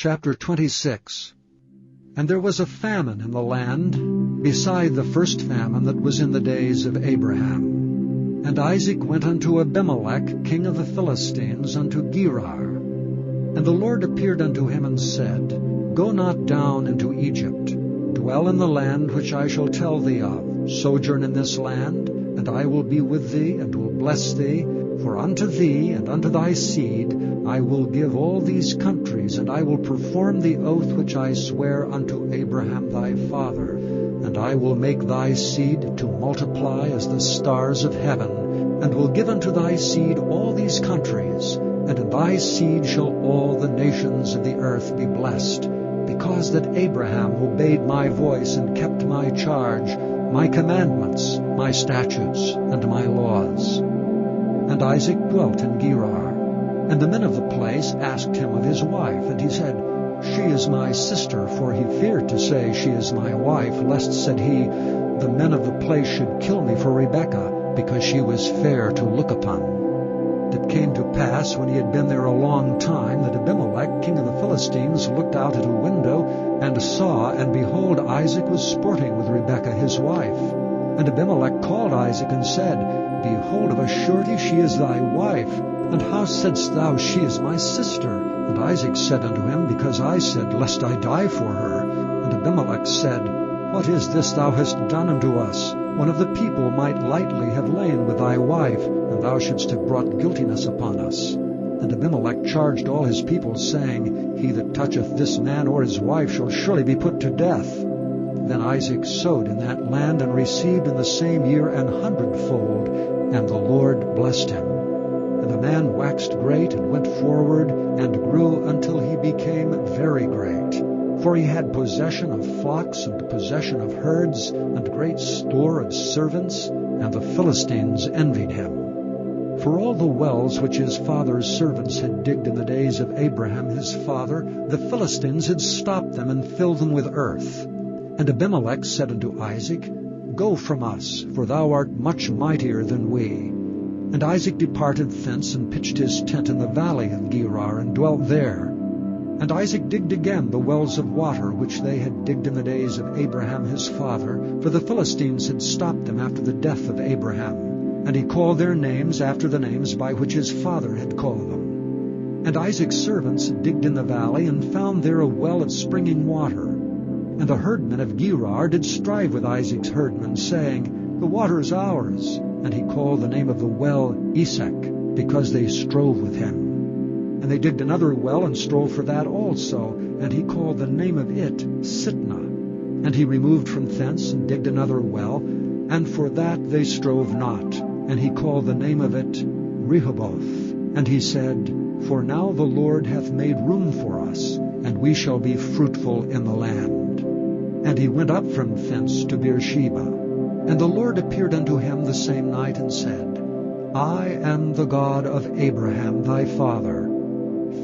Chapter 26. And there was a famine in the land, beside the first famine that was in the days of Abraham. And Isaac went unto Abimelech, king of the Philistines, unto Gerar. And the Lord appeared unto him and said, Go not down into Egypt. Dwell in the land which I shall tell thee of. Sojourn in this land, and I will be with thee, and will bless thee. For unto thee and unto thy seed I will give all these countries, and I will perform the oath which I swear unto Abraham thy father. And I will make thy seed to multiply as the stars of heaven, and will give unto thy seed all these countries. And in thy seed shall all the nations of the earth be blessed, because that Abraham obeyed my voice and kept my charge, my commandments, my statutes, and my laws. And Isaac dwelt in Gerar. And the men of the place asked him of his wife, and he said, She is my sister, for he feared to say, She is my wife, lest, said he, the men of the place should kill me for Rebekah, because she was fair to look upon. It came to pass, when he had been there a long time, that Abimelech, king of the Philistines, looked out at a window, and saw, and behold, Isaac was sporting with Rebekah his wife. And Abimelech called Isaac and said, Behold, of a surety she is thy wife. And how saidst thou, She is my sister? And Isaac said unto him, Because I said, Lest I die for her. And Abimelech said, What is this thou hast done unto us? One of the people might lightly have lain with thy wife, and thou shouldst have brought guiltiness upon us. And Abimelech charged all his people, saying, He that toucheth this man or his wife shall surely be put to death. Then Isaac sowed in that land, and received in the same year 100-fold, and the Lord blessed him. And the man waxed great, and went forward, and grew until he became very great. For he had possession of flocks, and possession of herds, and great store of servants, and the Philistines envied him. For all the wells which his father's servants had digged in the days of Abraham his father, the Philistines had stopped them, and filled them with earth. And Abimelech said unto Isaac, Go from us, for thou art much mightier than we. And Isaac departed thence, and pitched his tent in the valley of Gerar, and dwelt there. And Isaac digged again the wells of water, which they had digged in the days of Abraham his father, for the Philistines had stopped them after the death of Abraham. And he called their names after the names by which his father had called them. And Isaac's servants digged in the valley, and found there a well of springing water. And the herdmen of Gerar did strive with Isaac's herdmen, saying, The water is ours. And he called the name of the well Esek, because they strove with him. And they digged another well, and strove for that also. And he called the name of it Sitnah. And he removed from thence, and digged another well, and for that they strove not. And he called the name of it Rehoboth. And he said, For now the Lord hath made room for us, and we shall be fruitful in the land. And he went up from thence to Beersheba. And the Lord appeared unto him the same night, and said, I am the God of Abraham thy father.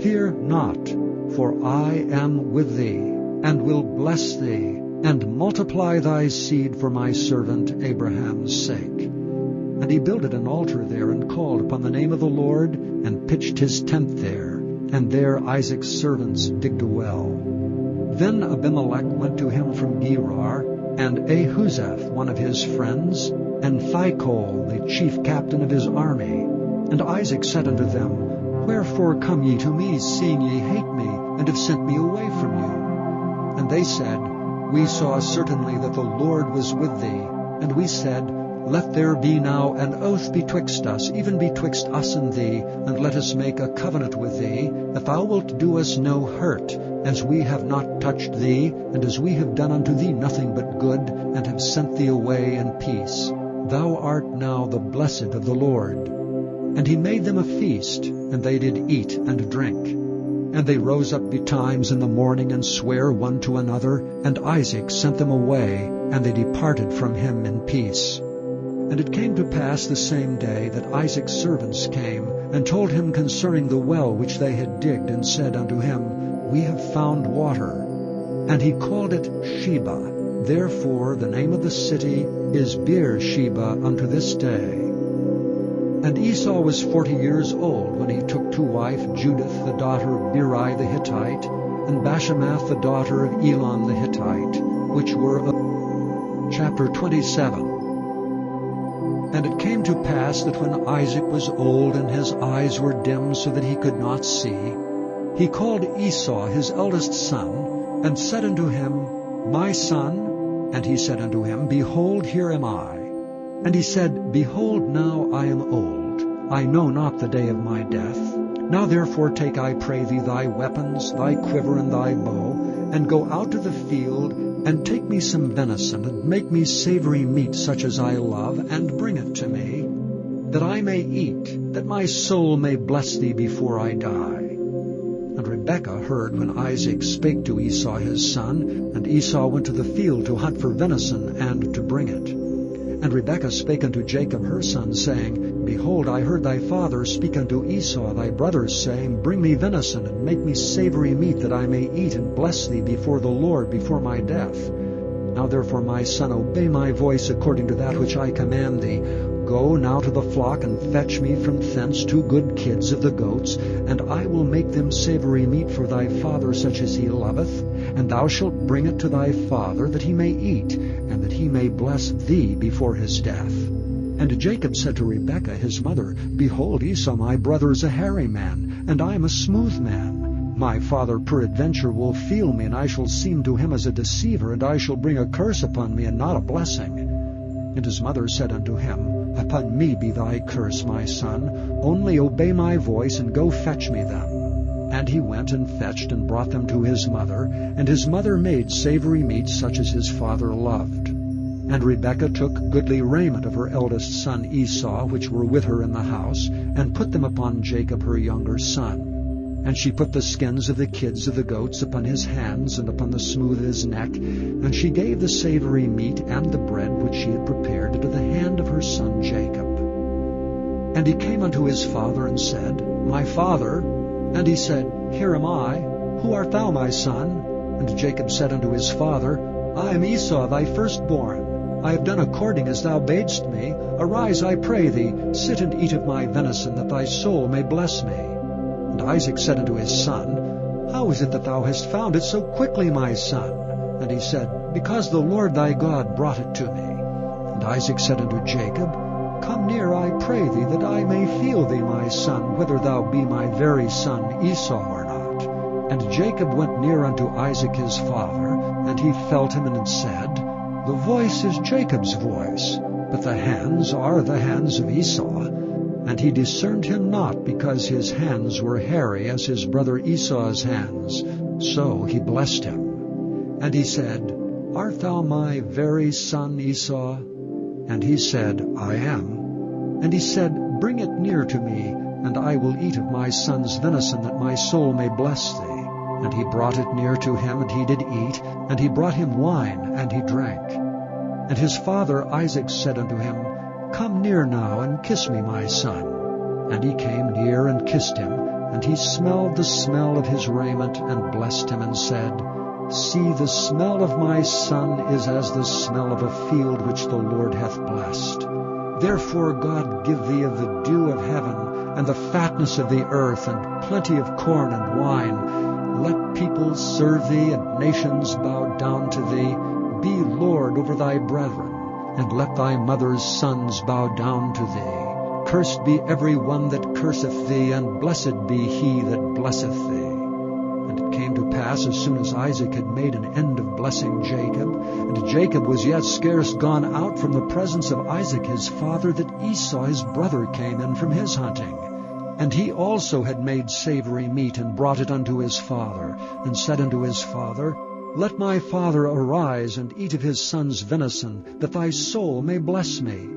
Fear not, for I am with thee, and will bless thee, and multiply thy seed for my servant Abraham's sake. And he builded an altar there, and called upon the name of the Lord, and pitched his tent there. And there Isaac's servants digged a well. Then Abimelech went to him from Gerar, and Ahuzeth, one of his friends, and Phicol, the chief captain of his army. And Isaac said unto them, Wherefore come ye to me, seeing ye hate me, and have sent me away from you? And they said, We saw certainly that the Lord was with thee. And we said, Let there be now an oath betwixt us, even betwixt us and thee, and let us make a covenant with thee, that thou wilt do us no hurt, as we have not touched thee, and as we have done unto thee nothing but good, and have sent thee away in peace. Thou art now the blessed of the Lord. And he made them a feast, and they did eat and drink. And they rose up betimes in the morning, and sware one to another, and Isaac sent them away, and they departed from him in peace. And it came to pass the same day that Isaac's servants came, and told him concerning the well which they had digged, and said unto him, We have found water. And he called it Sheba. Therefore the name of the city is Beersheba unto this day. And Esau was 40 years old when he took to wife Judith the daughter of Beri the Hittite, and Bashemath the daughter of Elon the Hittite, which were of... Chapter 27. And it came to pass that when Isaac was old and his eyes were dim so that he could not see, he called Esau his eldest son, and said unto him, My son. And he said unto him, Behold, here am I. And he said, Behold, now I am old. I know not the day of my death. Now therefore take, I pray thee, thy weapons, thy quiver, and thy bow, and go out to the field, and take me some venison, and make me savory meat such as I love, and bring it to me, that I may eat, that my soul may bless thee before I die. And Rebekah heard when Isaac spake to Esau his son, and Esau went to the field to hunt for venison, and to bring it. And Rebekah spake unto Jacob her son, saying, Behold, I heard thy father speak unto Esau thy brother, saying, Bring me venison, and make me savory meat, that I may eat and bless thee before the Lord before my death. Now therefore, my son, obey my voice according to that which I command thee. Go now to the flock, and fetch me from thence 2 good kids of the goats, and I will make them savory meat for thy father, such as he loveth, and thou shalt bring it to thy father, that he may eat, and that he may bless thee before his death. And Jacob said to Rebekah his mother, Behold, Esau my brother is a hairy man, and I am a smooth man. My father peradventure will feel me, and I shall seem to him as a deceiver, and I shall bring a curse upon me, and not a blessing. And his mother said unto him, Upon me be thy curse, my son. Only obey my voice, and go fetch me them. And he went and fetched, and brought them to his mother, and his mother made savory meat such as his father loved. And Rebekah took goodly raiment of her eldest son Esau, which were with her in the house, and put them upon Jacob her younger son. And she put the skins of the kids of the goats upon his hands, and upon the smooth of his neck, and she gave the savory meat and the bread which she had prepared into the hand of her son Jacob. And he came unto his father, and said, My father. And he said, Here am I. Who art thou, my son? And Jacob said unto his father, I am Esau thy firstborn. I have done according as thou badest me. Arise, I pray thee, sit and eat of my venison, that thy soul may bless me. And Isaac said unto his son, How is it that thou hast found it so quickly, my son? And he said, Because the Lord thy God brought it to me. And Isaac said unto Jacob, Come near, I pray thee, that I may feel thee, my son, whether thou be my very son Esau or not. And Jacob went near unto Isaac his father, and he felt him, and said, The voice is Jacob's voice, but the hands are the hands of Esau. And he discerned him not, because his hands were hairy as his brother Esau's hands. So he blessed him. And he said, Art thou my very son Esau? And he said, I am. And he said, Bring it near to me, and I will eat of my son's venison, that my soul may bless thee. And he brought it near to him, and he did eat, and he brought him wine, and he drank. And his father Isaac said unto him, Come near now, and kiss me, my son. And he came near and kissed him, and he smelled the smell of his raiment, and blessed him, and said, See, the smell of my son is as the smell of a field which the Lord hath blessed. Therefore God give thee of the dew of heaven, and the fatness of the earth, and plenty of corn and wine. Let peoples serve thee, and nations bow down to thee. Be Lord over thy brethren, and let thy mother's sons bow down to thee. Cursed be every one that curseth thee, and blessed be he that blesseth thee. And it came to pass, as soon as Isaac had made an end of blessing Jacob, and Jacob was yet scarce gone out from the presence of Isaac his father, that Esau his brother came in from his hunting. And he also had made savory meat, and brought it unto his father, and said unto his father, Let my father arise, and eat of his son's venison, that thy soul may bless me.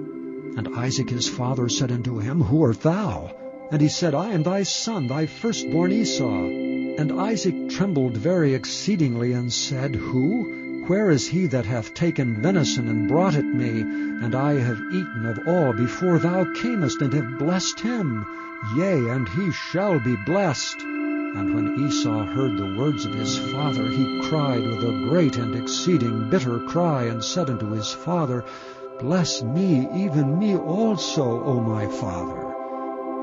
And Isaac his father said unto him, Who art thou? And he said, I am thy son, thy firstborn Esau. And Isaac trembled very exceedingly, and said, Who? Where is he that hath taken venison, and brought it me? And I have eaten of all before thou camest, and have blessed him. Yea, and he shall be blessed. And when Esau heard the words of his father, he cried with a great and exceeding bitter cry, and said unto his father, Bless me, even me also, O my father.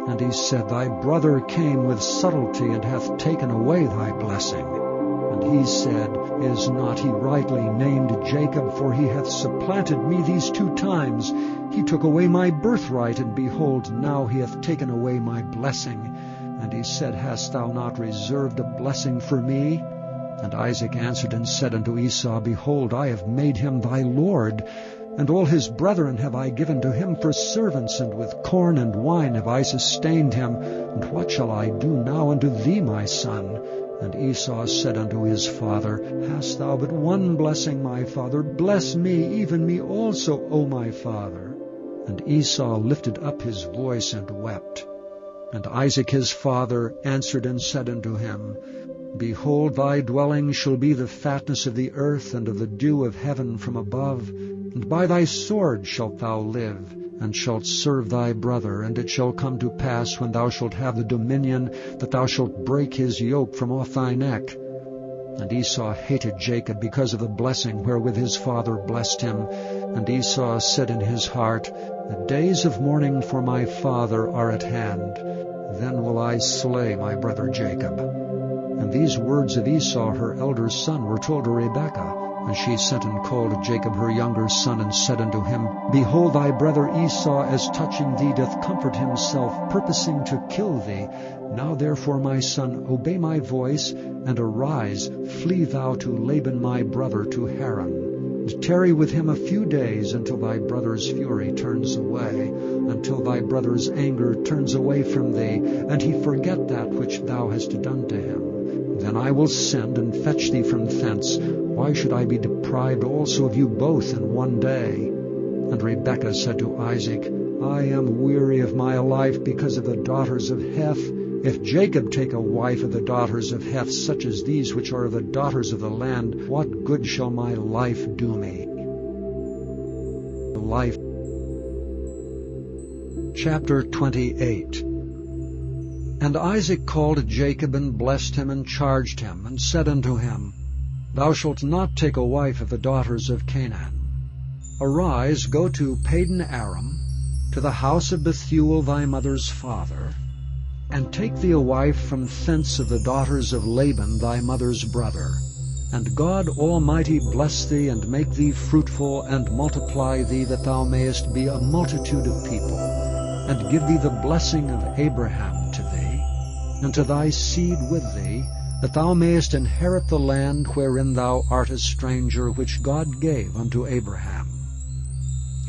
And he said, Thy brother came with subtlety, and hath taken away thy blessing. And he said, Is not he rightly named Jacob? For he hath supplanted me these 2 times. He took away my birthright, and behold, now he hath taken away my blessing. And he said, Hast thou not reserved a blessing for me? And Isaac answered and said unto Esau, Behold, I have made him thy lord, and all his brethren have I given to him for servants, and with corn and wine have I sustained him. And what shall I do now unto thee, my son? And Esau said unto his father, Hast thou but one blessing, my father? Bless me, even me also, O my father. And Esau lifted up his voice and wept. And Isaac his father answered and said unto him, Behold, thy dwelling shall be the fatness of the earth, and of the dew of heaven from above. And by thy sword shalt thou live, and shalt serve thy brother. And it shall come to pass, when thou shalt have the dominion, that thou shalt break his yoke from off thy neck. And Esau hated Jacob because of the blessing wherewith his father blessed him. And Esau said in his heart, The days of mourning for my father are at hand. Then will I slay my brother Jacob. And these words of Esau her elder son were told to Rebekah. And she sent and called Jacob her younger son, and said unto him, Behold, thy brother Esau, as touching thee, doth comfort himself, purposing to kill thee. Now therefore, my son, obey my voice, and arise, flee thou to Laban my brother to Haran. And tarry with him a few days, until thy brother's fury turns away, until thy brother's anger turns away from thee, and he forget that which thou hast done to him. Then I will send and fetch thee from thence. Why should I be deprived also of you both in one day? And Rebekah said to Isaac, I am weary of my life because of the daughters of Heth. If Jacob take a wife of the daughters of Heth, such as these which are the daughters of the land, what good shall my life do me? Life. Chapter 28. And Isaac called Jacob, and blessed him, and charged him, and said unto him, Thou shalt not take a wife of the daughters of Canaan. Arise, go to Padan Aram, to the house of Bethuel thy mother's father, and take thee a wife from thence of the daughters of Laban thy mother's brother. And God Almighty bless thee, and make thee fruitful, and multiply thee, that thou mayest be a multitude of people, and give thee the blessing of Abraham to thee, and to thy seed with thee, that thou mayest inherit the land wherein thou art a stranger, which God gave unto Abraham.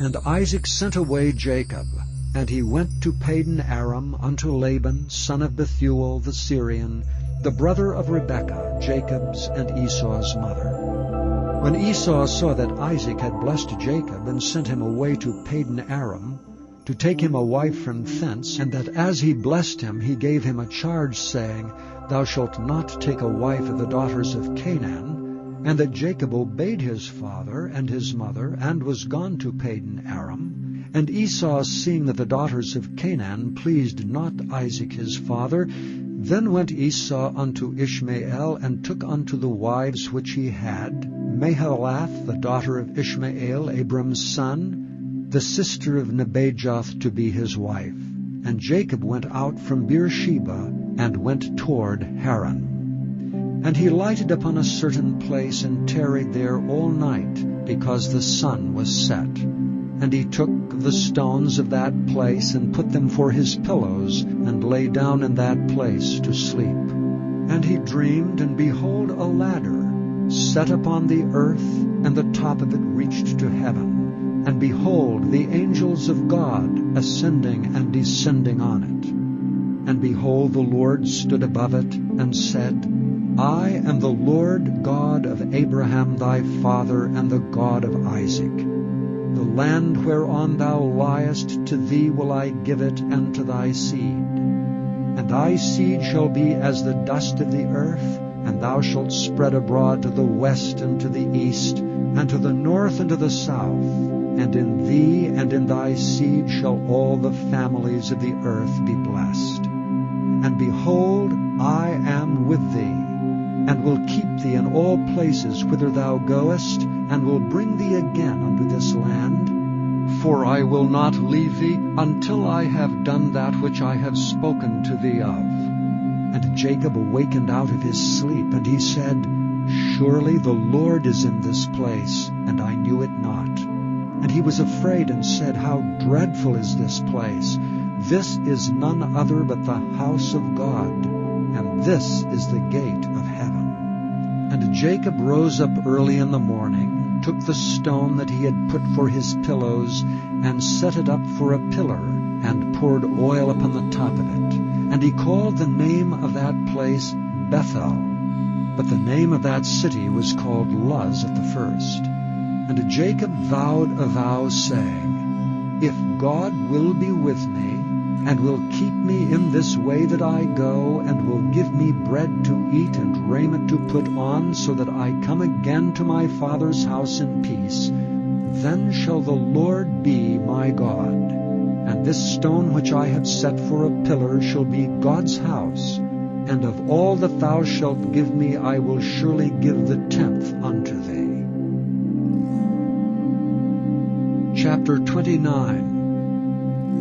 And Isaac sent away Jacob, and he went to Padan Aram unto Laban, son of Bethuel the Syrian, the brother of Rebekah, Jacob's and Esau's mother. When Esau saw that Isaac had blessed Jacob, and sent him away to Padan Aram, to take him a wife from thence, and that as he blessed him he gave him a charge, saying, Thou shalt not take a wife of the daughters of Canaan, and that Jacob obeyed his father and his mother, and was gone to Padan Aram. And Esau, seeing that the daughters of Canaan pleased not Isaac his father, then went Esau unto Ishmael, and took unto the wives which he had Mahalath, the daughter of Ishmael, Abram's son, the sister of Nebajoth, to be his wife. And Jacob went out from Beersheba, and went toward Haran. And he lighted upon a certain place, and tarried there all night, because the sun was set. And he took the stones of that place, and put them for his pillows, and lay down in that place to sleep. And he dreamed, and behold, a ladder set upon the earth, and the top of it reached to heaven. And behold, the angels of God ascending and descending on it. And behold, the Lord stood above it, and said, I am the Lord God of Abraham thy father, and the God of Isaac. The land whereon thou liest, to thee will I give it, and to thy seed. And thy seed shall be as the dust of the earth, and thou shalt spread abroad to the west and to the east, and to the north and to the south. And in thee and in thy seed shall all the families of the earth be blessed. And behold, I am with thee, and will keep thee in all places whither thou goest, and will bring thee again unto this land. For I will not leave thee until I have done that which I have spoken to thee of. And Jacob awakened out of his sleep, and he said, Surely the Lord is in this place, and I knew it not. And he was afraid and said, How dreadful is this place! This is none other but the house of God, and this is the gate of heaven. And Jacob rose up early in the morning, took the stone that he had put for his pillows, and set it up for a pillar, and poured oil upon the top of it. And he called the name of that place Bethel. But the name of that city was called Luz at the first. And Jacob vowed a vow, saying, If God will be with me, and will keep me in this way that I go, and will give me bread to eat and raiment to put on, so that I come again to my father's house in peace, then shall the Lord be my God. And this stone which I have set for a pillar shall be God's house, and of all that thou shalt give me I will surely give the 10th unto thee. Chapter 29.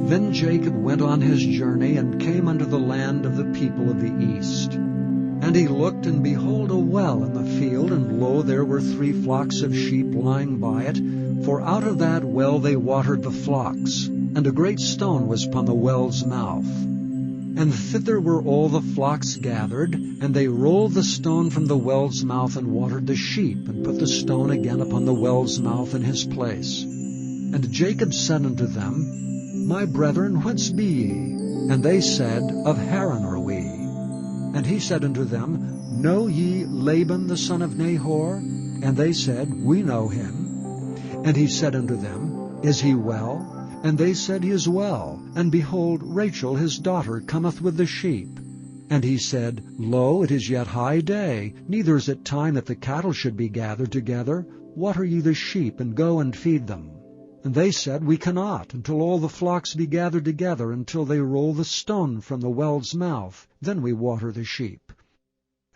Then Jacob went on his journey, and came unto the land of the people of the east. And he looked, and behold, a well in the field, and lo, there were 3 flocks of sheep lying by it, for out of that well they watered the flocks. And a great stone was upon the well's mouth. And thither were all the flocks gathered, and they rolled the stone from the well's mouth, and watered the sheep, and put the stone again upon the well's mouth in his place. And Jacob said unto them, My brethren, whence be ye? And they said, Of Haran are we. And he said unto them, Know ye Laban the son of Nahor? And they said, We know him. And he said unto them, Is he well? And they said, He is well. And behold, Rachel his daughter cometh with the sheep. And he said, Lo, it is yet high day, neither is it time that the cattle should be gathered together. Water ye the sheep, and go and feed them. And they said, We cannot, until all the flocks be gathered together, until they roll the stone from the well's mouth. Then we water the sheep.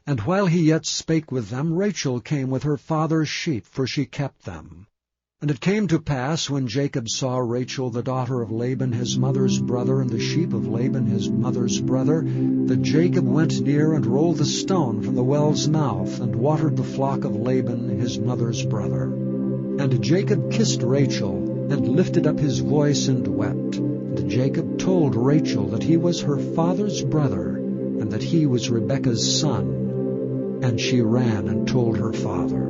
And while he yet spake with them, Rachel came with her father's sheep, for she kept them. And it came to pass, when Jacob saw Rachel the daughter of Laban his mother's brother, and the sheep of Laban his mother's brother, that Jacob went near and rolled the stone from the well's mouth, and watered the flock of Laban his mother's brother. And Jacob kissed Rachel, and lifted up his voice and wept. And Jacob told Rachel that he was her father's brother, and that he was Rebekah's son. And she ran and told her father.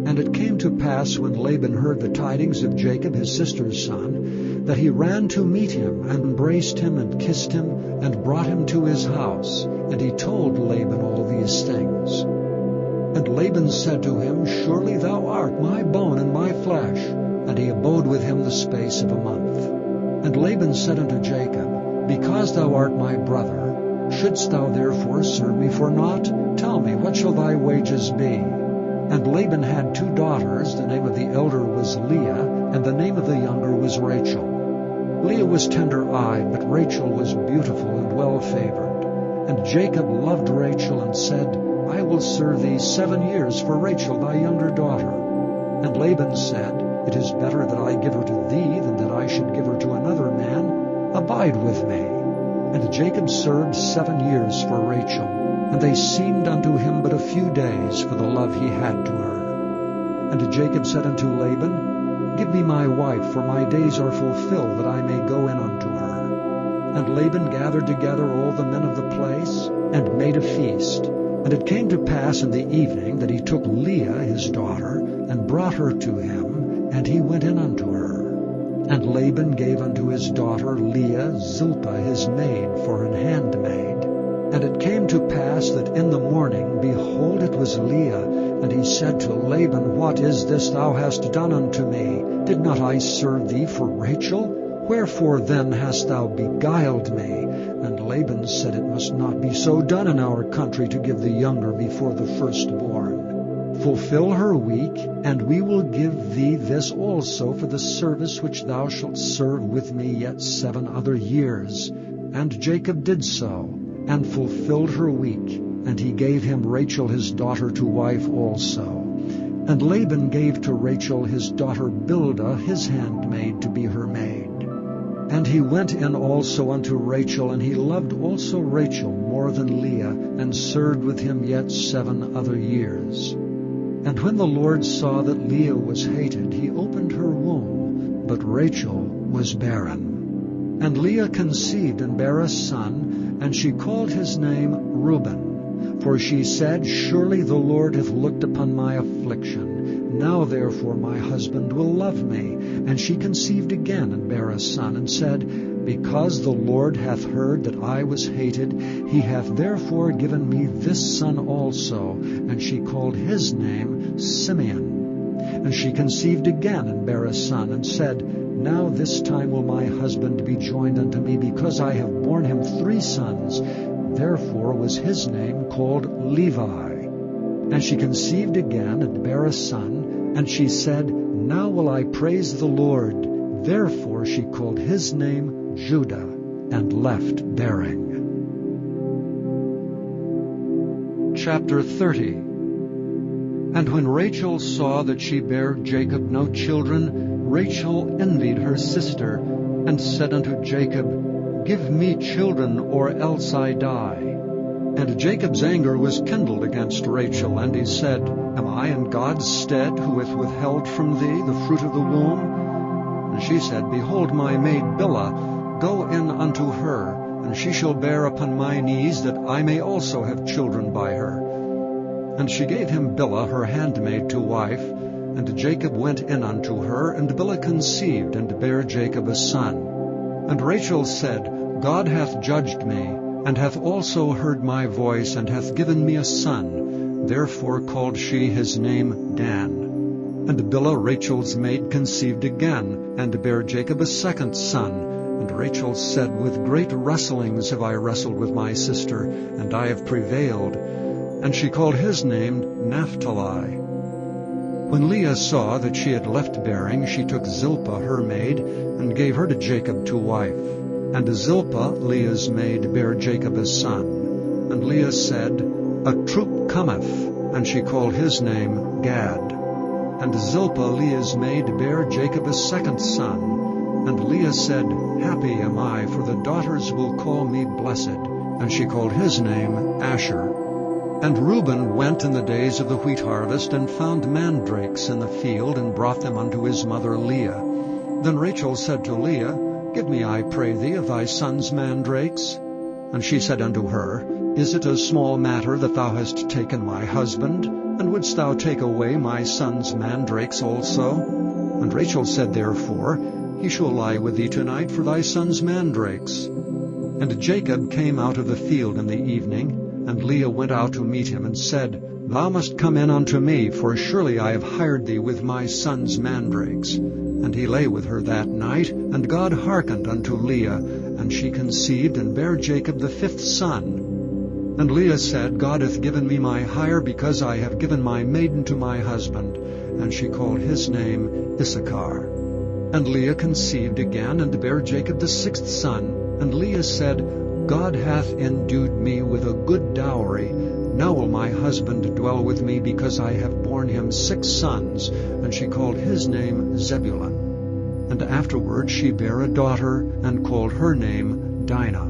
And it came to pass, when Laban heard the tidings of Jacob his sister's son, that he ran to meet him, and embraced him, and kissed him, and brought him to his house. And he told Laban all these things. And Laban said to him, Surely thou art my bone and my flesh. And he abode with him the space of a month. And Laban said unto Jacob, Because thou art my brother, shouldst thou therefore serve me for naught? Tell me, what shall thy wages be? And Laban had 2 daughters. The name of the elder was Leah, and the name of the younger was Rachel. Leah was tender-eyed, but Rachel was beautiful and well-favored. And Jacob loved Rachel, and said, I will serve thee 7 years for Rachel thy younger daughter. And Laban said, It is better that I give her to thee than that I should give her to another man. Abide with me. And Jacob served 7 years for Rachel, and they seemed unto him but a few days for the love he had to her. And Jacob said unto Laban, Give me my wife, for my days are fulfilled, that I may go in unto her. And Laban gathered together all the men of the place, and made a feast. And it came to pass in the evening that he took Leah his daughter, and brought her to him, and he went in unto her. And Laban gave unto his daughter Leah Zilpah his maid for an handmaid. And it came to pass that in the morning, behold, it was Leah. And he said to Laban, What is this thou hast done unto me? Did not I serve thee for Rachel? Wherefore then hast thou beguiled me? And Laban said, It must not be so done in our country to give the younger before the firstborn. Fulfill her week, and we will give thee this also for the service which thou shalt serve with me yet 7 other years. And Jacob did so, and fulfilled her week, and he gave him Rachel his daughter to wife also. And Laban gave to Rachel his daughter Bilhah his handmaid to be her maid. And he went in also unto Rachel, and he loved also Rachel more than Leah, and served with him yet 7 other years. And when the Lord saw that Leah was hated, he opened her womb, but Rachel was barren. And Leah conceived and bare a son, and she called his name Reuben. For she said, Surely the Lord hath looked upon my affliction. Now therefore my husband will love me. And she conceived again and bare a son, and said, Because the Lord hath heard that I was hated, he hath therefore given me this son also. And she called his name Simeon. And she conceived again and bare a son, and said, Now this time will my husband be joined unto me, because I have borne him 3 sons. Therefore was his name called Levi. And she conceived again and bare a son, and she said, Now will I praise the Lord. Therefore she called his name Judah, and left bearing. Chapter 30. And when Rachel saw that she bare Jacob no children, Rachel envied her sister, and said unto Jacob, Give me children, or else I die. And Jacob's anger was kindled against Rachel, and he said, Am I in God's stead, who hath withheld from thee the fruit of the womb? And she said, Behold, my maid Bilhah, go in unto her, and she shall bear upon my knees, that I may also have children by her. And she gave him Bilhah her handmaid to wife, and Jacob went in unto her, and Bilhah conceived, and bare Jacob a son. And Rachel said, God hath judged me, and hath also heard my voice, and hath given me a son. Therefore called she his name Dan. And Bilhah Rachel's maid conceived again, and bare Jacob a second son. And Rachel said, With great wrestlings have I wrestled with my sister, and I have prevailed. And she called his name Naphtali. When Leah saw that she had left bearing, she took Zilpah her maid, and gave her to Jacob to wife. And Zilpah, Leah's maid, bare Jacob a son. And Leah said, A troop cometh, and she called his name Gad. And Zilpah, Leah's maid, bare Jacob a second son. And Leah said, Happy am I, for the daughters will call me blessed. And she called his name Asher. And Reuben went in the days of the wheat harvest, and found mandrakes in the field, and brought them unto his mother Leah. Then Rachel said to Leah, Give me, I pray thee, of thy son's mandrakes. And she said unto her, Is it a small matter that thou hast taken my husband? And wouldst thou take away my son's mandrakes also? And Rachel said therefore, He shall lie with thee tonight for thy son's mandrakes. And Jacob came out of the field in the evening, and Leah went out to meet him, and said, Thou must come in unto me, for surely I have hired thee with my son's mandrakes. And he lay with her that night, and God hearkened unto Leah, and she conceived, and bare Jacob the 5th son. And Leah said, God hath given me my hire, because I have given my maiden to my husband. And she called his name Issachar. And Leah conceived again, and bare Jacob the 6th son. And Leah said, God hath endued me with a good dowry. Now will my husband dwell with me, because I have borne him 6 sons. And she called his name Zebulun. And afterward she bare a daughter, and called her name Dinah.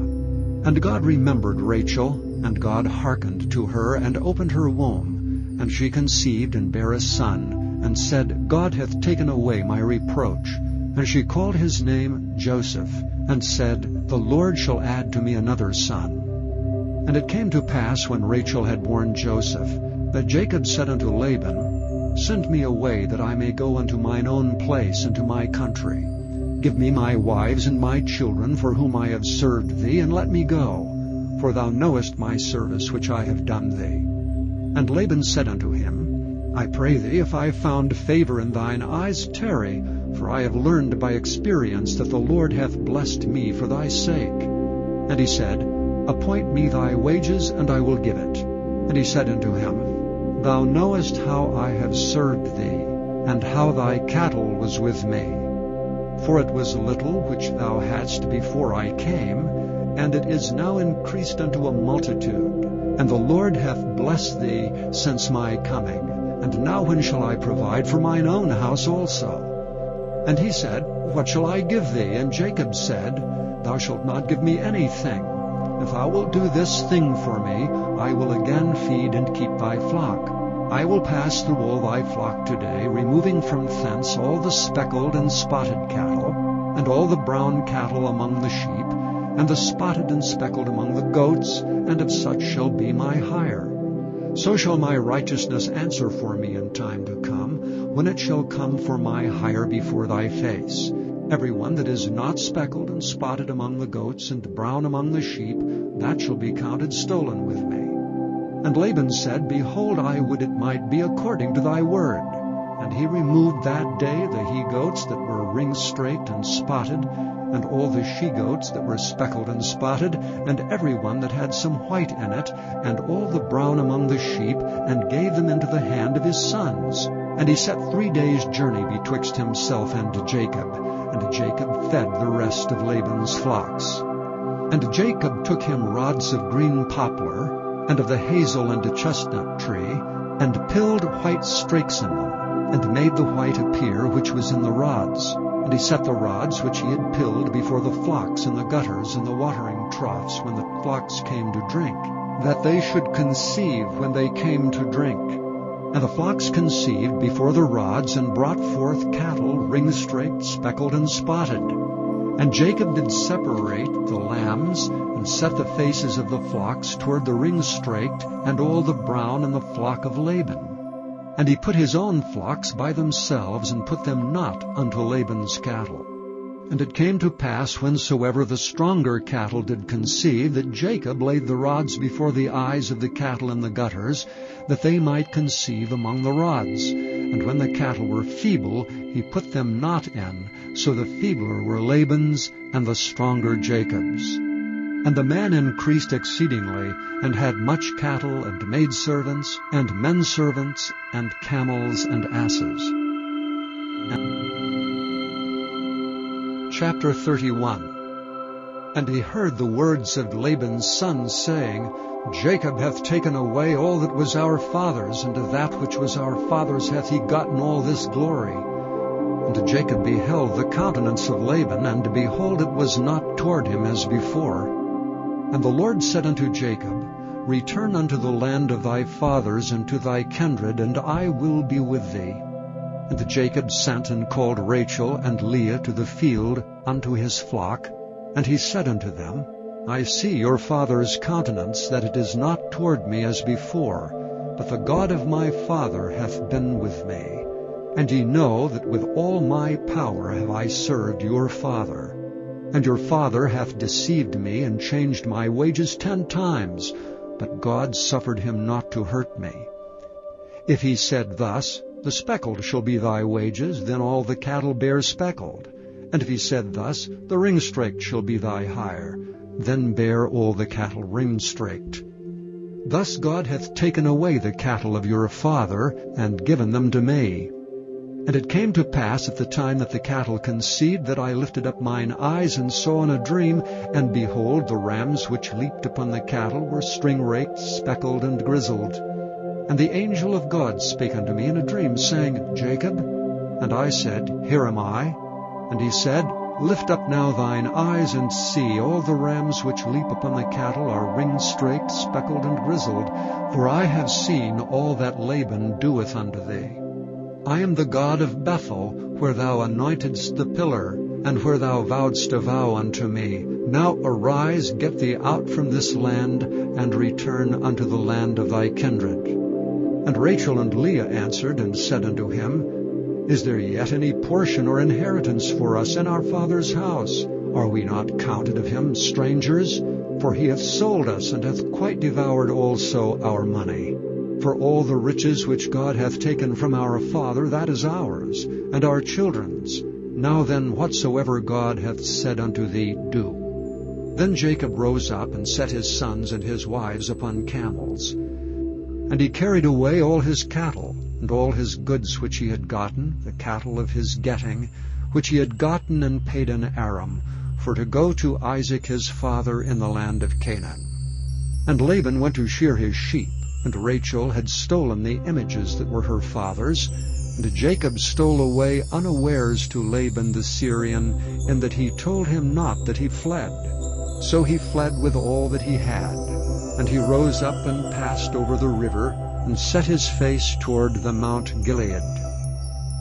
And God remembered Rachel, and God hearkened to her, and opened her womb. And she conceived, and bare a son, and said, God hath taken away my reproach. And she called his name Joseph, and said, The Lord shall add to me another son. And it came to pass, when Rachel had borne Joseph, that Jacob said unto Laban, Send me away, that I may go unto mine own place, and to my country. Give me my wives and my children, for whom I have served thee, and let me go. For thou knowest my service which I have done thee. And Laban said unto him, I pray thee, if I have found favor in thine eyes, tarry, for I have learned by experience that the Lord hath blessed me for thy sake. And he said, Appoint me thy wages, and I will give it. And he said unto him, Thou knowest how I have served thee, and how thy cattle was with me. For it was little which thou hadst before I came, and it is now increased unto a multitude. And the Lord hath blessed thee since my coming, And now when shall I provide for mine own house also? And he said, What shall I give thee? And Jacob said, Thou shalt not give me anything. If thou wilt do this thing for me, I will again feed and keep thy flock. I will pass through all thy flock today, removing from thence all the speckled and spotted cattle, and all the brown cattle among the sheep, and the spotted and speckled among the goats, and of such shall be my hire. So shall my righteousness answer for me in time to come, when it shall come for my hire before thy face. Every one that is not speckled and spotted among the goats and brown among the sheep, that shall be counted stolen with me. And Laban said, Behold, I would it might be according to thy word. And he removed that day the he-goats that were ring-straked and spotted, and all the she-goats that were speckled and spotted, and every one that had some white in it, and all the brown among the sheep, and gave them into the hand of his sons. And he set 3 days' journey betwixt himself and Jacob, and Jacob fed the rest of Laban's flocks. And Jacob took him rods of green poplar, and of the hazel and chestnut tree, and pilled white strakes in them, and made the white appear which was in the rods. And he set the rods which he had pilled before the flocks in the gutters and the watering troughs when the flocks came to drink, that they should conceive when they came to drink. And the flocks conceived before the rods, and brought forth cattle ring-straked, speckled, and spotted. And Jacob did separate the lambs, and set the faces of the flocks toward the ring-straked, and all the brown in the flock of Laban. And he put his own flocks by themselves, and put them not unto Laban's cattle. And it came to pass, whensoever the stronger cattle did conceive, that Jacob laid the rods before the eyes of the cattle in the gutters, that they might conceive among the rods. And when the cattle were feeble, he put them not in, so the feebler were Laban's, and the stronger Jacob's. And the man increased exceedingly, and had much cattle, and maidservants, and menservants, and camels, and asses. Chapter 31. And he heard the words of Laban's sons, saying, Jacob hath taken away all that was our father's, and of that which was our father's hath he gotten all this glory. And Jacob beheld the countenance of Laban, and behold, it was not toward him as before. And the Lord said unto Jacob, Return unto the land of thy fathers, and to thy kindred, and I will be with thee. And Jacob sent and called Rachel and Leah to the field unto his flock. And he said unto them, I see your father's countenance, that it is not toward me as before, but the God of my father hath been with me. And ye know that with all my power have I served your father. And your father hath deceived me, and changed my wages 10 times, but God suffered him not to hurt me. If he said thus, The speckled shall be thy wages, then all the cattle bear speckled. And if he said thus, The ring-straked shall be thy hire, then bear all the cattle ring-straked. Thus God hath taken away the cattle of your father, and given them to me. And it came to pass at the time that the cattle conceived, that I lifted up mine eyes, and saw in a dream, and behold, the rams which leaped upon the cattle were string-raked, speckled, and grizzled. And the angel of God spake unto me in a dream, saying, Jacob? And I said, Here am I. And he said, Lift up now thine eyes, and see, all the rams which leap upon the cattle are ring-straked, speckled, and grizzled, for I have seen all that Laban doeth unto thee. I am the God of Bethel, where thou anointedst the pillar, and where thou vowedst a vow unto me. Now arise, get thee out from this land, and return unto the land of thy kindred. And Rachel and Leah answered and said unto him, Is there yet any portion or inheritance for us in our father's house? Are we not counted of him strangers? For he hath sold us, and hath quite devoured also our money. For all the riches which God hath taken from our father, that is ours, and our children's. Now then, whatsoever God hath said unto thee, do. Then Jacob rose up, and set his sons and his wives upon camels. And he carried away all his cattle, and all his goods which he had gotten, the cattle of his getting, which he had gotten and paid in Aram, for to go to Isaac his father in the land of Canaan. And Laban went to shear his sheep. and Rachel had stolen the images that were her father's. And Jacob stole away unawares to Laban the Syrian, in that he told him not that he fled. So he fled with all that he had. And he rose up and passed over the river, and set his face toward the Mount Gilead.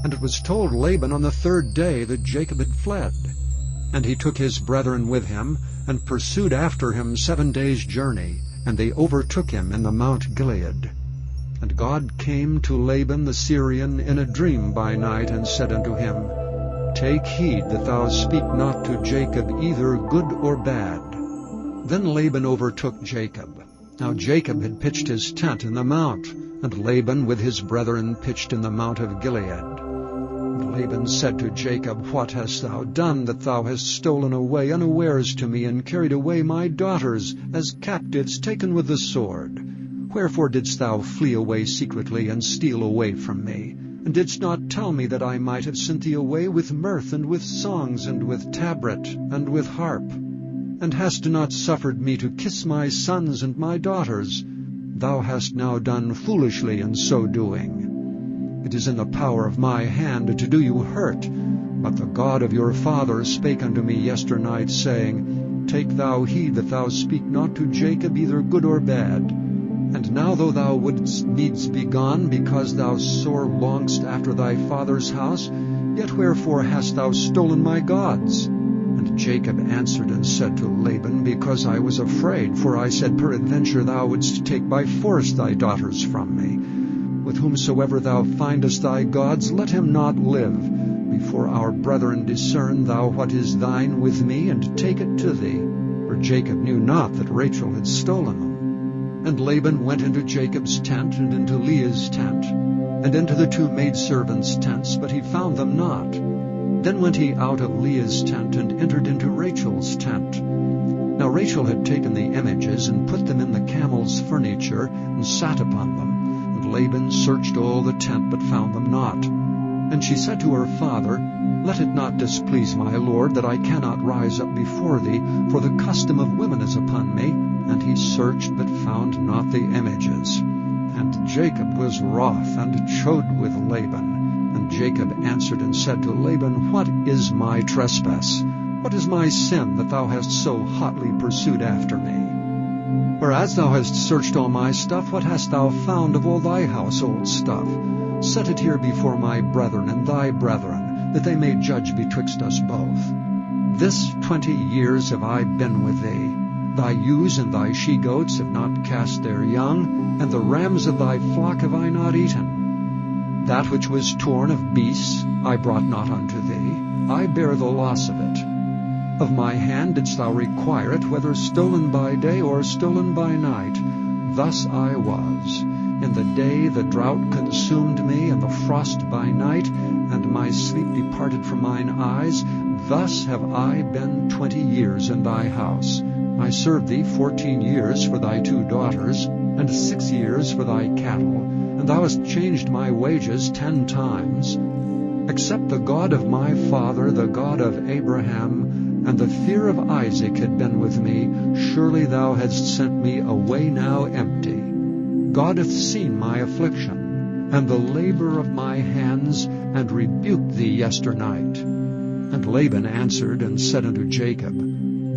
And it was told Laban on the third day that Jacob had fled. And he took his brethren with him, and pursued after him 7 days' journey, and they overtook him in the Mount Gilead. And God came to Laban the Syrian in a dream by night, and said unto him, Take heed that thou speak not to Jacob either good or bad. Then Laban overtook Jacob. Now Jacob had pitched his tent in the mount, and Laban with his brethren pitched in the mount of Gilead. And Laban said to Jacob, What hast thou done, that thou hast stolen away unawares to me, and carried away my daughters as captives taken with the sword? Wherefore didst thou flee away secretly, and steal away from me? And didst not tell me that I might have sent thee away with mirth, and with songs, and with tabret, and with harp? And hast not suffered me to kiss my sons and my daughters? Thou hast now done foolishly in so doing. It is in the power of my hand to do you hurt. But the God of your father spake unto me yesternight, saying, Take thou heed that thou speak not to Jacob either good or bad. And now though thou wouldst needs be gone, because thou sore longest after thy father's house, yet wherefore hast thou stolen my gods? And Jacob answered and said to Laban, Because I was afraid, for I said, Peradventure thou wouldst take by force thy daughters from me. With whomsoever thou findest thy gods, let him not live. Before our brethren discern thou what is thine with me, and take it to thee. For Jacob knew not that Rachel had stolen them. And Laban went into Jacob's tent, and into Leah's tent, and into the 2 maidservants' tents, but he found them not. Then went he out of Leah's tent, and entered into Rachel's tent. Now Rachel had taken the images, and put them in the camel's furniture, and sat upon them. And Laban searched all the tent, but found them not. And she said to her father, Let it not displease my lord, that I cannot rise up before thee, for the custom of women is upon me. And he searched, but found not the images. And Jacob was wroth, and chode with Laban. And Jacob answered and said to Laban, What is my trespass? What is my sin, that thou hast so hotly pursued after me? Whereas thou hast searched all my stuff, what hast thou found of all thy household stuff? Set it here before my brethren and thy brethren, that they may judge betwixt us both. This 20 years have I been with thee. Thy ewes and thy she-goats have not cast their young, and the rams of thy flock have I not eaten. That which was torn of beasts I brought not unto thee. I bear the loss of it. Of my hand didst thou require it, whether stolen by day or stolen by night. Thus I was. In the day the drought consumed me, and the frost by night, and my sleep departed from mine eyes. Thus have I been 20 years in thy house. I served thee 14 years for thy 2 daughters, and 6 years for thy cattle, and thou hast changed my wages 10 times. Except the God of my father, the God of Abraham, and the fear of Isaac had been with me, surely thou hadst sent me away now empty. God hath seen my affliction, and the labor of my hands, and rebuked thee yesternight. And Laban answered and said unto Jacob,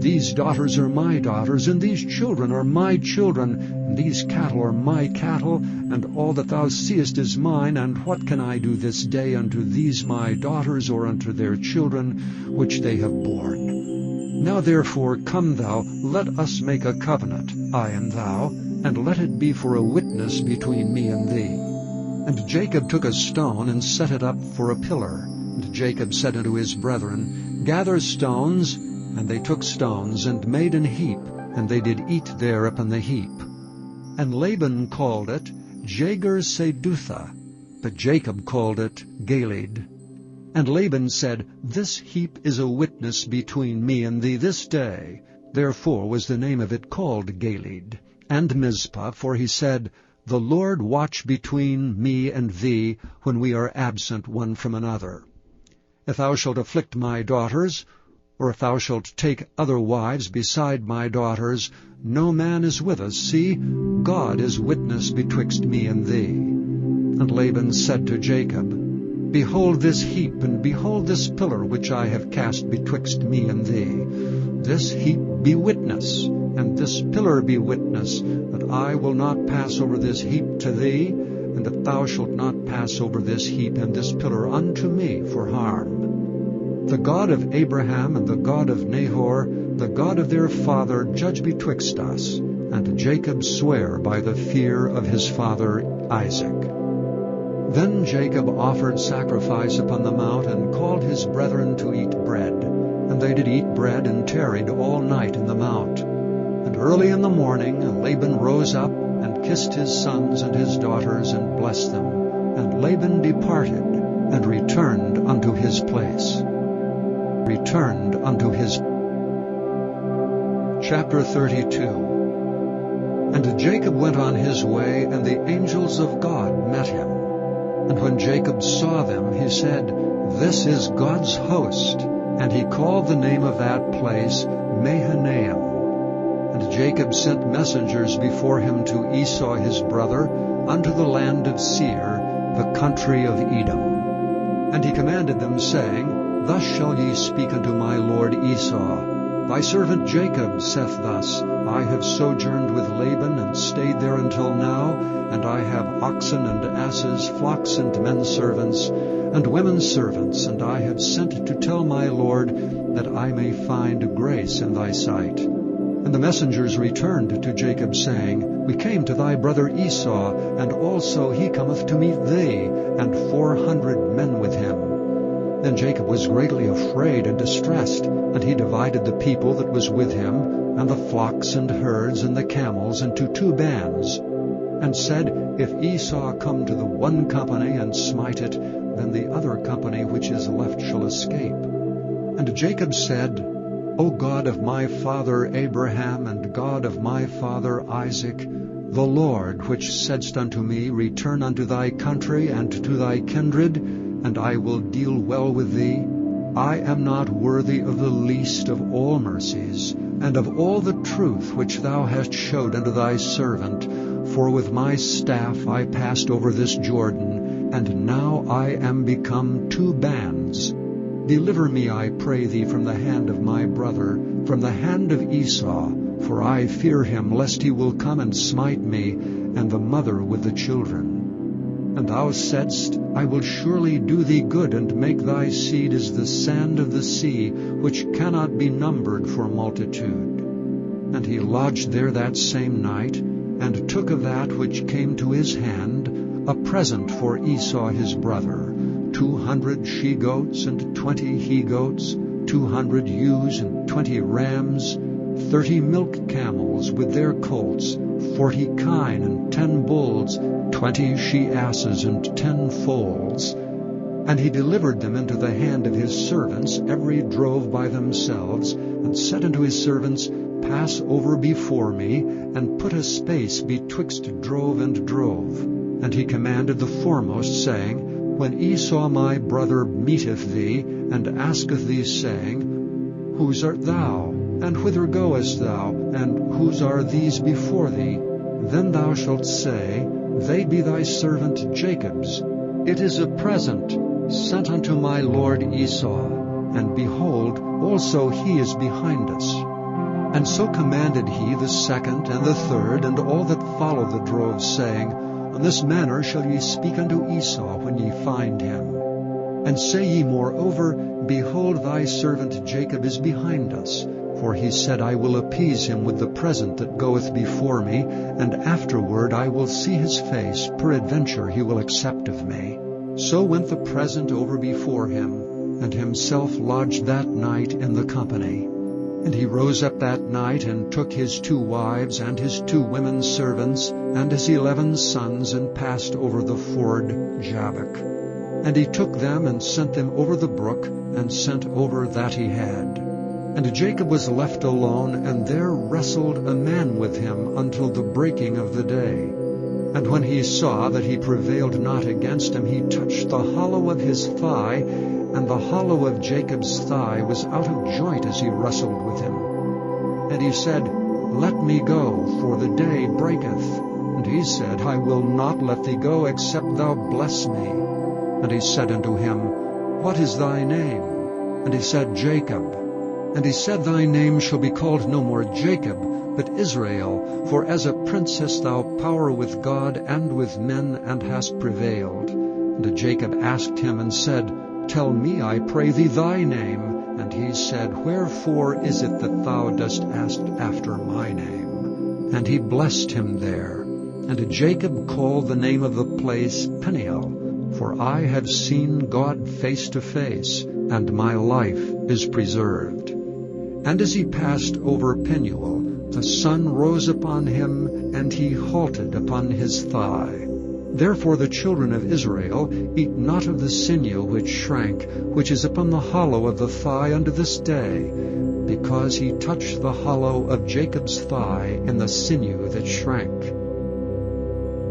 These daughters are my daughters, and these children are my children, and these cattle are my cattle, and all that thou seest is mine, and what can I do this day unto these my daughters, or unto their children, which they have borne? Now therefore come thou, let us make a covenant, I and thou, and let it be for a witness between me and thee. And Jacob took a stone, and set it up for a pillar. And Jacob said unto his brethren, Gather stones. And they took stones, and made an heap, and they did eat there upon the heap. And Laban called it Jagar-Sedutha, but Jacob called it Gilead. And Laban said, This heap is a witness between me and thee this day. Therefore was the name of it called Gilead. And Mizpah, for he said, The Lord watch between me and thee, when we are absent one from another. If thou shalt afflict my daughters, Or if thou shalt take other wives beside my daughters, no man is with us. See, God is witness betwixt me and thee. And Laban said to Jacob, Behold this heap, and behold this pillar which I have cast betwixt me and thee. This heap be witness, and this pillar be witness, that I will not pass over this heap to thee, and that thou shalt not pass over this heap and this pillar unto me for harm. The God of Abraham and the God of Nahor, the God of their father, judge betwixt us. And Jacob sware by the fear of his father Isaac. Then Jacob offered sacrifice upon the mount, and called his brethren to eat bread. And they did eat bread, and tarried all night in the mount. And early in the morning Laban rose up, and kissed his sons and his daughters, and blessed them. And Laban departed, and returned unto his place. Chapter 32. And Jacob went on his way, and the angels of God met him. And when Jacob saw them, he said, This is God's host. And he called the name of that place Mahanaim. And Jacob sent messengers before him to Esau his brother, unto the land of Seir, the country of Edom. And he commanded them, saying, Thus shall ye speak unto my lord Esau, Thy servant Jacob saith thus, I have sojourned with Laban, and stayed there until now, and I have oxen and asses, flocks and men servants, and women servants, and I have sent to tell my lord, that I may find grace in thy sight. And the messengers returned to Jacob, saying, We came to thy brother Esau, and also he cometh to meet thee, and 400 men with him. Then Jacob was greatly afraid and distressed, and he divided the people that was with him, and the flocks and herds and the camels, into 2 bands, and said, If Esau come to the one company and smite it, then the other company which is left shall escape. And Jacob said, O God of my father Abraham, and God of my father Isaac, the Lord which saidst unto me, Return unto thy country and to thy kindred, and I will deal well with thee, I am not worthy of the least of all mercies, and of all the truth which thou hast showed unto thy servant. For with my staff I passed over this Jordan, and now I am become 2 bands. Deliver me, I pray thee, from the hand of my brother, from the hand of Esau, for I fear him, lest he will come and smite me, and the mother with the children. And thou saidst, I will surely do thee good, and make thy seed as the sand of the sea, which cannot be numbered for multitude. And he lodged there that same night, and took of that which came to his hand a present for Esau his brother, 200 she-goats and 20 he-goats, 200 ewes and 20 rams, 30 milk camels with their colts, 40 kine and 10 bulls, 20 she-asses and 10 foals. And he delivered them into the hand of his servants, every drove by themselves, and said unto his servants, Pass over before me, and put a space betwixt drove and drove. And he commanded the foremost, saying, When Esau my brother meeteth thee, and asketh thee, saying, Whose art thou? And whither goest thou? And whose are these before thee? Then thou shalt say, They be thy servant Jacob's. It is a present sent unto my lord Esau, and behold, also he is behind us. And so commanded he the second and the third, and all that followed the drove, saying, On this manner shall ye speak unto Esau when ye find him. And say ye moreover, Behold, thy servant Jacob is behind us. For he said, I will appease him with the present that goeth before me, and afterward I will see his face, peradventure he will accept of me. So went the present over before him, and himself lodged that night in the company. And he rose up that night, and took his 2 wives, and his 2 women servants, and his 11 sons, and passed over the ford Jabbok. And he took them, and sent them over the brook, and sent over that he had. And Jacob was left alone, and there wrestled a man with him until the breaking of the day. And when he saw that he prevailed not against him, he touched the hollow of his thigh, and the hollow of Jacob's thigh was out of joint as he wrestled with him. And he said, Let me go, for the day breaketh. And he said, I will not let thee go, except thou bless me. And he said unto him, What is thy name? And he said, Jacob. And he said, Thy name shall be called no more Jacob, but Israel, for as a prince hast thou power with God and with men, and hast prevailed. And Jacob asked him and said, Tell me, I pray thee, thy name. And he said, Wherefore is it that thou dost ask after my name? And he blessed him there. And Jacob called the name of the place Peniel, for I have seen God face to face, and my life is preserved. And as he passed over Peniel, the sun rose upon him, and he halted upon his thigh. Therefore the children of Israel eat not of the sinew which shrank, which is upon the hollow of the thigh unto this day, because he touched the hollow of Jacob's thigh in the sinew that shrank.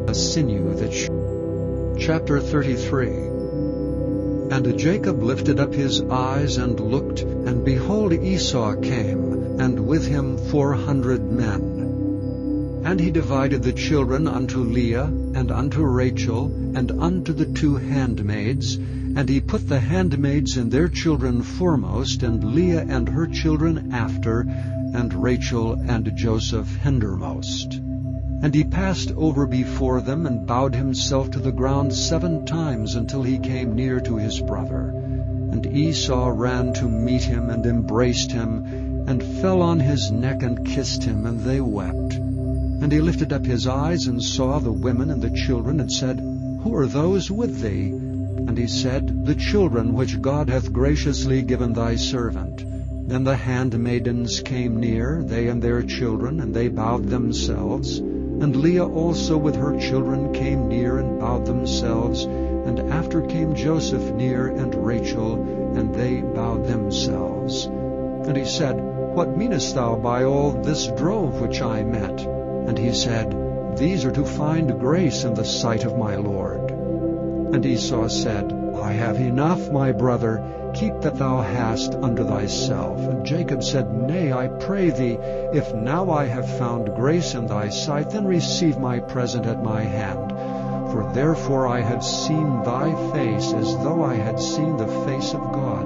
The sinew that shrank. Chapter 33. And Jacob lifted up his eyes and looked, and behold, Esau came, and with him 400 men. And he divided the children unto Leah, and unto Rachel, and unto the 2 handmaids, and he put the handmaids and their children foremost, and Leah and her children after, and Rachel and Joseph hindermost. And he passed over before them, and bowed himself to the ground 7 times, until he came near to his brother. And Esau ran to meet him, and embraced him, and fell on his neck, and kissed him, and they wept. And he lifted up his eyes, and saw the women and the children, and said, Who are those with thee? And he said, The children which God hath graciously given thy servant. Then the handmaidens came near, they and their children, and they bowed themselves. And Leah also with her children came near, and bowed themselves. And after came Joseph near, and Rachel, and they bowed themselves. And he said, What meanest thou by all this drove which I met? And he said, These are to find grace in the sight of my Lord. And Esau said, I have enough, my brother. Keep that thou hast unto thyself. And Jacob said, Nay, I pray thee, if now I have found grace in thy sight, then receive my present at my hand. For therefore I have seen thy face, as though I had seen the face of God,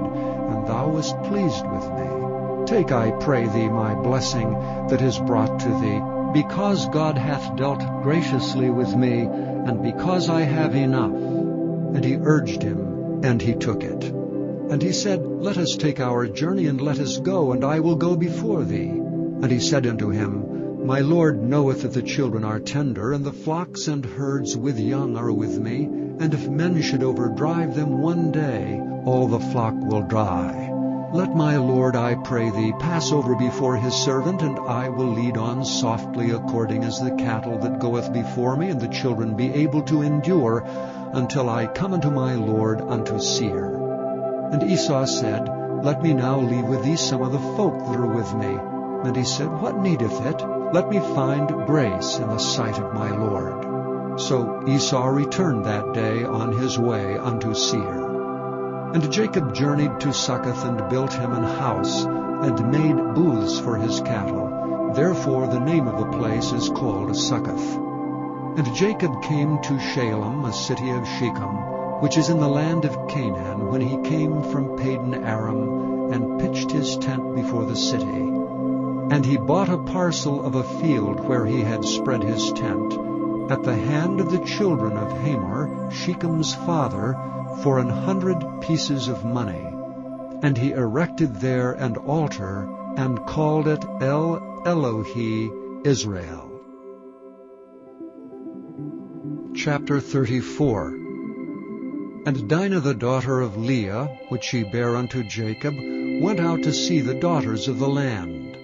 and thou wast pleased with me. Take, I pray thee, my blessing that is brought to thee, because God hath dealt graciously with me, and because I have enough. And he urged him, and he took it. And he said, Let us take our journey, and let us go, and I will go before thee. And he said unto him, My Lord knoweth that the children are tender, and the flocks and herds with young are with me, and if men should overdrive them one day, all the flock will die. Let my Lord, I pray thee, pass over before his servant, and I will lead on softly according as the cattle that goeth before me, and the children be able to endure, until I come unto my Lord unto Seir. And Esau said, Let me now leave with thee some of the folk that are with me. And he said, What needeth it? Let me find grace in the sight of my Lord. So Esau returned that day on his way unto Seir. And Jacob journeyed to Succoth, and built him an house, and made booths for his cattle. Therefore the name of the place is called Succoth. And Jacob came to Shalem, a city of Shechem, which is in the land of Canaan, when he came from Padan Aram, and pitched his tent before the city. And he bought a parcel of a field where he had spread his tent, at the hand of the children of Hamor, Shechem's father, for 100 pieces of money. And he erected there an altar, and called it El Elohe Israel. Chapter 34. And Dinah the daughter of Leah, which she bare unto Jacob, went out to see the daughters of the land.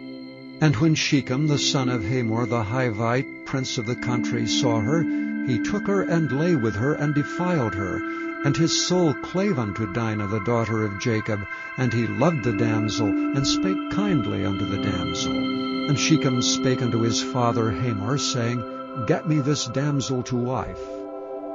And when Shechem the son of Hamor the Hivite, prince of the country, saw her, he took her and lay with her and defiled her. And his soul clave unto Dinah the daughter of Jacob, and he loved the damsel, and spake kindly unto the damsel. And Shechem spake unto his father Hamor, saying, Get me this damsel to wife.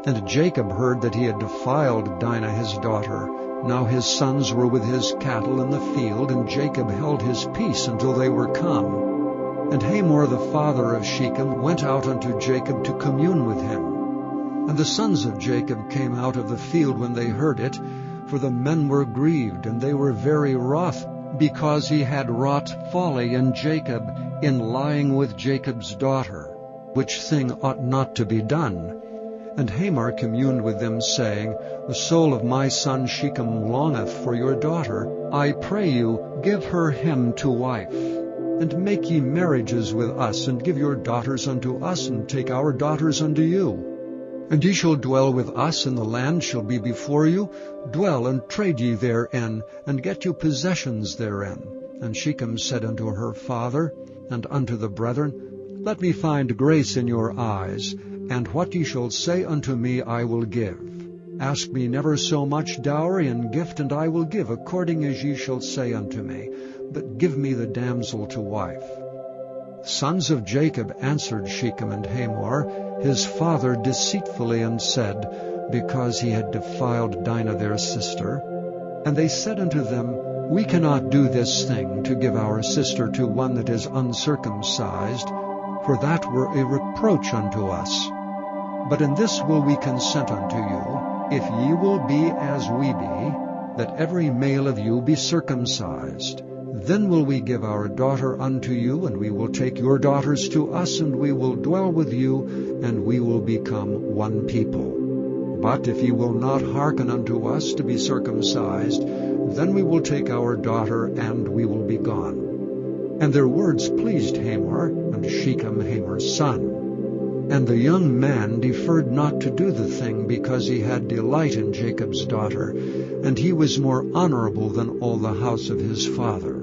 And Jacob heard that he had defiled Dinah his daughter. Now his sons were with his cattle in the field, and Jacob held his peace until they were come. And Hamor the father of Shechem went out unto Jacob to commune with him. And the sons of Jacob came out of the field when they heard it, for the men were grieved, and they were very wroth, because he had wrought folly in Jacob in lying with Jacob's daughter, which thing ought not to be done. And Hamor communed with them, saying, The soul of my son Shechem longeth for your daughter. I pray you, give her him to wife. And make ye marriages with us, and give your daughters unto us, and take our daughters unto you. And ye shall dwell with us, and the land shall be before you. Dwell and trade ye therein, and get you possessions therein. And Shechem said unto her father and unto the brethren, Let me find grace in your eyes, and what ye shall say unto me I will give. Ask me never so much dowry and gift, and I will give according as ye shall say unto me. But give me the damsel to wife. Sons of Jacob answered Shechem and Hamor, his father, deceitfully, and said, because he had defiled Dinah their sister. And they said unto them, We cannot do this thing, to give our sister to one that is uncircumcised, for that were a reproach unto us. But in this will we consent unto you, if ye will be as we be, that every male of you be circumcised. Then will we give our daughter unto you, and we will take your daughters to us, and we will dwell with you, and we will become one people. But if ye will not hearken unto us to be circumcised, then we will take our daughter, and we will be gone. And their words pleased Hamor, and Shechem Hamor's son. And the young man deferred not to do the thing, because he had delight in Jacob's daughter, and he was more honorable than all the house of his father.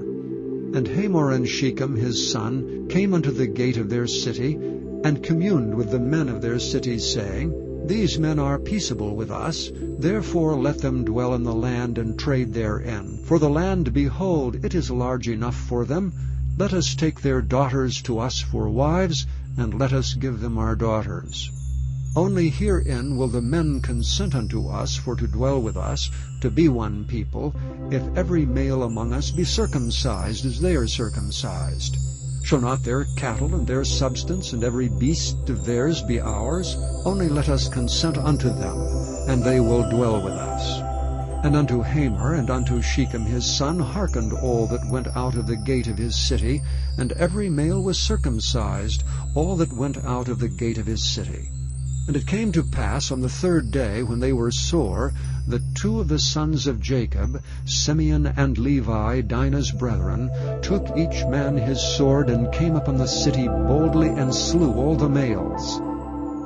And Hamor and Shechem his son came unto the gate of their city, and communed with the men of their city, saying, These men are peaceable with us, therefore let them dwell in the land and trade therein. For the land, behold, it is large enough for them. Let us take their daughters to us for wives, and let us give them our daughters. Only herein will the men consent unto us for to dwell with us, to be one people, if every male among us be circumcised as they are circumcised. Shall not their cattle and their substance and every beast of theirs be ours? Only let us consent unto them, and they will dwell with us. And unto Hamor and unto Shechem his son hearkened all that went out of the gate of his city, and every male was circumcised, all that went out of the gate of his city. And it came to pass on the third day, when they were sore, that two of the sons of Jacob, Simeon and Levi, Dinah's brethren, took each man his sword, and came upon the city boldly, and slew all the males.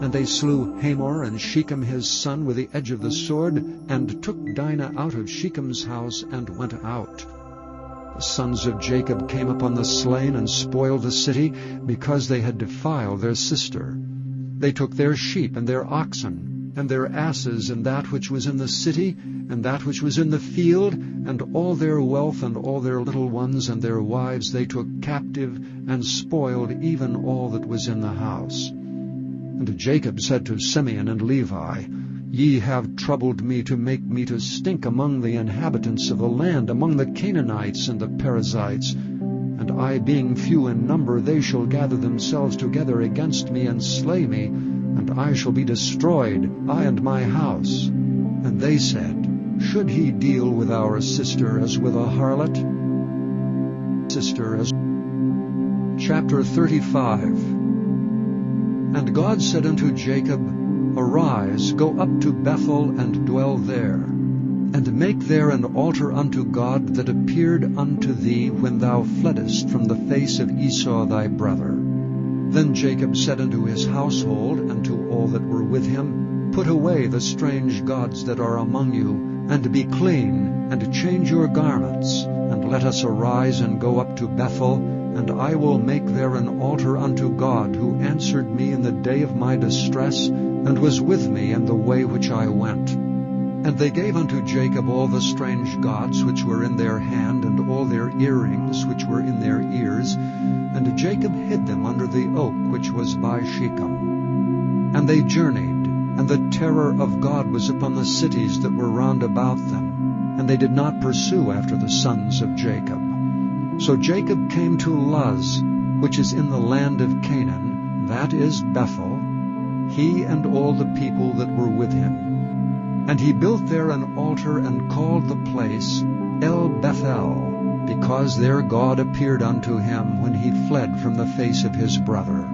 And they slew Hamor and Shechem his son with the edge of the sword, and took Dinah out of Shechem's house, and went out. The sons of Jacob came upon the slain, and spoiled the city, because they had defiled their sister. They took their sheep and their oxen, and their asses, and that which was in the city, and that which was in the field, and all their wealth, and all their little ones, and their wives they took captive, and spoiled even all that was in the house. And Jacob said to Simeon and Levi, Ye have troubled me to make me to stink among the inhabitants of the land, among the Canaanites and the Perizzites. And I, being few in number, they shall gather themselves together against me, and slay me, and I shall be destroyed, I and my house. And they said, Should he deal with our sister as with a harlot? Chapter 35. And God said unto Jacob, Arise, go up to Bethel, and dwell there, and make there an altar unto God that appeared unto thee when thou fleddest from the face of Esau thy brother. Then Jacob said unto his household, and to all that were with him, Put away the strange gods that are among you, and be clean, and change your garments, and let us arise and go up to Bethel, and I will make there an altar unto God, who answered me in the day of my distress, and was with me in the way which I went. And they gave unto Jacob all the strange gods which were in their hand, and all their earrings which were in their ears, and Jacob hid them under the oak which was by Shechem. And they journeyed, and the terror of God was upon the cities that were round about them, and they did not pursue after the sons of Jacob. So Jacob came to Luz, which is in the land of Canaan, that is Bethel, he and all the people that were with him. And he built there an altar and called the place El Bethel, because there God appeared unto him when he fled from the face of his brother.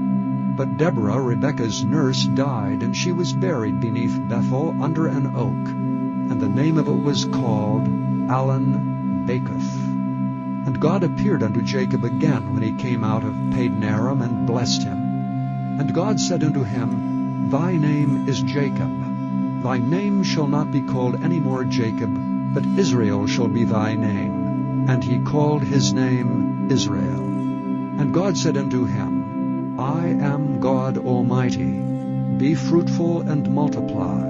But Deborah, Rebekah's nurse, died, and she was buried beneath Bethel under an oak, and the name of it was called Allon Bacuth. And God appeared unto Jacob again when he came out of Padan Aram, and blessed him. And God said unto him, Thy name is Jacob. Thy name shall not be called any more Jacob, but Israel shall be thy name. And he called his name Israel. And God said unto him, I am God Almighty. Be fruitful and multiply.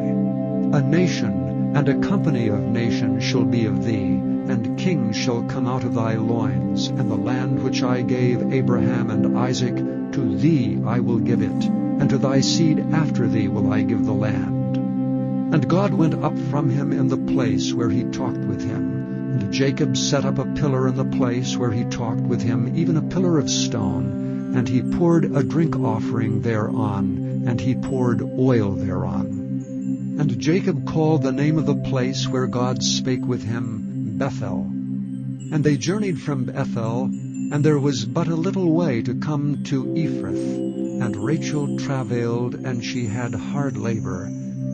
A nation and a company of nations shall be of thee, and kings shall come out of thy loins, and the land which I gave Abraham and Isaac, to thee I will give it, and to thy seed after thee will I give the land. And God went up from him in the place where he talked with him, and Jacob set up a pillar in the place where he talked with him, even a pillar of stone, and he poured a drink offering thereon, and he poured oil thereon. And Jacob called the name of the place where God spake with him Bethel. And they journeyed from Bethel, and there was but a little way to come to Ephrath. And Rachel travailed, and she had hard labor.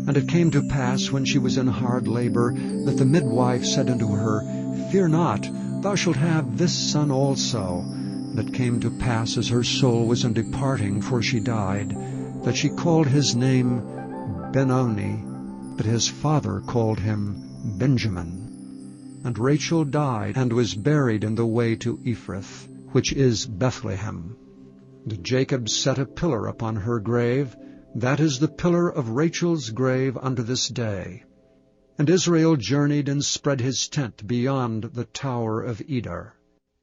And it came to pass, when she was in hard labor, that the midwife said unto her, Fear not, thou shalt have this son also. And it came to pass, as her soul was in departing, for she died, that she called his name Benoni, but his father called him Benjamin. And Rachel died, and was buried in the way to Ephrath, which is Bethlehem. And Jacob set a pillar upon her grave, that is the pillar of Rachel's grave unto this day. And Israel journeyed and spread his tent beyond the tower of Edar.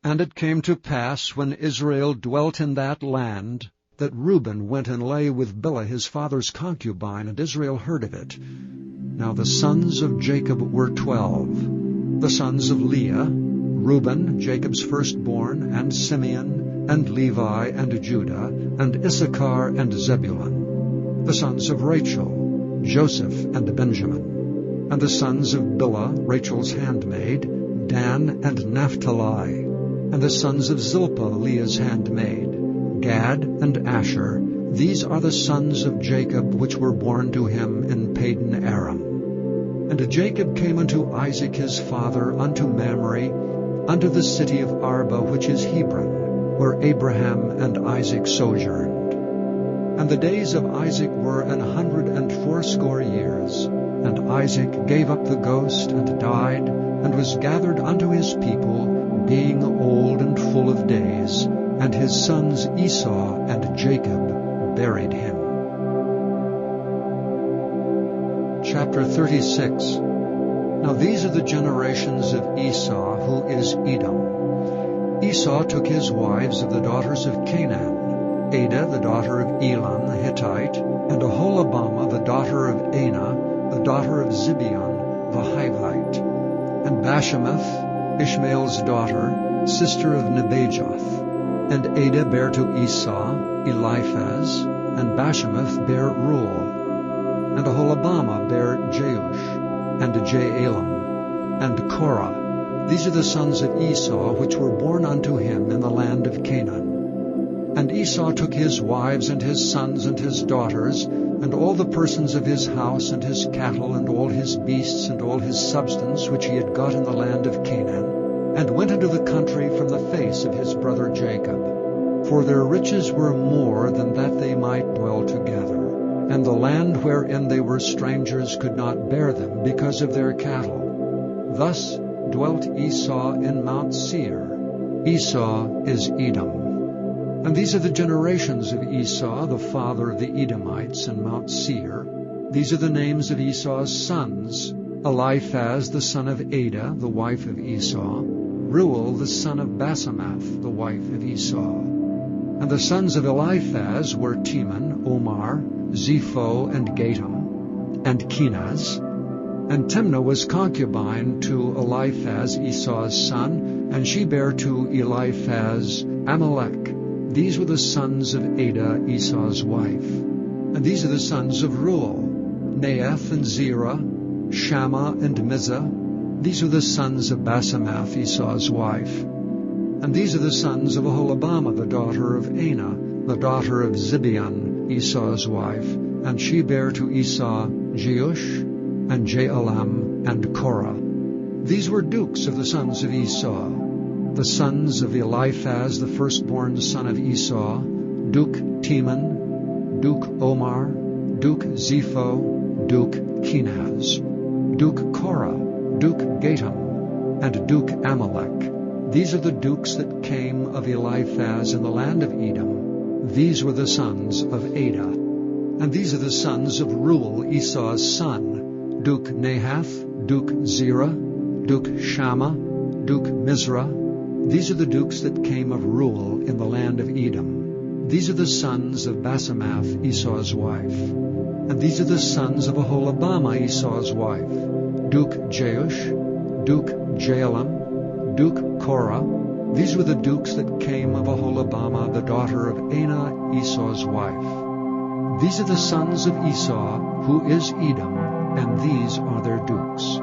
And it came to pass, when Israel dwelt in that land, that Reuben went and lay with Bilhah his father's concubine, and Israel heard of it. Now the sons of Jacob were 12. The sons of Leah, Reuben, Jacob's firstborn, and Simeon, and Levi, and Judah, and Issachar, and Zebulun. The sons of Rachel, Joseph, and Benjamin. And the sons of Bilhah, Rachel's handmaid, Dan, and Naphtali. And the sons of Zilpah, Leah's handmaid, Gad, and Asher. These are the sons of Jacob, which were born to him in Padan Aram. And Jacob came unto Isaac his father, unto Mamre, unto the city of Arba, which is Hebron, where Abraham and Isaac sojourned. And the days of Isaac were 180 years. And Isaac gave up the ghost, and died, and was gathered unto his people, being old and full of days. And his sons Esau and Jacob buried him. Chapter 36. Now these are the generations of Esau, who is Edom. Esau took his wives of the daughters of Canaan, Adah the daughter of Elon the Hittite, and Aholibamah the daughter of Anah, the daughter of Zibeon the Hivite, and Bashemath, Ishmael's daughter, sister of Nebajoth. And Adah bare to Esau Eliphaz, and Bashemath bare Reuel. And Aholibamah bare Jeush, and Jaalam, and Korah. These are the sons of Esau, which were born unto him in the land of Canaan. And Esau took his wives, and his sons, and his daughters, and all the persons of his house, and his cattle, and all his beasts, and all his substance, which he had got in the land of Canaan, and went into the country from the face of his brother Jacob. For their riches were more than that they might dwell together. And the land wherein they were strangers could not bear them because of their cattle. Thus dwelt Esau in Mount Seir. Esau is Edom. And these are the generations of Esau, the father of the Edomites, in Mount Seir. These are the names of Esau's sons: Eliphaz the son of Adah, the wife of Esau; Reuel the son of Basemath, the wife of Esau. And the sons of Eliphaz were Teman, Omar, Zepho, and Gatam, and Kenaz. And Timnah was concubine to Eliphaz, Esau's son, and she bare to Eliphaz Amalek. These were the sons of Adah, Esau's wife. And these are the sons of Reuel, Naeth and Zerah, Shammah and Mizah. These are the sons of Basemath, Esau's wife. And these are the sons of Aholibamah, the daughter of Anah, the daughter of Zibeon, Esau's wife. And she bare to Esau Jeush, and Jaalam, and Korah. These were dukes of the sons of Esau. The sons of Eliphaz, the firstborn son of Esau, Duke Teman, Duke Omar, Duke Zepho, Duke Kenaz, Duke Korah, Duke Gatam, and Duke Amalek. These are the dukes that came of Eliphaz in the land of Edom. These were the sons of Adah. And these are the sons of Reuel, Esau's son, Duke Nahath, Duke Zerah, Duke Shammah, Duke Mizrah. These are the dukes that came of Reuel in the land of Edom. These are the sons of Basemath, Esau's wife. And these are the sons of Aholibamah, Esau's wife, Duke Jeush, Duke Jaalam, Duke Korah. These were the dukes that came of Aholibamah, the daughter of Anah, Esau's wife. These are the sons of Esau, who is Edom, and these are their dukes.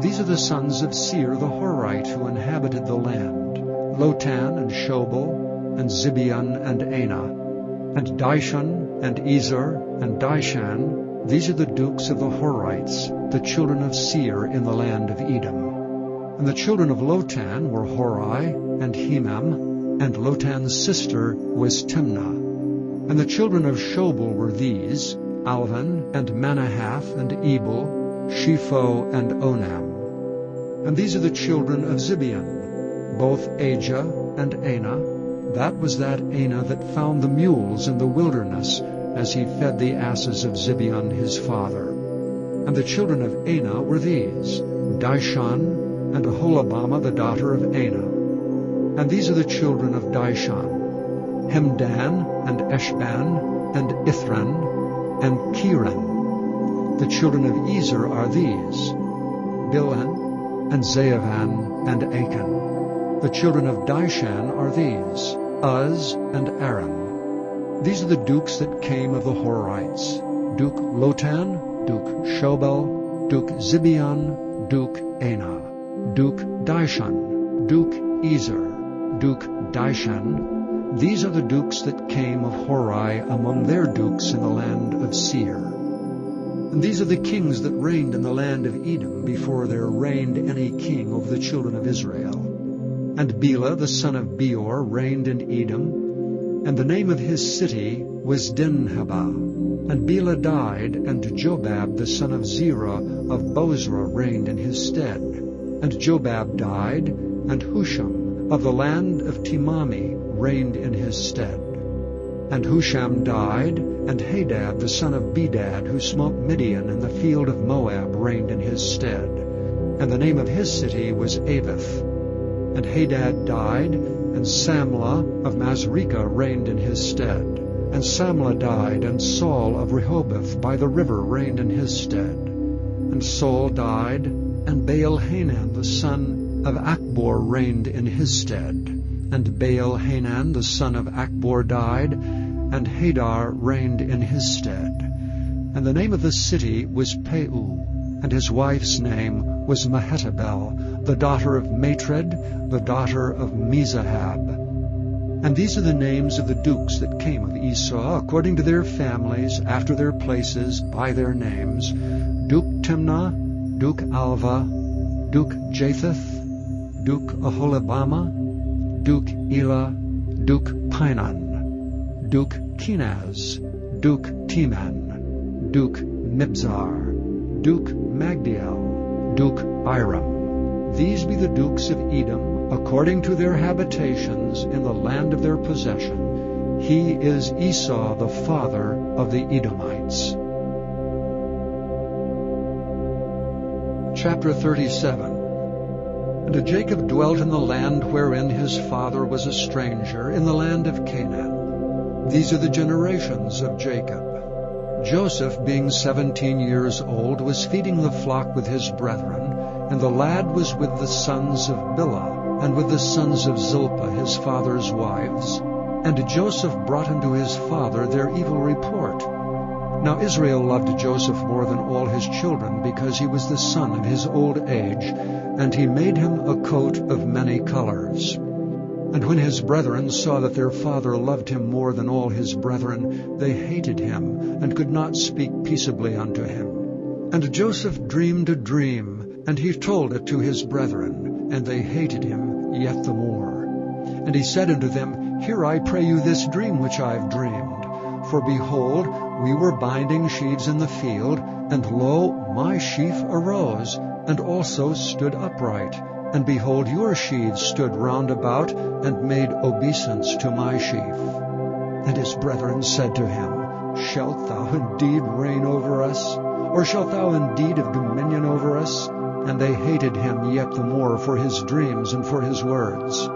These are the sons of Seir the Horite, who inhabited the land, Lotan and Shobal, and Zibeon and Anah, and Dishon and Ezer and Dishan. These are the dukes of the Horites, the children of Seir in the land of Edom. And the children of Lotan were Hori and Hemam, and Lotan's sister was Timnah. And the children of Shobal were these, Alvan and Manahath and Ebal, Shepho and Onam. And these are the children of Zibeon, both Ajah and Anah. That was that Anah that found the mules in the wilderness, as he fed the asses of Zibeon his father. And the children of Anah were these, Dishon and Aholibamah the daughter of Anah. And these are the children of Dishon, Hemdan and Eshban and Ithran and Kiran. The children of Ezer are these, Bilhan and Zaavan and Achan. The children of Dishan are these, Uz and Aram. These are the dukes that came of the Horites, Duke Lotan, Duke Shobal, Duke Zibeon, Duke Anah, Duke Dishan, Duke Ezer, Duke Dishan. These are the dukes that came of Hori among their dukes in the land of Seir. And these are the kings that reigned in the land of Edom before there reigned any king over the children of Israel. And Bela the son of Beor reigned in Edom, and the name of his city was Dinhabah. And Bela died, and Jobab the son of Zerah of Bozrah reigned in his stead. And Jobab died, and Husham of the land of Timami reigned in his stead. And Husham died, and Hadad the son of Bedad, who smote Midian in the field of Moab, reigned in his stead. And the name of his city was Avith. And Hadad died, and Samlah of Masrekah reigned in his stead. And Samlah died, and Saul of Rehoboth by the river reigned in his stead. And Saul died, and Baal-Hanan the son of Achbor reigned in his stead. And Baal-Hanan the son of Achbor died, and Hadar reigned in his stead. And the name of the city was Peu, and his wife's name was Mehetabel, the daughter of Matred, the daughter of Mezahab. And these are the names of the dukes that came of Esau, according to their families, after their places, by their names: Duke Timnah, Duke Alva, Duke Japheth, Duke Aholibamah, Duke Elah, Duke Pinon, Duke Kenaz, Duke Teman, Duke Mibzar, Duke Magdiel, Duke Iram. These be the dukes of Edom, according to their habitations in the land of their possession. He is Esau, the father of the Edomites. Chapter 37. And Jacob dwelt in the land wherein his father was a stranger, in the land of Canaan. These are the generations of Jacob. Joseph, being 17 years old, was feeding the flock with his brethren, and the lad was with the sons of Bilhah, and with the sons of Zilpah his father's wives. And Joseph brought unto his father their evil report. Now Israel loved Joseph more than all his children, because he was the son of his old age, and he made him a coat of many colors. And when his brethren saw that their father loved him more than all his brethren, they hated him, and could not speak peaceably unto him. And Joseph dreamed a dream, and he told it to his brethren, and they hated him yet the more. And he said unto them, Hear, I pray you, this dream which I have dreamed. For behold, we were binding sheaves in the field, and lo, my sheaf arose, and also stood upright. And behold, your sheaves stood round about, and made obeisance to my sheaf. And his brethren said to him, Shalt thou indeed reign over us? Or shalt thou indeed have dominion over us? And they hated him yet the more for his dreams and for his words.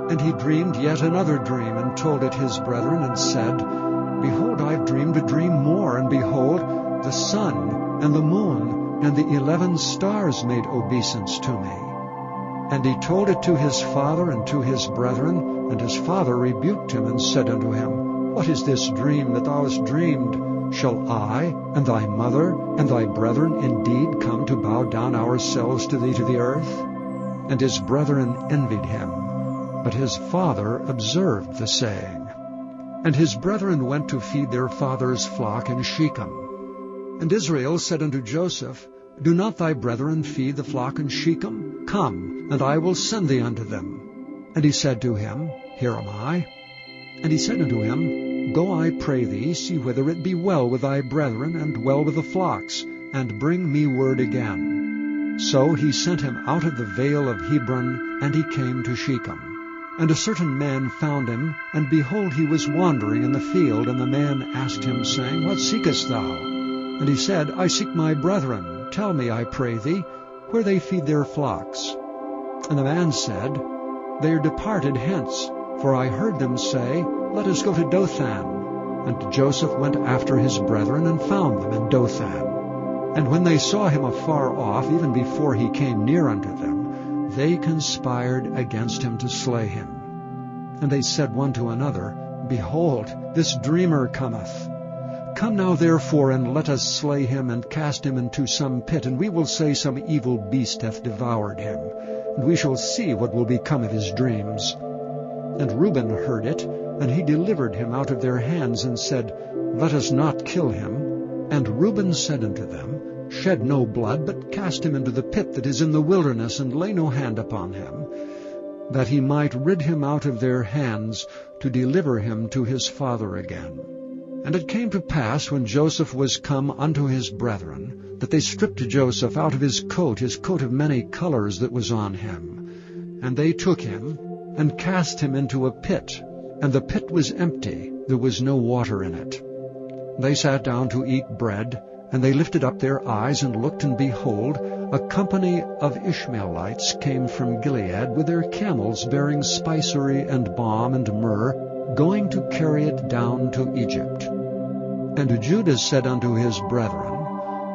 And he dreamed yet another dream, and told it his brethren, and said, Behold, I have dreamed a dream more, and behold, the sun and the moon and the 11 stars made obeisance to me. And he told it to his father and to his brethren, and his father rebuked him, and said unto him, What is this dream that thou hast dreamed? Shall I, and thy mother, and thy brethren indeed come to bow down ourselves to thee to the earth? And his brethren envied him, but his father observed the saying. And his brethren went to feed their father's flock in Shechem. And Israel said unto Joseph, Do not thy brethren feed the flock in Shechem? Come, and I will send thee unto them. And he said to him, Here am I. And he said unto him, Go, I pray thee, see whether it be well with thy brethren, and well with the flocks, and bring me word again. So he sent him out of the vale of Hebron, and he came to Shechem. And a certain man found him, and behold, he was wandering in the field. And the man asked him, saying, What seekest thou? And he said, I seek my brethren. Tell me, I pray thee, where they feed their flocks. And the man said, They are departed hence, for I heard them say, Let us go to Dothan. And Joseph went after his brethren, and found them in Dothan. And when they saw him afar off, even before he came near unto them, they conspired against him to slay him. And they said one to another, Behold, this dreamer cometh. Come now therefore, and let us slay him, and cast him into some pit, and we will say some evil beast hath devoured him, and we shall see what will become of his dreams. And Reuben heard it, and he delivered him out of their hands, and said, Let us not kill him. And Reuben said unto them, Shed no blood, but cast him into the pit that is in the wilderness, and lay no hand upon him, that he might rid him out of their hands, to deliver him to his father again. And it came to pass, when Joseph was come unto his brethren, that they stripped Joseph out of his coat of many colors that was on him. And they took him, and cast him into a pit, and the pit was empty, there was no water in it. They sat down to eat bread, and they lifted up their eyes, and looked, and behold, a company of Ishmaelites came from Gilead with their camels bearing spicery and balm and myrrh, going to carry it down to Egypt. And Judah said unto his brethren,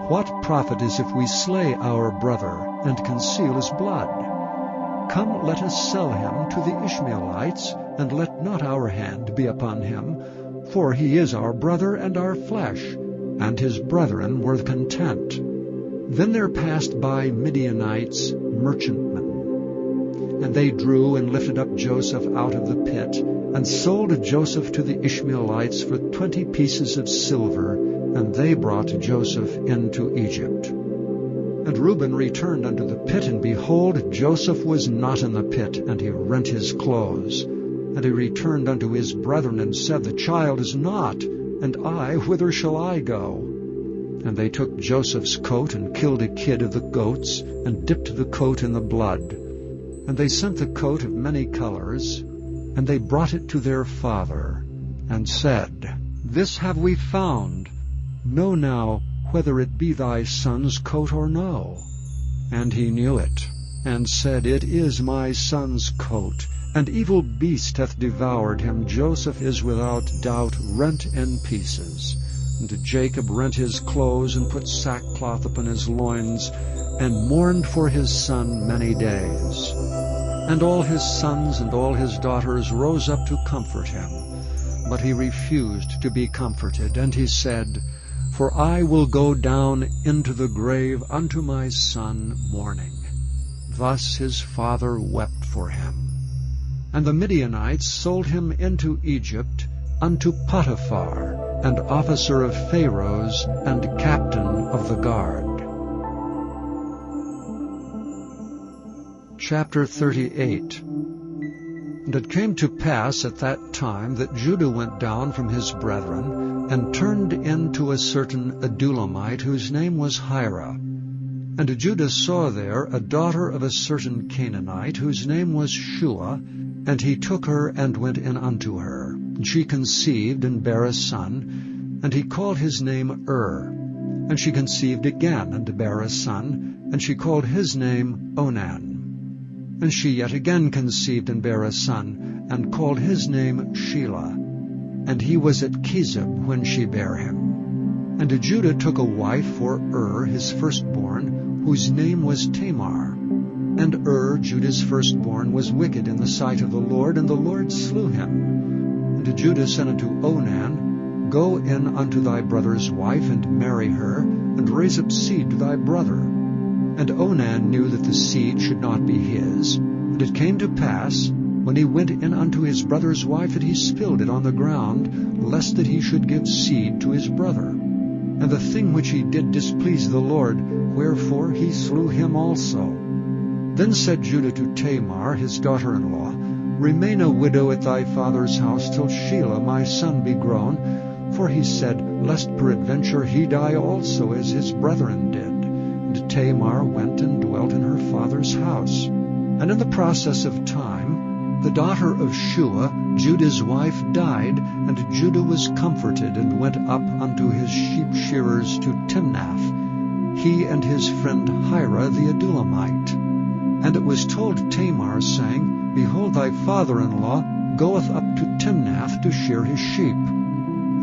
What profit is if we slay our brother, and conceal his blood? Come, let us sell him to the Ishmaelites, and let not our hand be upon him, for he is our brother and our flesh. And his brethren were content. Then there passed by Midianites, merchantmen. And they drew and lifted up Joseph out of the pit, and sold Joseph to the Ishmaelites for 20 pieces of silver, and they brought Joseph into Egypt. And Reuben returned unto the pit, and behold, Joseph was not in the pit, and he rent his clothes. And he returned unto his brethren, and said, The child is not, and I, whither shall I go? And they took Joseph's coat, and killed a kid of the goats, and dipped the coat in the blood. And they sent the coat of many colors, and they brought it to their father, and said, This have we found. Know now whether it be thy son's coat or no. And he knew it, and said, It is my son's coat. An evil beast hath devoured him. Joseph is without doubt rent in pieces. And Jacob rent his clothes, and put sackcloth upon his loins, and mourned for his son many days. And all his sons and all his daughters rose up to comfort him. But he refused to be comforted, and he said, For I will go down into the grave unto my son mourning. Thus his father wept for him. And the Midianites sold him into Egypt unto Potiphar, an officer of Pharaoh's, and captain of the guard. Chapter 38. And it came to pass at that time that Judah went down from his brethren, and turned into a certain Adulamite, whose name was Hira. And Judah saw there a daughter of a certain Canaanite, whose name was Shua, and he took her and went in unto her. And she conceived and bare a son, and he called his name And she conceived again and bare a son, and she called his name Onan. And she yet again conceived and bare a son, and called his name Shelah. And he was at Kezib when she bare him. And Judah took a wife for his firstborn, whose name was Tamar. And Judah's firstborn, was wicked in the sight of the Lord, and the Lord slew him. And Judah said unto Onan, Go in unto thy brother's wife, and marry her, and raise up seed to thy brother. And Onan knew that the seed should not be his. And it came to pass, when he went in unto his brother's wife, that he spilled it on the ground, lest that he should give seed to his brother. And the thing which he did displeased the Lord, wherefore he slew him also. Then said Judah to Tamar, his daughter-in-law, Remain a widow at thy father's house till Shelah my son be grown. For he said, Lest peradventure he die also, as his brethren did. And Tamar went and dwelt in her father's house. And in the process of time, the daughter of Shua, Judah's wife, died, and Judah was comforted, and went up unto his sheep shearers to Timnath, he and his friend Hira the Adulamite. And it was told Tamar, saying, Behold, thy father-in-law goeth up to Timnath to shear his sheep.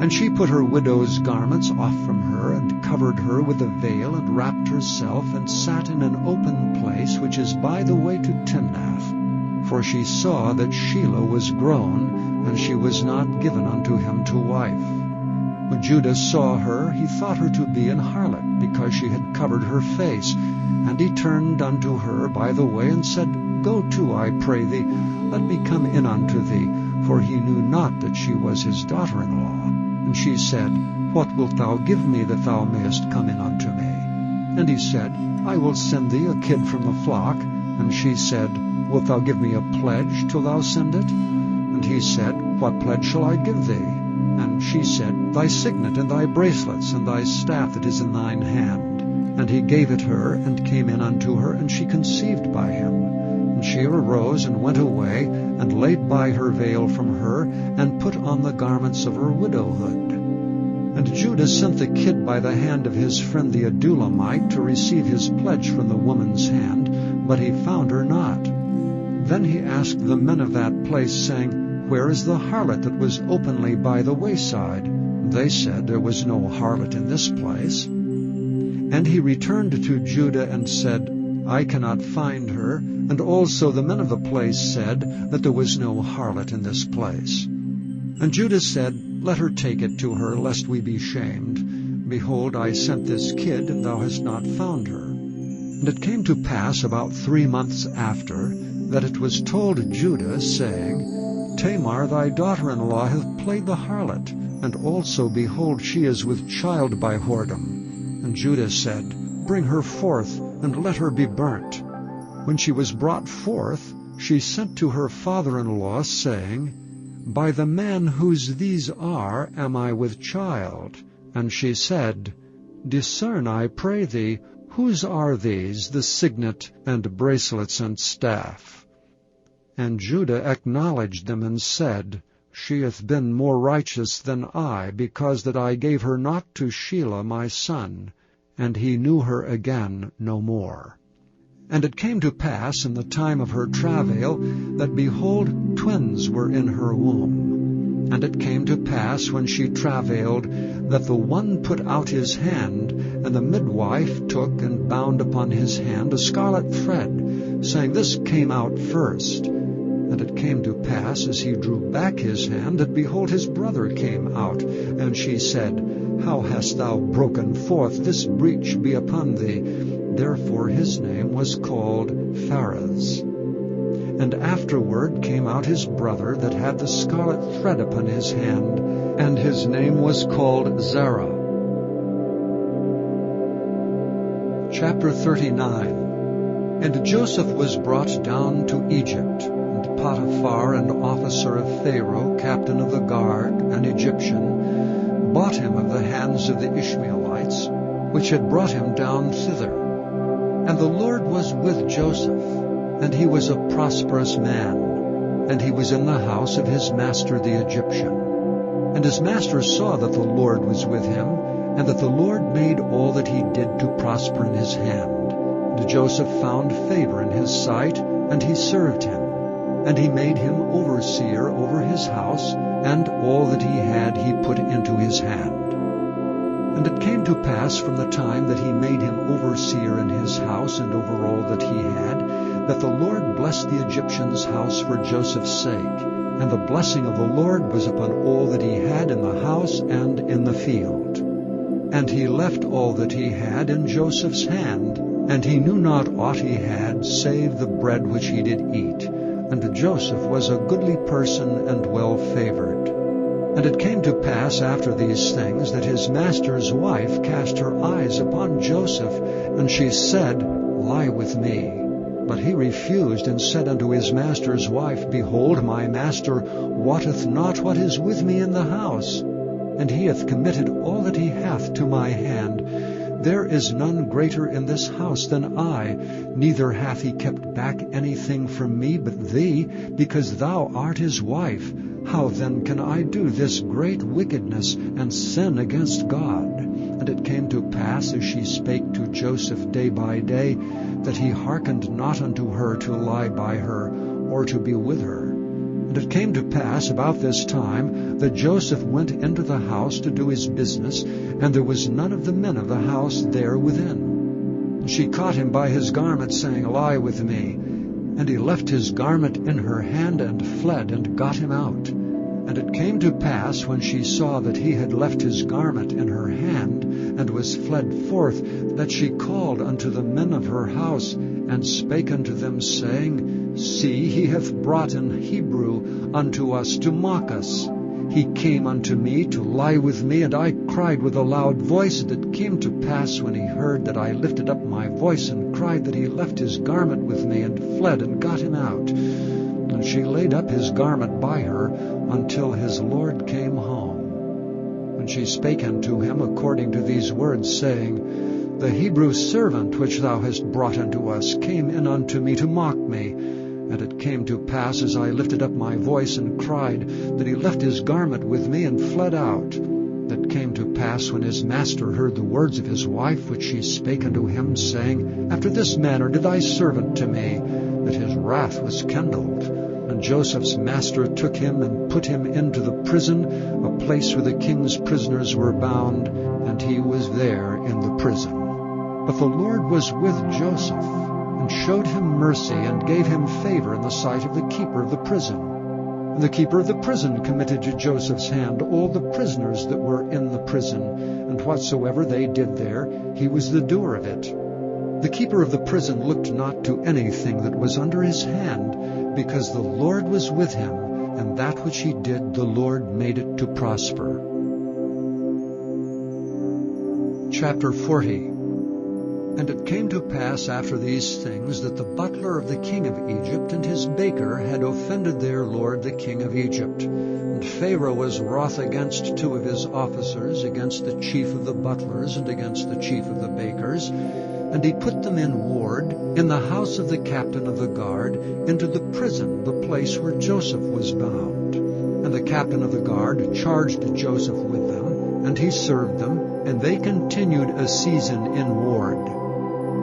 And she put her widow's garments off from her, and covered her with a veil, and wrapped herself, and sat in an open place which is by the way to Timnath. For she saw that Shelah was grown, and she was not given unto him to wife. When Judah saw her, he thought her to be an harlot, because she had covered her face. And he turned unto her by the way, and said, Go to, I pray thee, let me come in unto thee. For he knew not that she was his daughter-in-law. And she said, What wilt thou give me, that thou mayest come in unto me? And he said, I will send thee a kid from the flock. And she said, Wilt thou give me a pledge till thou send it? And he said, What pledge shall I give thee? And she said, Thy signet, and thy bracelets, and thy staff that is in thine hand. And he gave it her, and came in unto her, and she conceived by him. And she arose, and went away, and laid by her veil from her, and put on the garments of her widowhood. And Judah sent the kid by the hand of his friend the Adulamite, to receive his pledge from the woman's hand, but he found her not. Then he asked the men of that place, saying, Where is the harlot that was openly by the wayside? They said, There was no harlot in this place. And he returned to Judah and said, I cannot find her. And also the men of the place said that there was no harlot in this place. And Judah said, Let her take it to her, lest we be shamed. Behold, I sent this kid, and thou hast not found her. And it came to pass about 3 months after, that it was told Judah, saying, Tamar thy daughter-in-law hath played the harlot, and also, behold, she is with child by whoredom. And Judah said, Bring her forth, and let her be burnt. When she was brought forth, she sent to her father-in-law, saying, By the man whose these are am I with child. And she said, Discern, I pray thee, whose are these, the signet, and bracelets, and staff? And Judah acknowledged them, and said, She hath been more righteous than I, because that I gave her not to Shelah my son. And he knew her again no more. And it came to pass in the time of her travail, that, behold, twins were in her womb. And it came to pass, when she travailed, that the one put out his hand, and the midwife took and bound upon his hand a scarlet thread, saying, This came out first. And it came to pass, as he drew back his hand, that, behold, his brother came out. And she said, How hast thou broken forth? This breach be upon thee. Therefore his name was called Pharez. And afterward came out his brother that had the scarlet thread upon his hand, and his name was called Zerah. Chapter 39. And Joseph was brought down to Egypt, and Potiphar, an officer of Pharaoh, captain of the guard, an Egyptian, bought him of the hands of the Ishmaelites, which had brought him down thither. And the Lord was with Joseph, and he was a prosperous man, and he was in the house of his master the Egyptian. And his master saw that the Lord was with him, and that the Lord made all that he did to prosper in his hand. And Joseph found favor in his sight, and he served him. And he made him overseer over his house, and all that he had he put into his hand. And it came to pass from the time that he made him overseer in his house and over all that he had, that the Lord blessed the Egyptian's house for Joseph's sake. And the blessing of the Lord was upon all that he had in the house and in the field. And he left all that he had in Joseph's hand, and he knew not aught he had, save the bread which he did eat. And Joseph was a goodly person and well favored. And it came to pass after these things that his master's wife cast her eyes upon Joseph, and she said, Lie with me. But he refused, and said unto his master's wife, Behold, my master wotteth not what is with me in the house, and he hath committed all that he hath to my hand. There is none greater in this house than I, neither hath he kept back anything from me but thee, because thou art his wife. How then can I do this great wickedness, and sin against God? And it came to pass, as she spake to Joseph day by day, that he hearkened not unto her to lie by her, or to be with her. And it came to pass about this time, that Joseph went into the house to do his business, and there was none of the men of the house there within. And she caught him by his garment, saying, Lie with me. And he left his garment in her hand, and fled, and got him out. And it came to pass, when she saw that he had left his garment in her hand, and was fled forth, that she called unto the men of her house, and spake unto them, saying, See, he hath brought an Hebrew unto us to mock us. He came unto me to lie with me, and I cried with a loud voice. And it came to pass, when he heard that I lifted up my voice and cried, that he left his garment with me, and fled, and got him out. And she laid up his garment by her, until his Lord came home. And she spake unto him according to these words, saying, The Hebrew servant which thou hast brought unto us came in unto me to mock me. And it came to pass, as I lifted up my voice and cried, that he left his garment with me, and fled out. That came to pass, when his master heard the words of his wife, which she spake unto him, saying, After this manner did thy servant to me, that his wrath was kindled. And Joseph's master took him, and put him into the prison, a place where the king's prisoners were bound, and he was there in the prison. But the Lord was with Joseph, and showed him mercy, and gave him favor in the sight of the keeper of the prison. And the keeper of the prison committed to Joseph's hand all the prisoners that were in the prison, and whatsoever they did there, he was the doer of it. The keeper of the prison looked not to anything that was under his hand, because the Lord was with him, and that which he did the Lord made it to prosper. Chapter 40. And it came to pass after these things, that the butler of the king of Egypt and his baker had offended their lord the king of Egypt. And Pharaoh was wroth against two of his officers, against the chief of the butlers, and against the chief of the bakers. And he put them in ward in the house of the captain of the guard, into the prison, the place where Joseph was bound. And the captain of the guard charged Joseph with them, and he served them, and they continued a season in ward.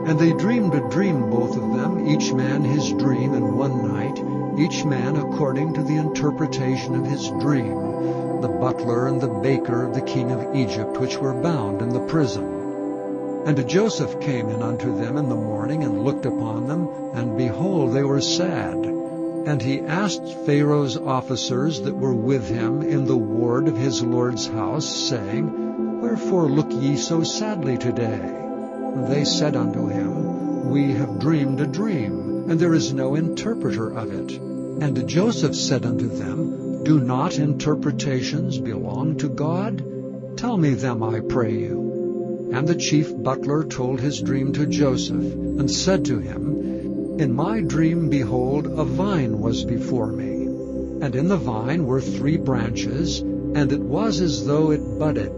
And they dreamed a dream, both of them, each man his dream in one night. each man according to the interpretation of his dream, the butler and the baker of the king of Egypt, which were bound in the prison. And Joseph came in unto them in the morning, and looked upon them, and behold, they were sad. And he asked Pharaoh's officers that were with him in the ward of his lord's house, saying, Wherefore look ye so sadly today? And they said unto him, We have dreamed a dream, and there is no interpreter of it. And Joseph said unto them, Do not interpretations belong to God? Tell me them, I pray you. And the chief butler told his dream to Joseph, and said to him, In my dream, behold, a vine was before me. And in the vine were 3 branches, and it was as though it budded.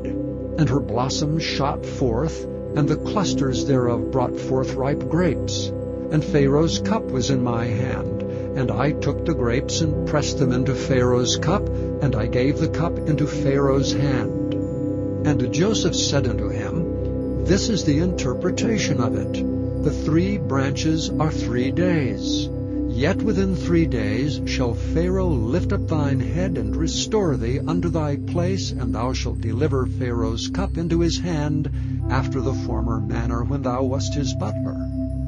And her blossoms shot forth, and the clusters thereof brought forth ripe grapes. And Pharaoh's cup was in my hand. And I took the grapes, and pressed them into Pharaoh's cup, and I gave the cup into Pharaoh's hand. And Joseph said unto him, This is the interpretation of it. The 3 branches are 3 days. Yet within 3 days shall Pharaoh lift up thine head, and restore thee unto thy place, and thou shalt deliver Pharaoh's cup into his hand, after the former manner when thou wast his butler.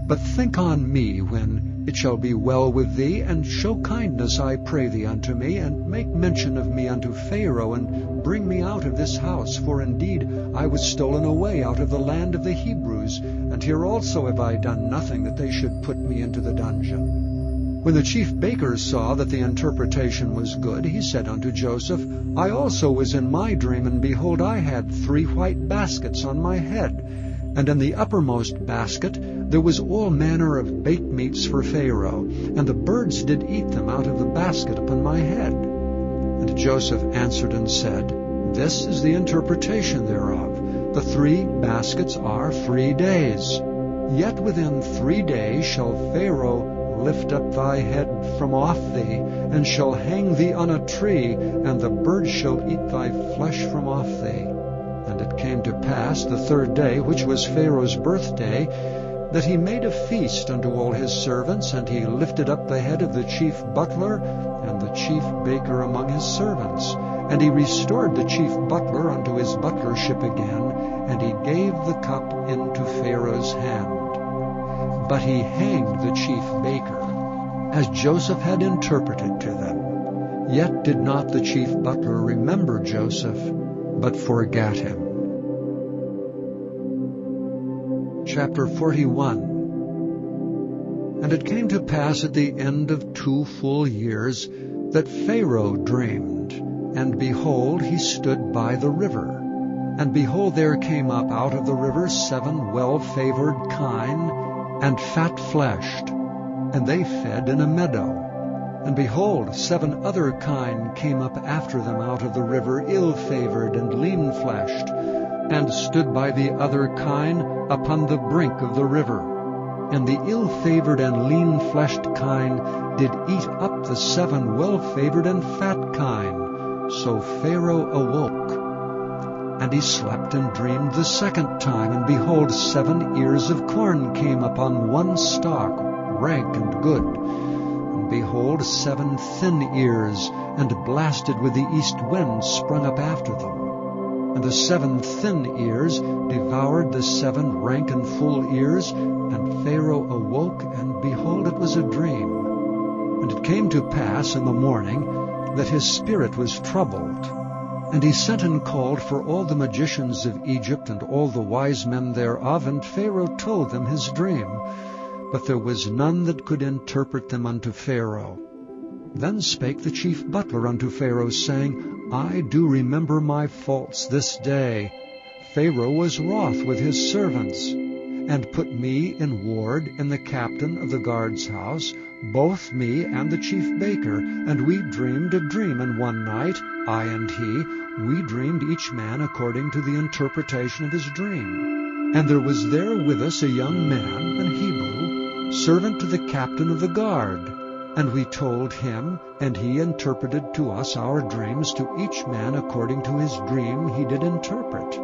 But think on me when it shall be well with thee, and show kindness, I pray thee, unto me, and make mention of me unto Pharaoh, and bring me out of this house. For indeed I was stolen away out of the land of the Hebrews, and here also have I done nothing that they should put me into the dungeon. When the chief baker saw that the interpretation was good, he said unto Joseph, I also was in my dream, and behold, I had 3 white baskets on my head, and in the uppermost basket there was all manner of baked meats for Pharaoh, and the birds did eat them out of the basket upon my head. And Joseph answered and said, This is the interpretation thereof. The 3 baskets are 3 days. Yet within 3 days shall Pharaoh lift up thy head from off thee, and shall hang thee on a tree, and the birds shall eat thy flesh from off thee. And it came to pass the 3rd day, which was Pharaoh's birthday, that he made a feast unto all his servants, and he lifted up the head of the chief butler and the chief baker among his servants. And he restored the chief butler unto his butlership again, and he gave the cup into Pharaoh's hand. But he hanged the chief baker, as Joseph had interpreted to them. Yet did not the chief butler remember Joseph, but forgat him. Chapter 41. And it came to pass at the end of 2 full years that Pharaoh dreamed, and behold, he stood by the river. And behold, there came up out of the river 7 well-favored kine, and fat-fleshed, and they fed in a meadow. And behold, 7 other kine came up after them out of the river, ill-favored and lean-fleshed, and stood by the other kine upon the brink of the river. And the ill-favored and lean-fleshed kine did eat up the 7 well-favored and fat kine. So Pharaoh awoke, and he slept and dreamed the 2nd time, and behold, 7 ears of corn came upon one stalk, rank and good. And behold, 7 thin ears, and blasted with the east wind, sprung up after them. And the 7 thin ears devoured the 7 rank and full ears, and Pharaoh awoke, and behold, it was a dream. And it came to pass in the morning that his spirit was troubled. And he sent and called for all the magicians of Egypt, and all the wise men thereof, and Pharaoh told them his dream. But there was none that could interpret them unto Pharaoh. Then spake the chief butler unto Pharaoh, saying, I do remember my faults this day. Pharaoh was wroth with his servants, and put me in ward in the captain of the guard's house, both me and the chief baker. And we dreamed a dream, and one night, I and he, we dreamed each man according to the interpretation of his dream. And there was there with us a young man, an Hebrew, servant to the captain of the guard. And we told him, and he interpreted to us our dreams, to each man according to his dream he did interpret.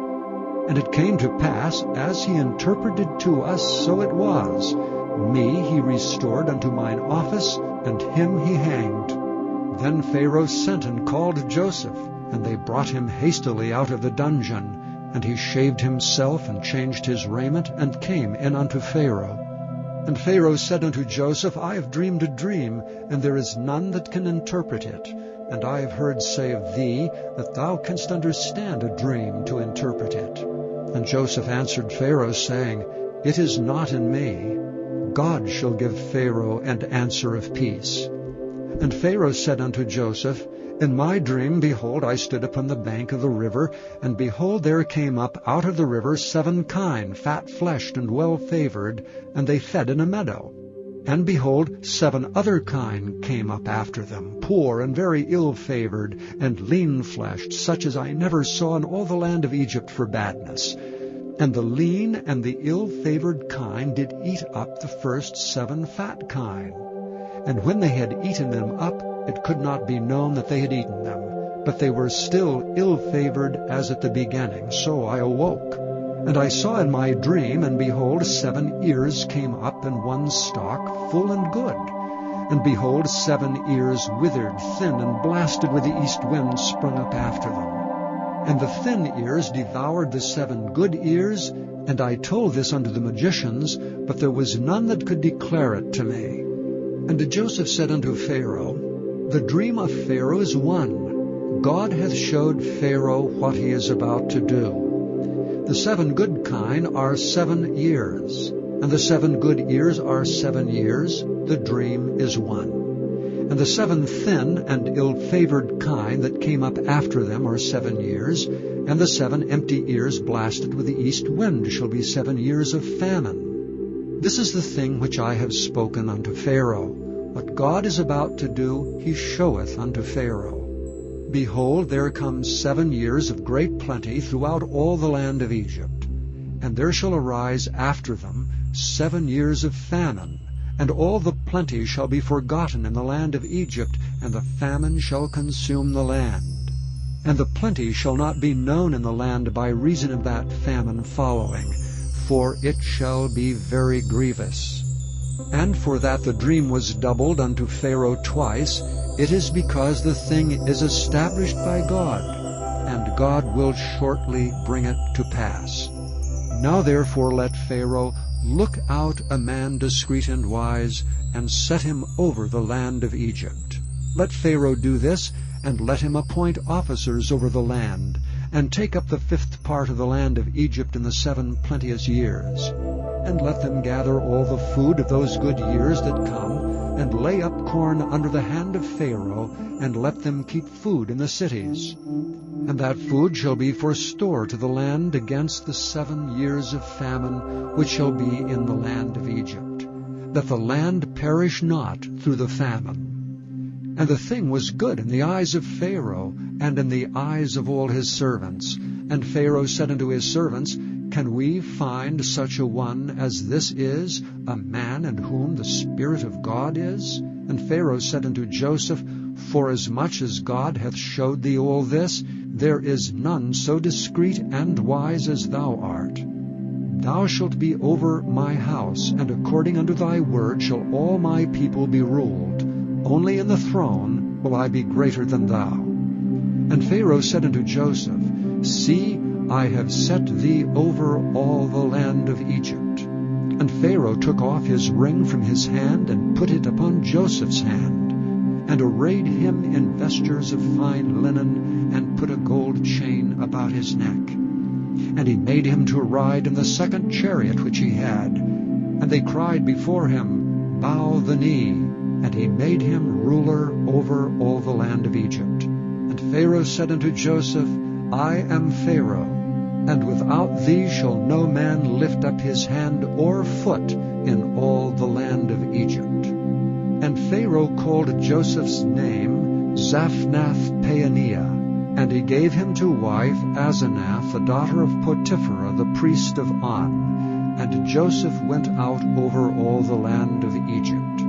And it came to pass, as he interpreted to us, so it was. Me he restored unto mine office, and him he hanged. Then Pharaoh sent and called Joseph, and they brought him hastily out of the dungeon. And he shaved himself, and changed his raiment, and came in unto Pharaoh. And Pharaoh said unto Joseph, I have dreamed a dream, and there is none that can interpret it. And I have heard say of thee, that thou canst understand a dream to interpret it. And Joseph answered Pharaoh, saying, It is not in me. God shall give Pharaoh an answer of peace. And Pharaoh said unto Joseph, In my dream, behold, I stood upon the bank of the river, and behold, there came up out of the river 7 kine, fat-fleshed and well-favored, and they fed in a meadow. And behold, 7 other kine came up after them, poor and very ill-favored, and lean-fleshed, such as I never saw in all the land of Egypt for badness. And the lean and the ill-favored kine did eat up the first 7 fat kine. And when they had eaten them up, it could not be known that they had eaten them, but they were still ill-favored as at the beginning. So I awoke. And I saw in my dream, and behold, 7 ears came up in one stalk, full and good. And behold, 7 ears withered, thin, and blasted with the east wind sprung up after them. And the thin ears devoured the 7 good ears, and I told this unto the magicians, but there was none that could declare it to me. And Joseph said unto Pharaoh, The dream of Pharaoh is one. God hath showed Pharaoh what he is about to do. The 7 good kine are 7 years, and the 7 good ears are 7 years. The dream is one. And the 7 thin and ill-favored kine that came up after them are 7 years, and the 7 empty ears blasted with the east wind shall be 7 years of famine. This is the thing which I have spoken unto Pharaoh. What God is about to do, he showeth unto Pharaoh. Behold, there come 7 years of great plenty throughout all the land of Egypt. And there shall arise after them 7 years of famine, and all the plenty shall be forgotten in the land of Egypt, and the famine shall consume the land. And the plenty shall not be known in the land by reason of that famine following, for it shall be very grievous. And for that the dream was doubled unto Pharaoh twice, it is because the thing is established by God, and God will shortly bring it to pass. Now therefore let Pharaoh look out a man discreet and wise, and set him over the land of Egypt. Let Pharaoh do this, and let him appoint officers over the land, and take up the 5th part of the land of Egypt in the 7 plenteous years. And let them gather all the food of those good years that come, and lay up corn under the hand of Pharaoh, and let them keep food in the cities. And that food shall be for store to the land against the 7 years of famine which shall be in the land of Egypt, that the land perish not through the famine. And the thing was good in the eyes of Pharaoh, and in the eyes of all his servants. And Pharaoh said unto his servants, Can we find such a one as this is, a man in whom the Spirit of God is? And Pharaoh said unto Joseph, Forasmuch as God hath showed thee all this, there is none so discreet and wise as thou art. Thou shalt be over my house, and according unto thy word shall all my people be ruled. Only in the throne will I be greater than thou. And Pharaoh said unto Joseph, See, I have set thee over all the land of Egypt. And Pharaoh took off his ring from his hand, and put it upon Joseph's hand, and arrayed him in vestures of fine linen, and put a gold chain about his neck. And he made him to ride in the 2nd chariot which he had. And they cried before him, Bow the knee. And he made him ruler over all the land of Egypt. And Pharaoh said unto Joseph, I am Pharaoh, and without thee shall no man lift up his hand or foot in all the land of Egypt. And Pharaoh called Joseph's name Zaphnath-Paaneah, and he gave him to wife Asenath, the daughter of Potiphera, the priest of On. And Joseph went out over all the land of Egypt.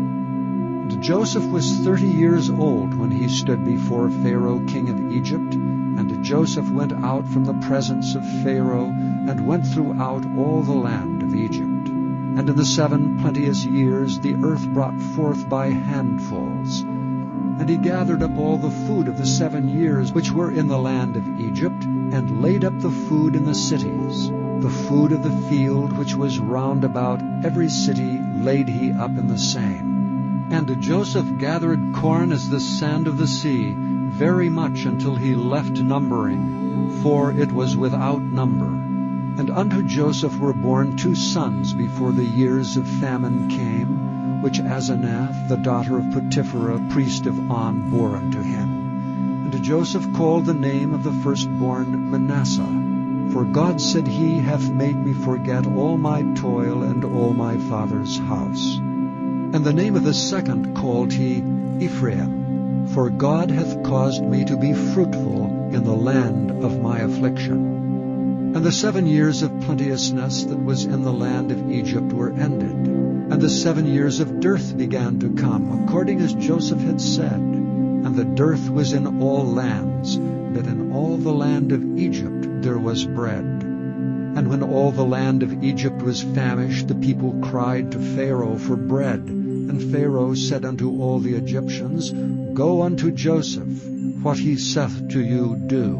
And Joseph was 30 years old when he stood before Pharaoh king of Egypt. And Joseph went out from the presence of Pharaoh, and went throughout all the land of Egypt. And in the 7 plenteous years the earth brought forth by handfuls. And he gathered up all the food of the 7 years which were in the land of Egypt, and laid up the food in the cities. The food of the field which was round about every city laid he up in the same. And Joseph gathered corn as the sand of the sea, very much until he left numbering, for it was without number. And unto Joseph were born 2 sons before the years of famine came, which Asenath, the daughter of Potiphera, priest of On, bore unto him. And Joseph called the name of the firstborn Manasseh, for God said, He hath made me forget all my toil and all my father's house. And the name of the second called he Ephraim, for God hath caused me to be fruitful in the land of my affliction. And the 7 years of plenteousness that was in the land of Egypt were ended, and the 7 years of dearth began to come, according as Joseph had said. And the dearth was in all lands, but in all the land of Egypt there was bread. And when all the land of Egypt was famished, the people cried to Pharaoh for bread. And Pharaoh said unto all the Egyptians, Go unto Joseph, what he saith to you do.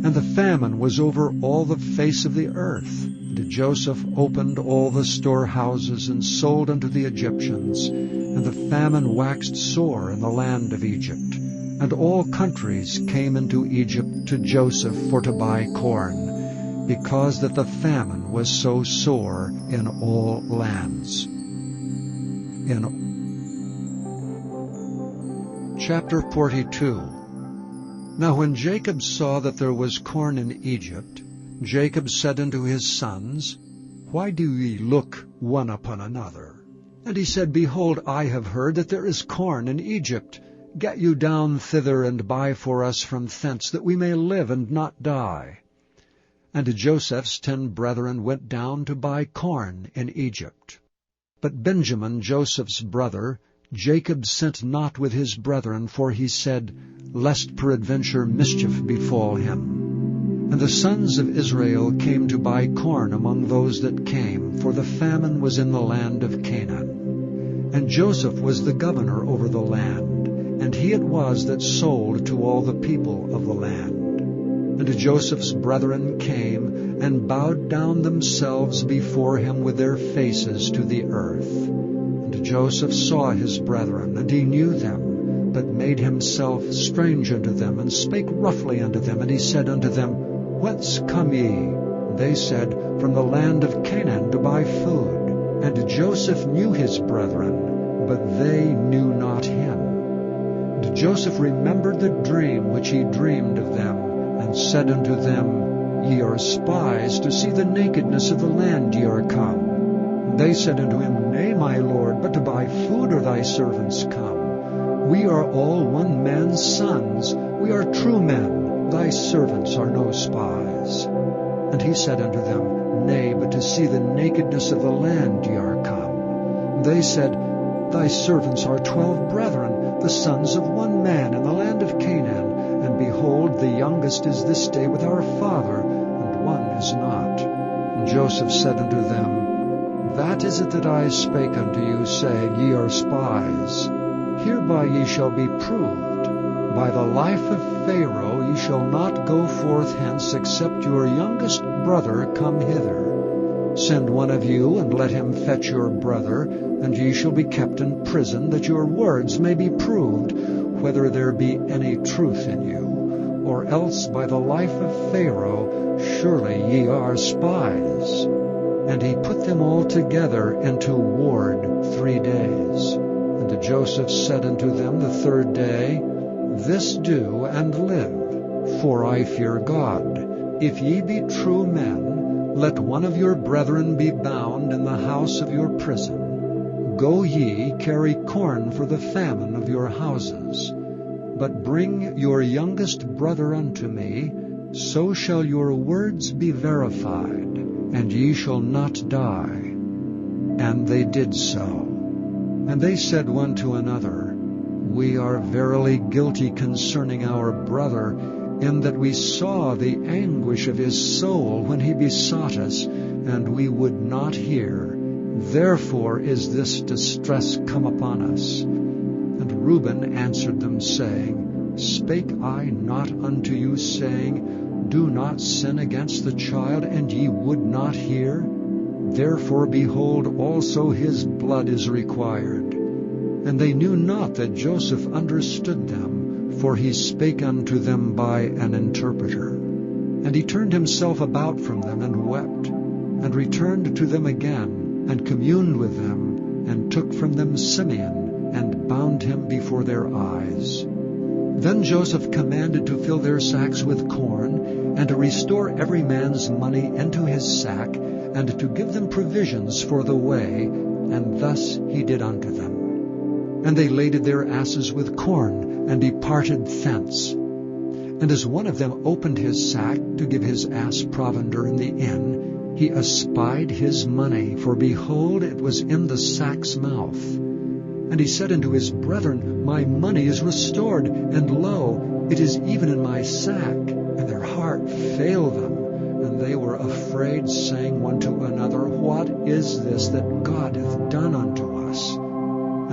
And the famine was over all the face of the earth. And Joseph opened all the storehouses, and sold unto the Egyptians. And the famine waxed sore in the land of Egypt. And all countries came into Egypt to Joseph for to buy corn, because that the famine was so sore in all lands. Chapter 42. Now when Jacob saw that there was corn in Egypt, Jacob said unto his sons, Why do ye look one upon another? And he said, Behold, I have heard that there is corn in Egypt. Get you down thither, and buy for us from thence, that we may live and not die. And Joseph's 10 brethren went down to buy corn in Egypt. But Benjamin, Joseph's brother, Jacob sent not with his brethren, for he said, Lest peradventure mischief befall him. And the sons of Israel came to buy corn among those that came, for the famine was in the land of Canaan. And Joseph was the governor over the land, and he it was that sold to all the people of the land. And Joseph's brethren came, and bowed down themselves before him with their faces to the earth. And Joseph saw his brethren, and he knew them, but made himself strange unto them, and spake roughly unto them. And he said unto them, Whence come ye? And they said, From the land of Canaan to buy food. And Joseph knew his brethren, but they knew not him. And Joseph remembered the dream which he dreamed of them, and said unto them, Ye are spies, to see the nakedness of the land ye are come. And they said unto him, Nay, my lord, but to buy food are thy servants come. We are all one man's sons. We are true men. Thy servants are no spies. And he said unto them, Nay, but to see the nakedness of the land ye are come. And they said, Thy servants are 12 brethren, the sons of one man in the land of Canaan. And behold, the youngest is this day with our father, and one is not. And Joseph said unto them, That is it that I spake unto you, saying, Ye are spies. Hereby ye shall be proved. By the life of Pharaoh ye shall not go forth hence, except your youngest brother come hither. Send one of you, and let him fetch your brother, and ye shall be kept in prison, that your words may be proved, whether there be any truth in you. Or else by the life of Pharaoh surely ye are spies. And he put them all together into ward 3 days. And Joseph said unto them the 3rd day, This do and live, for I fear God. If ye be true men, let one of your brethren be bound in the house of your prison. Go ye, carry corn for the famine of your houses. But bring your youngest brother unto me, so shall your words be verified, and ye shall not die. And they did so. And they said one to another, We are verily guilty concerning our brother, in that we saw the anguish of his soul when he besought us, and we would not hear, Therefore is this distress come upon us. And Reuben answered them, saying, Spake I not unto you, saying, Do not sin against the child, and ye would not hear? Therefore, behold, also his blood is required. And they knew not that Joseph understood them, for he spake unto them by an interpreter. And he turned himself about from them, and wept, and returned to them again, and communed with them, and took from them Simeon, and bound him before their eyes. Then Joseph commanded to fill their sacks with corn, and to restore every man's money into his sack, and to give them provisions for the way, and thus he did unto them. And they laded their asses with corn, and departed thence. And as one of them opened his sack to give his ass provender in the inn, he espied his money, for behold, it was in the sack's mouth. And he said unto his brethren, My money is restored, and lo, it is even in my sack. And their heart failed them, and they were afraid, saying one to another, What is this that God hath done unto us?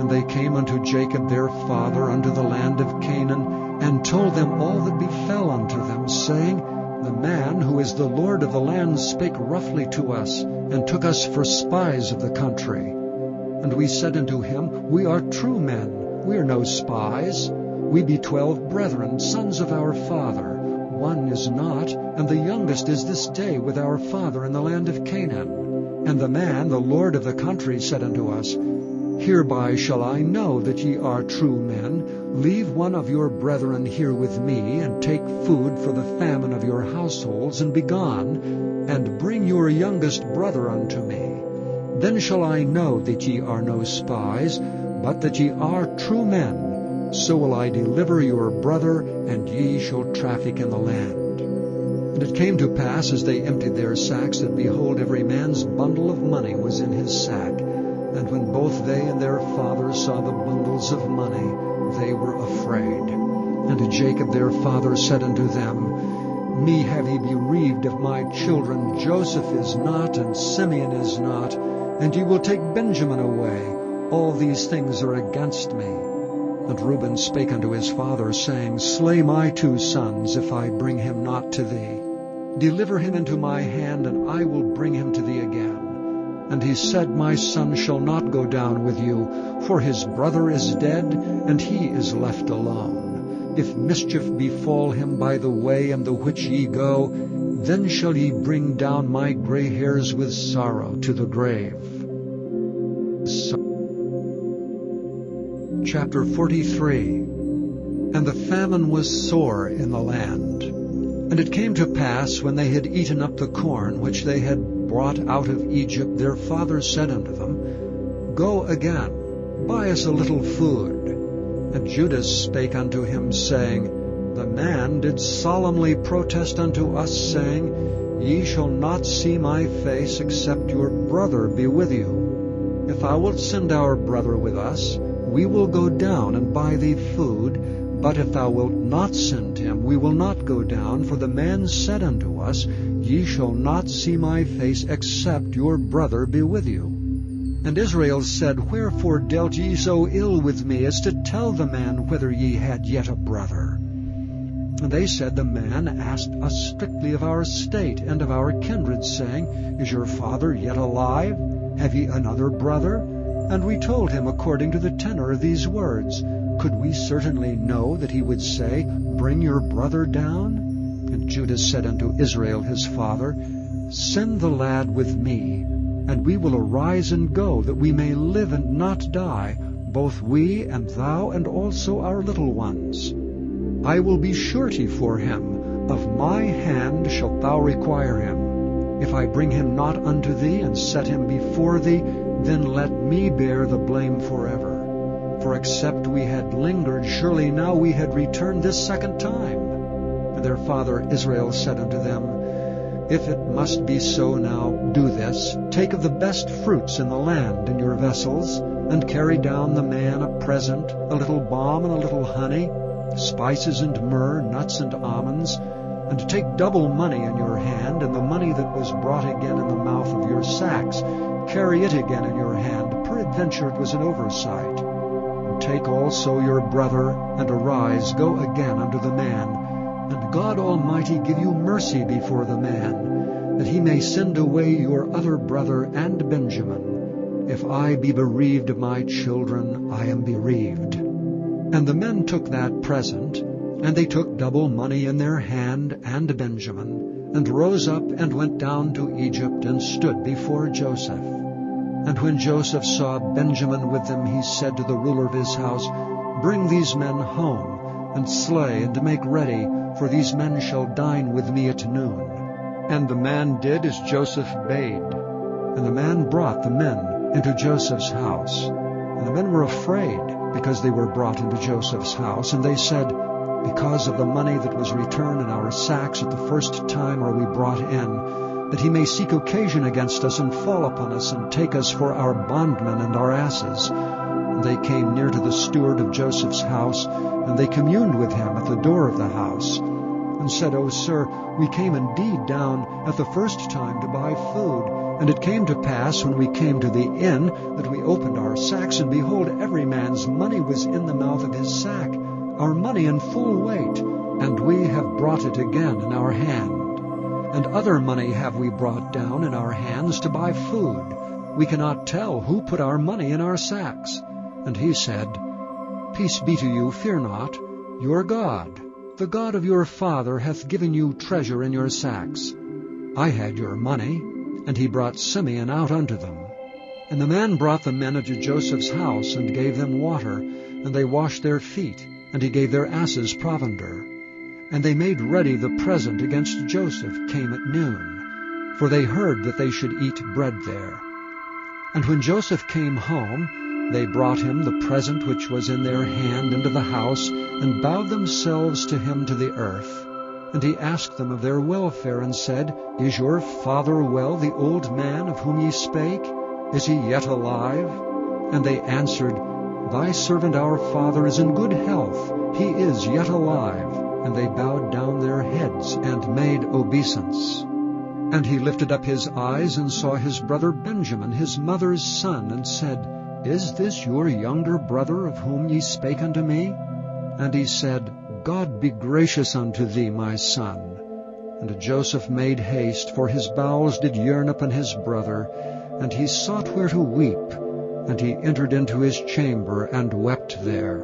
And they came unto Jacob their father unto the land of Canaan, and told them all that befell unto them, saying, The man who is the Lord of the land spake roughly to us, and took us for spies of the country. And we said unto him, We are true men, we are no spies. We be 12 brethren, sons of our father. One is not, and the youngest is this day with our father in the land of Canaan. And the man, the Lord of the country, said unto us, Hereby shall I know that ye are true men. Leave one of your brethren here with me, and take food for the famine of your households, and be gone, and bring your youngest brother unto me. Then shall I know that ye are no spies, but that ye are true men. So will I deliver your brother, and ye shall traffic in the land. And it came to pass, as they emptied their sacks, that behold, every man's bundle of money was in his sack. And when both they and their father saw the bundles of money, they were afraid. And Jacob their father said unto them, Me have ye bereaved of my children. Joseph is not, and Simeon is not, and ye will take Benjamin away. All these things are against me. And Reuben spake unto his father, saying, Slay my 2 sons, if I bring him not to thee. Deliver him into my hand, and I will bring him to thee again. And he said, My son shall not go down with you, for his brother is dead, and he is left alone. If mischief befall him by the way in the which ye go, then shall ye bring down my gray hairs with sorrow to the grave. Chapter 43. And the famine was sore in the land. And it came to pass, when they had eaten up the corn which they had brought out of Egypt, their father said unto them, Go again, buy us a little food. And Judas spake unto him, saying, The man did solemnly protest unto us, saying, Ye shall not see my face, except your brother be with you. If thou wilt send our brother with us, we will go down and buy thee food. But if thou wilt not send him, we will not go down. For the man said unto us, Ye shall not see my face, except your brother be with you. And Israel said, Wherefore dealt ye so ill with me, as to tell the man whether ye had yet a brother? And they said, The man asked us strictly of our state and of our kindred, saying, Is your father yet alive? Have ye another brother? And we told him according to the tenor of these words. Could we certainly know that he would say, Bring your brother down? And Judas said unto Israel his father, Send the lad with me, and we will arise and go, that we may live and not die, both we and thou, and also our little ones. I will be surety for him. Of my hand shalt thou require him. If I bring him not unto thee, and set him before thee, then let me bear the blame forever. For except we had lingered, surely now we had returned this second time. And their father Israel said unto them, If it must be so now, do this. Take of the best fruits in the land in your vessels, and carry down the man a present, a little balm and a little honey, spices and myrrh, nuts and almonds. and take double money in your hand, and the money that was brought again in the mouth of your sacks, carry it again in your hand, peradventure it was an oversight. And take also your brother, and arise, go again unto the man, and God Almighty give you mercy before the man, that he may send away your other brother and Benjamin. If I be bereaved of my children, I am bereaved. And the men took that present, and they took double money in their hand and Benjamin, and rose up and went down to Egypt, and stood before Joseph. And when Joseph saw Benjamin with them, he said to the ruler of his house, Bring these men home, and slay, and make ready, for these men shall dine with me at noon. And the man did as Joseph bade. And the man brought the men into Joseph's house. And the men were afraid, because they were brought into Joseph's house. And they said, Because of the money that was returned in our sacks at the first time are we brought in, that he may seek occasion against us, and fall upon us, and take us for our bondmen and our asses. And they came near to the steward of Joseph's house, and they communed with him at the door of the house, and said, O sir, we came indeed down at the first time to buy food. And it came to pass, when we came to the inn, that we opened our sacks, and behold, every man's money was in the mouth of his sack, our money in full weight, and we have brought it again in our hand. And other money have we brought down in our hands to buy food. We cannot tell who put our money in our sacks. And he said, Peace be to you, fear not. Your God, the God of your father, hath given you treasure in your sacks. I had your money. And he brought Simeon out unto them. And the man brought the men into Joseph's house, and gave them water, and they washed their feet, and he gave their asses provender. And they made ready the present against Joseph came at noon, for they heard that they should eat bread there. And when Joseph came home, they brought him the present which was in their hand into the house, and bowed themselves to him to the earth. And he asked them of their welfare, and said, Is your father well, the old man of whom ye spake? Is he yet alive? And they answered, Thy servant our father is in good health, he is yet alive. And they bowed down their heads, and made obeisance. And he lifted up his eyes, and saw his brother Benjamin, his mother's son, and said, Is this your younger brother, of whom ye spake unto me? And he said, God be gracious unto thee, my son. And Joseph made haste, for his bowels did yearn upon his brother, and he sought where to weep. And he entered into his chamber, and wept there.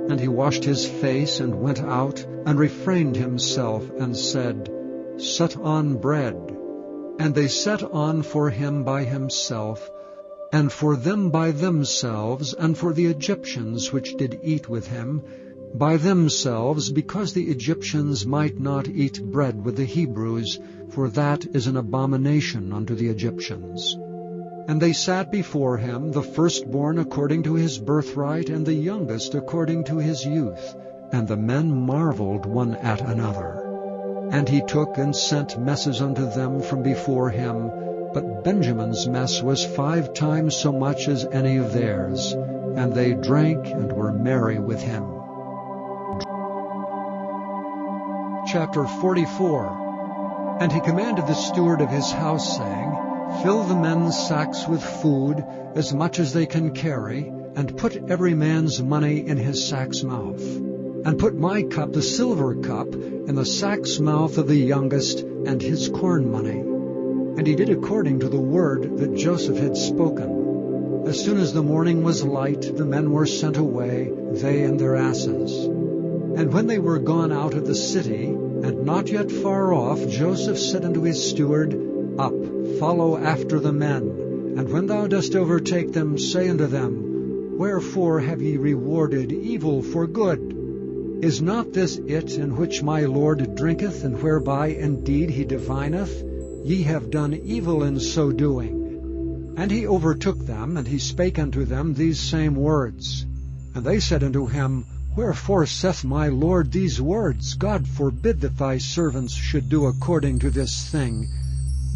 And he washed his face, and went out, and refrained himself, and said, Set on bread. And they set on for him by himself, and for them by themselves, and for the Egyptians which did eat with him, by themselves, because the Egyptians might not eat bread with the Hebrews, for that is an abomination unto the Egyptians. And they sat before him, the firstborn according to his birthright, and the youngest according to his youth. And the men marveled one at another. And he took and sent messes unto them from before him, but Benjamin's mess was 5 times so much as any of theirs. And they drank and were merry with him. Chapter 44. And he commanded the steward of his house, saying, Fill the men's sacks with food, as much as they can carry, and put every man's money in his sack's mouth. And put my cup, the silver cup, in the sack's mouth of the youngest, and his corn money. And he did according to the word that Joseph had spoken. As soon as the morning was light, the men were sent away, they and their asses. And when they were gone out of the city, and not yet far off, Joseph said unto his steward, Up, follow after the men, and when thou dost overtake them, say unto them, Wherefore have ye rewarded evil for good? Is not this it in which my Lord drinketh, and whereby indeed he divineth? Ye have done evil in so doing. And he overtook them, and he spake unto them these same words. And they said unto him, Wherefore saith my Lord these words? God forbid that thy servants should do according to this thing.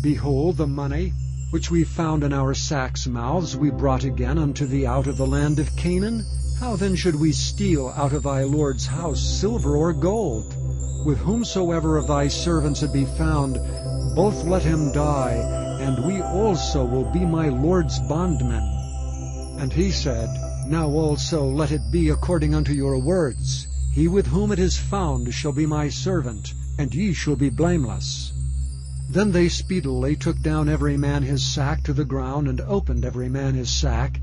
Behold, the money which we found in our sacks' mouths we brought again unto thee out of the land of Canaan. How then should we steal out of thy Lord's house silver or gold? with whomsoever of thy servants it be found, both let him die, and we also will be my Lord's bondmen. And he said, Now also let it be according unto your words. He with whom it is found shall be my servant, and ye shall be blameless. Then they speedily took down every man his sack to the ground, and opened every man his sack.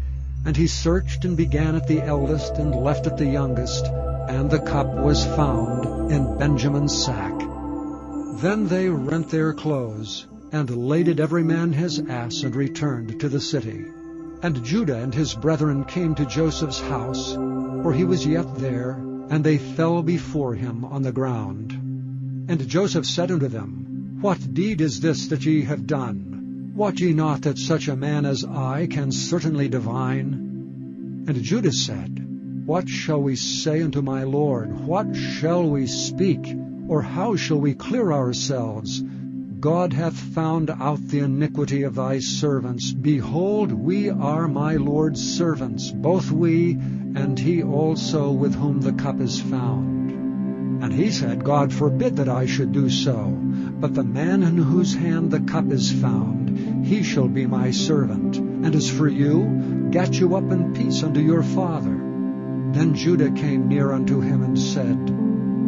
And he searched, and began at the eldest, and left at the youngest, and the cup was found in Benjamin's sack. Then they rent their clothes, and laded every man his ass, and returned to the city. And Judah and his brethren came to Joseph's house, for he was yet there, and they fell before him on the ground. And Joseph said unto them, What deed is this that ye have done? Wot ye not that such a man as I can certainly divine? And Judah said, What shall we say unto my Lord? What shall we speak? Or how shall we clear ourselves? God hath found out the iniquity of thy servants. Behold, we are my Lord's servants, both we, and he also with whom the cup is found. And he said, God forbid that I should do so. But the man in whose hand the cup is found, he shall be my servant. And as for you, get you up in peace unto your father. Then Judah came near unto him and said,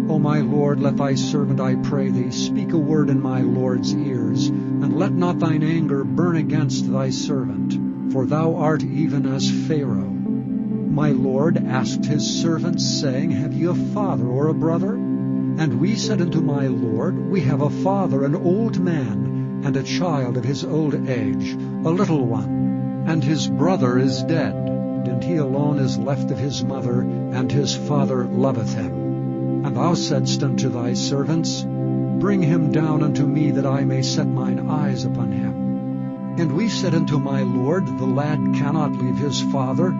O my Lord, let thy servant, I pray thee, speak a word in my Lord's ears, and let not thine anger burn against thy servant, for thou art even as Pharaoh. My Lord asked his servants, saying, Have ye a father or a brother? And we said unto my Lord, We have a father, an old man, and a child of his old age, a little one, and his brother is dead, and he alone is left of his mother, and his father loveth him. And thou saidst unto thy servants, Bring him down unto me, that I may set mine eyes upon him. And we said unto my Lord, The lad cannot leave his father,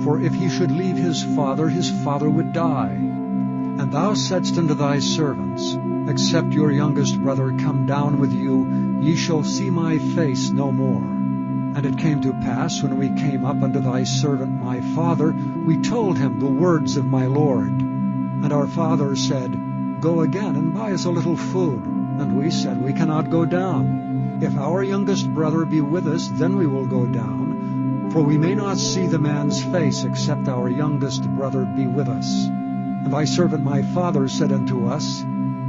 for if he should leave his father would die. And thou saidst unto thy servants, Except your youngest brother come down with you, ye shall see my face no more. And it came to pass, when we came up unto thy servant my father, we told him the words of my Lord. And our father said, Go again and buy us a little food. And we said, We cannot go down. If our youngest brother be with us, then we will go down. For we may not see the man's face, except our youngest brother be with us. And thy servant my father said unto us,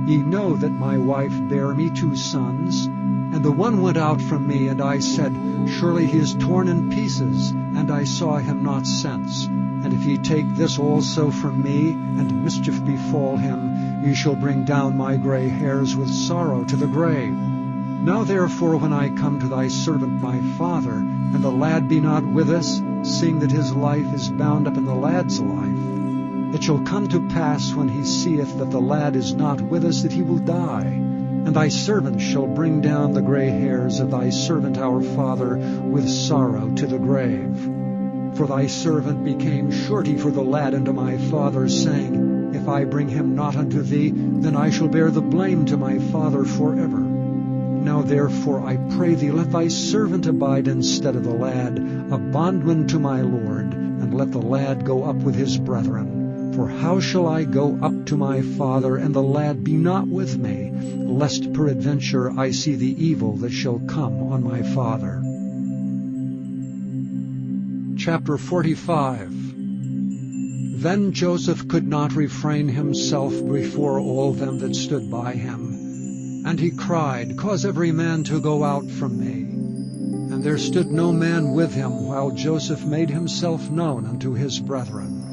Ye know that my wife bare me 2 sons, and the one went out from me, and I said, Surely he is torn in pieces, and I saw him not since. And if ye take this also from me, and mischief befall him, ye shall bring down my gray hairs with sorrow to the grave. Now therefore, when I come to thy servant my father, and the lad be not with us, seeing that his life is bound up in the lad's life, it shall come to pass, when he seeth that the lad is not with us, that he will die. And thy servant shall bring down the gray hairs of thy servant our father with sorrow to the grave. For thy servant became surety for the lad unto my father, saying, If I bring him not unto thee, then I shall bear the blame to my father forever. Now therefore I pray thee, let thy servant abide instead of the lad, a bondman to my Lord, and let the lad go up with his brethren. For how shall I go up to my father, and the lad be not with me, lest peradventure I see the evil that shall come on my father? Chapter 45. Then Joseph could not refrain himself before all them that stood by him. And he cried, Cause every man to go out from me. And there stood no man with him, while Joseph made himself known unto his brethren.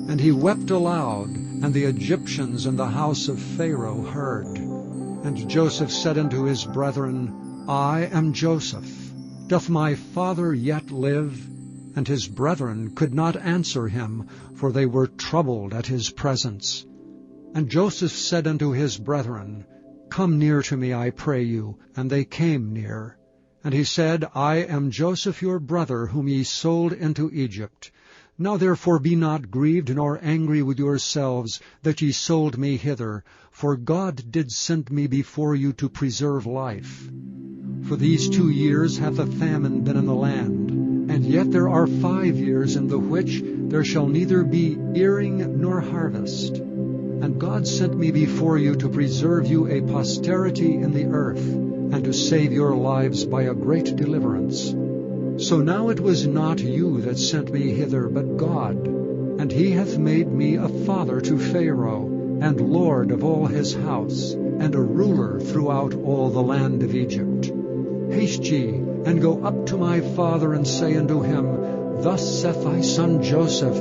And he wept aloud, and the Egyptians in the house of Pharaoh heard. And Joseph said unto his brethren, I am Joseph. Doth my father yet live? And his brethren could not answer him, for they were troubled at his presence. And Joseph said unto his brethren, Come near to me, I pray you. And they came near. And he said, I am Joseph your brother, whom ye sold into Egypt. Now therefore be not grieved nor angry with yourselves, that ye sold me hither, for God did send me before you to preserve life. For these 2 years hath a famine been in the land, and yet there are 5 years in the which there shall neither be earing nor harvest. And God sent me before you to preserve you a posterity in the earth, and to save your lives by a great deliverance. So now it was not you that sent me hither, but God. And he hath made me a father to Pharaoh, and lord of all his house, and a ruler throughout all the land of Egypt. Haste ye, and go up to my father, and say unto him, Thus saith thy son Joseph,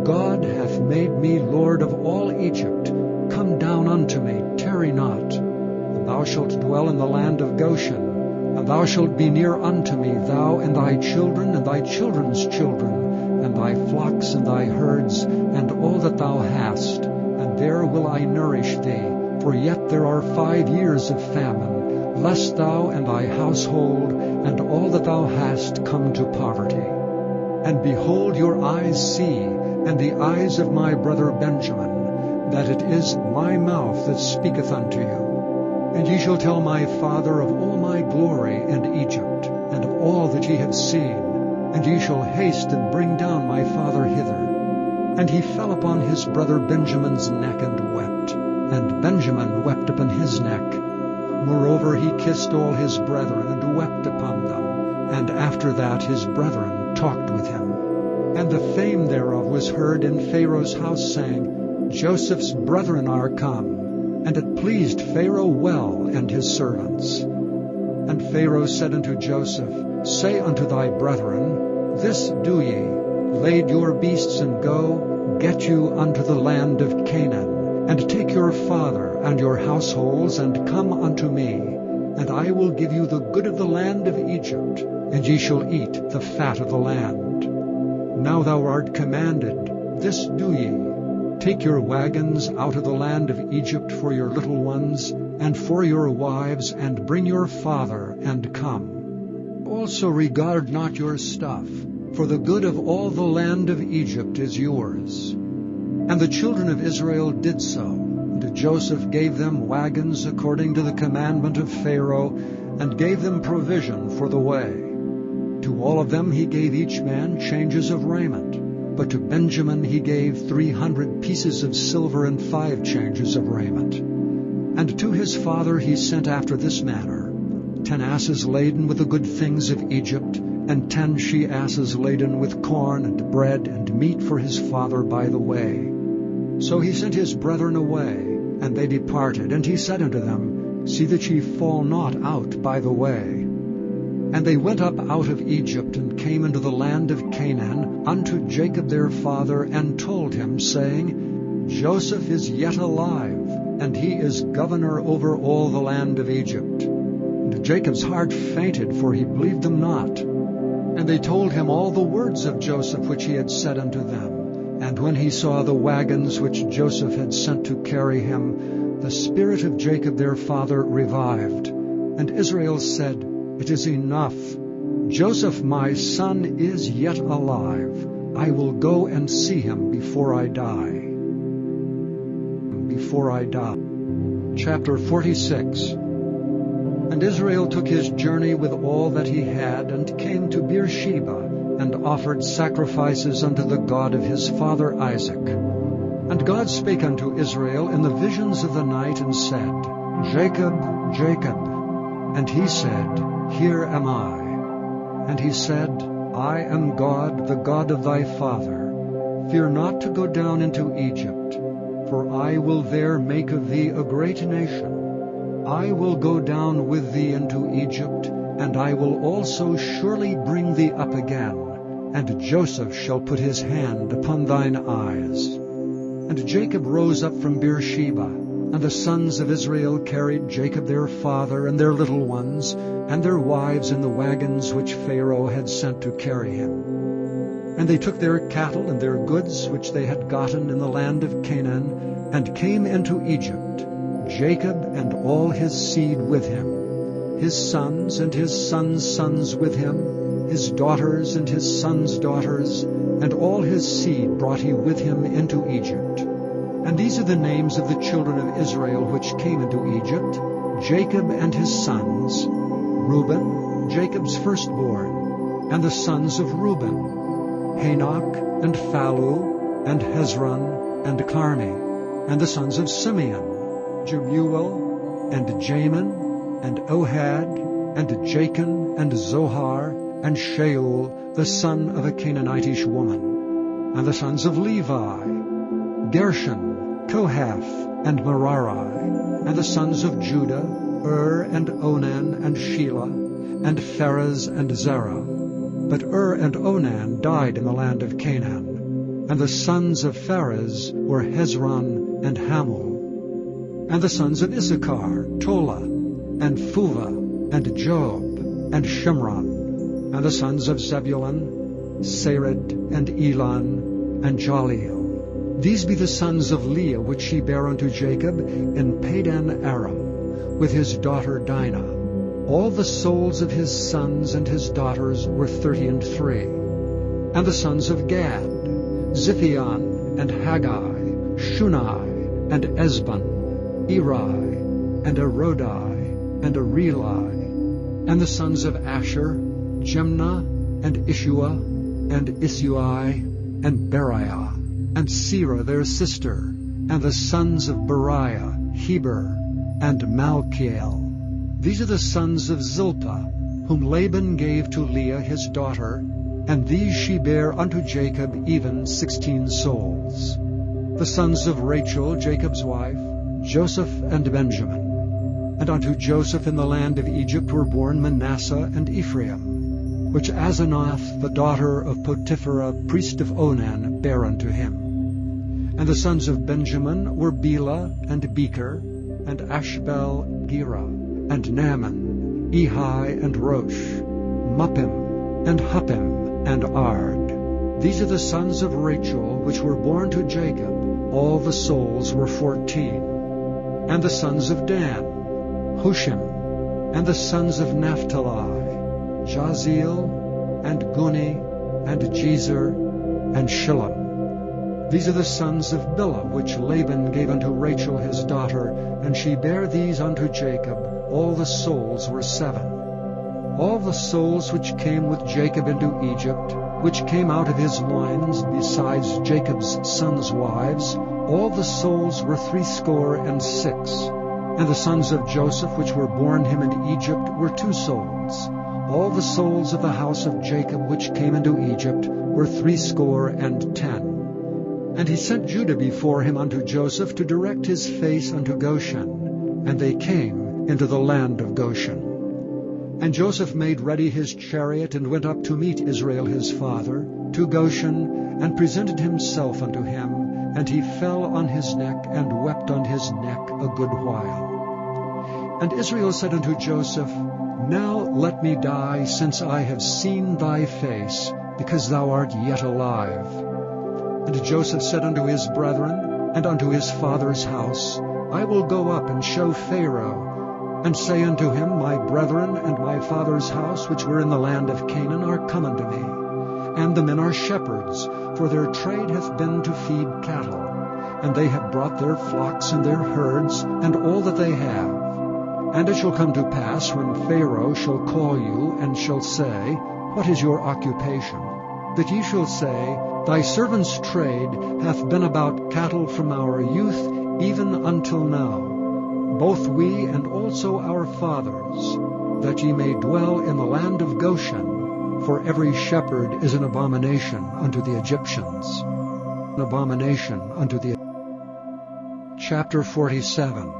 God hath made me lord of all Egypt. Come down unto me, tarry not. And thou shalt dwell in the land of Goshen, and thou shalt be near unto me, thou and thy children, and thy children's children, and thy flocks and thy herds, and all that thou hast. And there will I nourish thee, for yet there are 5 years of famine, lest thou and thy household and all that thou hast come to poverty. And behold, your eyes see, and the eyes of my brother Benjamin, that it is my mouth that speaketh unto you. And ye shall tell my father of all my glory in Egypt, and of all that ye have seen, and ye shall haste and bring down my father hither. And he fell upon his brother Benjamin's neck and wept, and Benjamin wept upon his neck. Moreover he kissed all his brethren, and wept upon them. And after that his brethren talked with him. And the fame thereof was heard in Pharaoh's house, saying, Joseph's brethren are come. And it pleased Pharaoh well, and his servants. And Pharaoh said unto Joseph, Say unto thy brethren, This do ye, Lade your beasts, and go, get you unto the land of Canaan, and take your father and your households, and come unto me, and I will give you the good of the land of Egypt, and ye shall eat the fat of the land. Now thou art commanded, this do ye, take your wagons out of the land of Egypt for your little ones, and for your wives, and bring your father, and come. Also regard not your stuff, for the good of all the land of Egypt is yours. And the children of Israel did so. And Joseph gave them wagons according to the commandment of Pharaoh, and gave them provision for the way. To all of them he gave each man changes of raiment. But to Benjamin he gave 300 pieces of silver and 5 changes of raiment. And to his father he sent after this manner, 10 asses laden with the good things of Egypt, and 10 she-asses laden with corn and bread and meat for his father by the way. So he sent his brethren away, and they departed. And he said unto them, See that ye fall not out by the way. And they went up out of Egypt, and came into the land of Canaan, unto Jacob their father, and told him, saying, Joseph is yet alive, and he is governor over all the land of Egypt. And Jacob's heart fainted, for he believed them not. And they told him all the words of Joseph which he had said unto them. And when he saw the wagons which Joseph had sent to carry him, the spirit of Jacob their father revived. And Israel said, It is enough. Joseph my son is yet alive. I will go and see him before I die. Chapter 46. And Israel took his journey with all that he had, and came to Beersheba, and offered sacrifices unto the God of his father Isaac. And God spake unto Israel in the visions of the night, and said, Jacob, Jacob. And he said, Here am I. And he said, I am God, the God of thy father. Fear not to go down into Egypt, for I will there make of thee a great nation. I will go down with thee into Egypt, and I will also surely bring thee up again, and Joseph shall put his hand upon thine eyes. And Jacob rose up from Beersheba, and the sons of Israel carried Jacob their father, and their little ones, and their wives in the wagons which Pharaoh had sent to carry him. And they took their cattle and their goods which they had gotten in the land of Canaan, and came into Egypt, Jacob and all his seed with him, his sons and his sons' sons with him, his daughters and his sons' daughters, and all his seed brought he with him into Egypt. And these are the names of the children of Israel which came into Egypt, Jacob and his sons, Reuben, Jacob's firstborn, and the sons of Reuben, Hanok, and Phalu, and Hezron, and Carmi. And the sons of Simeon, Jemuel, and Jamin, and Ohad, and Jachin, and Zohar, and Shaul, the son of a Canaanitish woman. And the sons of Levi, Gershon, Kohath, and Merari. And the sons of Judah, and Onan, and Shelah, and Pharez, and Zerah. But and Onan died in the land of Canaan. And the sons of Pharez were Hezron and Hamul. And the sons of Issachar, Tola, and Phuvah, and Job, and Shimron. And the sons of Zebulun, Sarid, and Elon, and Jaleel. These be the sons of Leah which she bare unto Jacob in Padan Aram, with his daughter Dinah. All the souls of his sons and his daughters were 33. And the sons of Gad, Ziphion, and Haggai, Shunai, and Esbon, Eri, and Arodai, and Areli. And the sons of Asher, Jemnah, and Ishua, and Isui, and Beriah, and Serah their sister, and the sons of Beriah, Heber, and Malchiel. These are the sons of Zilpah, whom Laban gave to Leah his daughter, and these she bare unto Jacob, even 16 souls. The sons of Rachel, Jacob's wife, Joseph and Benjamin. And unto Joseph in the land of Egypt were born Manasseh and Ephraim, which Asenath, the daughter of Potipherah, priest of Onan, bare unto him. And the sons of Benjamin were Bela and Becher, and Ashbel, Gera, and Naaman, Ehi, and Rosh, Muppim, and Huppim, and Ard. These are the sons of Rachel, which were born to Jacob. All the souls were 14. And the sons of Dan, Hushim. And the sons of Naphtali, Jaziel, and Guni, and Jezer, and Shillem. These are the sons of Bilhah, which Laban gave unto Rachel his daughter, and she bare these unto Jacob. All the souls were 7. All the souls which came with Jacob into Egypt, which came out of his loins, besides Jacob's sons' wives, all the souls were 66. And the sons of Joseph, which were born him in Egypt, were 2 souls. All the souls of the house of Jacob, which came into Egypt, were 70. And he sent Judah before him unto Joseph to direct his face unto Goshen. And they came into the land of Goshen. And Joseph made ready his chariot, and went up to meet Israel his father, to Goshen, and presented himself unto him. And he fell on his neck, and wept on his neck a good while. And Israel said unto Joseph, Now let me die, since I have seen thy face, because thou art yet alive. And Joseph said unto his brethren, and unto his father's house, I will go up and show Pharaoh, and say unto him, My brethren and my father's house, which were in the land of Canaan, are come unto me. And the men are shepherds, for their trade hath been to feed cattle. And they have brought their flocks and their herds, and all that they have. And it shall come to pass, when Pharaoh shall call you, and shall say, What is your occupation? That ye shall say, Thy servant's trade hath been about cattle from our youth even until now, both we and also our fathers, that ye may dwell in the land of Goshen, for every shepherd is an abomination unto the Egyptians. An abomination unto the Chapter 47.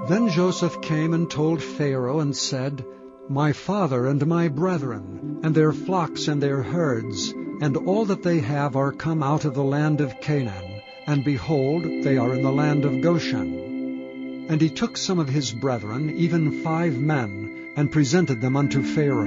Then Joseph came and told Pharaoh, and said, My father and my brethren, and their flocks and their herds, and all that they have are come out of the land of Canaan, and behold, they are in the land of Goshen. And he took some of his brethren, even 5 men, and presented them unto Pharaoh.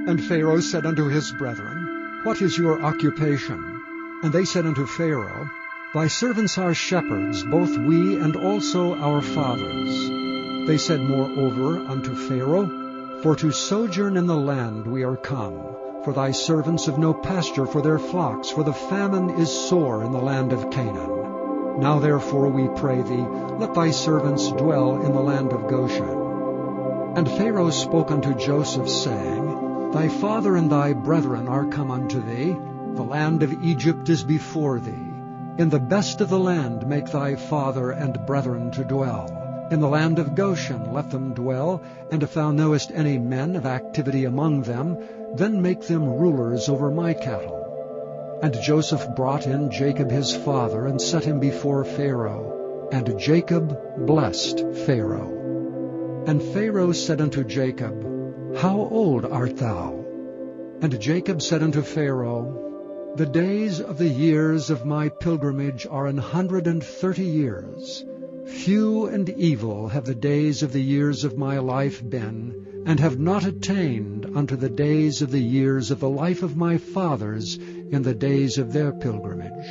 And Pharaoh said unto his brethren, What is your occupation? And they said unto Pharaoh, Thy servants are shepherds, both we and also our fathers. They said moreover unto Pharaoh, For to sojourn in the land we are come, for thy servants have no pasture for their flocks, for the famine is sore in the land of Canaan. Now therefore we pray thee, let thy servants dwell in the land of Goshen. And Pharaoh spoke unto Joseph, saying, Thy father and thy brethren are come unto thee, the land of Egypt is before thee. In the best of the land make thy father and brethren to dwell. In the land of Goshen let them dwell, and if thou knowest any men of activity among them, then make them rulers over my cattle. And Joseph brought in Jacob his father, and set him before Pharaoh. And Jacob blessed Pharaoh. And Pharaoh said unto Jacob, How old art thou? And Jacob said unto Pharaoh, The days of the years of my pilgrimage are 130 years. Few and evil have the days of the years of my life been, and have not attained unto the days of the years of the life of my fathers in the days of their pilgrimage.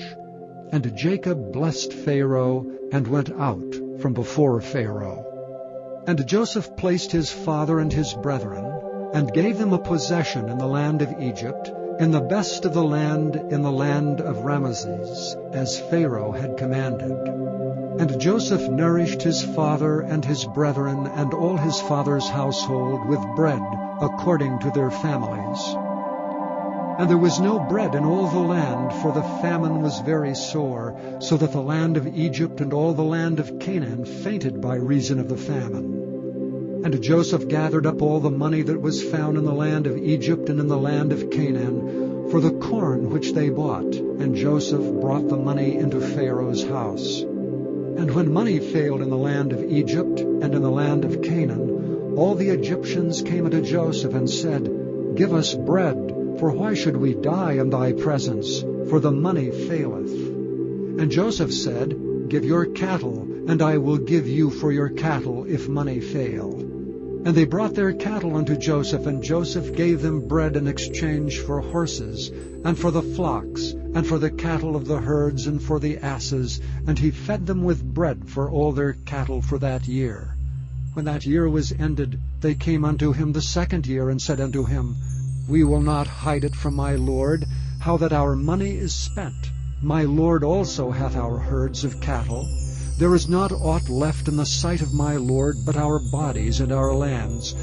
And Jacob blessed Pharaoh, and went out from before Pharaoh. And Joseph placed his father and his brethren, and gave them a possession in the land of Egypt, in the best of the land, in the land of Ramesses, as Pharaoh had commanded. And Joseph nourished his father and his brethren and all his father's household with bread according to their families. And there was no bread in all the land, for the famine was very sore, so that the land of Egypt and all the land of Canaan fainted by reason of the famine. And Joseph gathered up all the money that was found in the land of Egypt and in the land of Canaan, for the corn which they bought, and Joseph brought the money into Pharaoh's house. And when money failed in the land of Egypt and in the land of Canaan, all the Egyptians came unto Joseph and said, Give us bread, for why should we die in thy presence? For the money faileth. And Joseph said, Give your cattle, and I will give you for your cattle if money fail. And they brought their cattle unto Joseph, and Joseph gave them bread in exchange for horses, and for the flocks, and for the cattle of the herds, and for the asses, and he fed them with bread for all their cattle for that year. When that year was ended, they came unto him the second year, and said unto him, We will not hide it from my lord, how that our money is spent. My lord also hath our herds of cattle. There is not aught left in the sight of my lord but our bodies and our lands.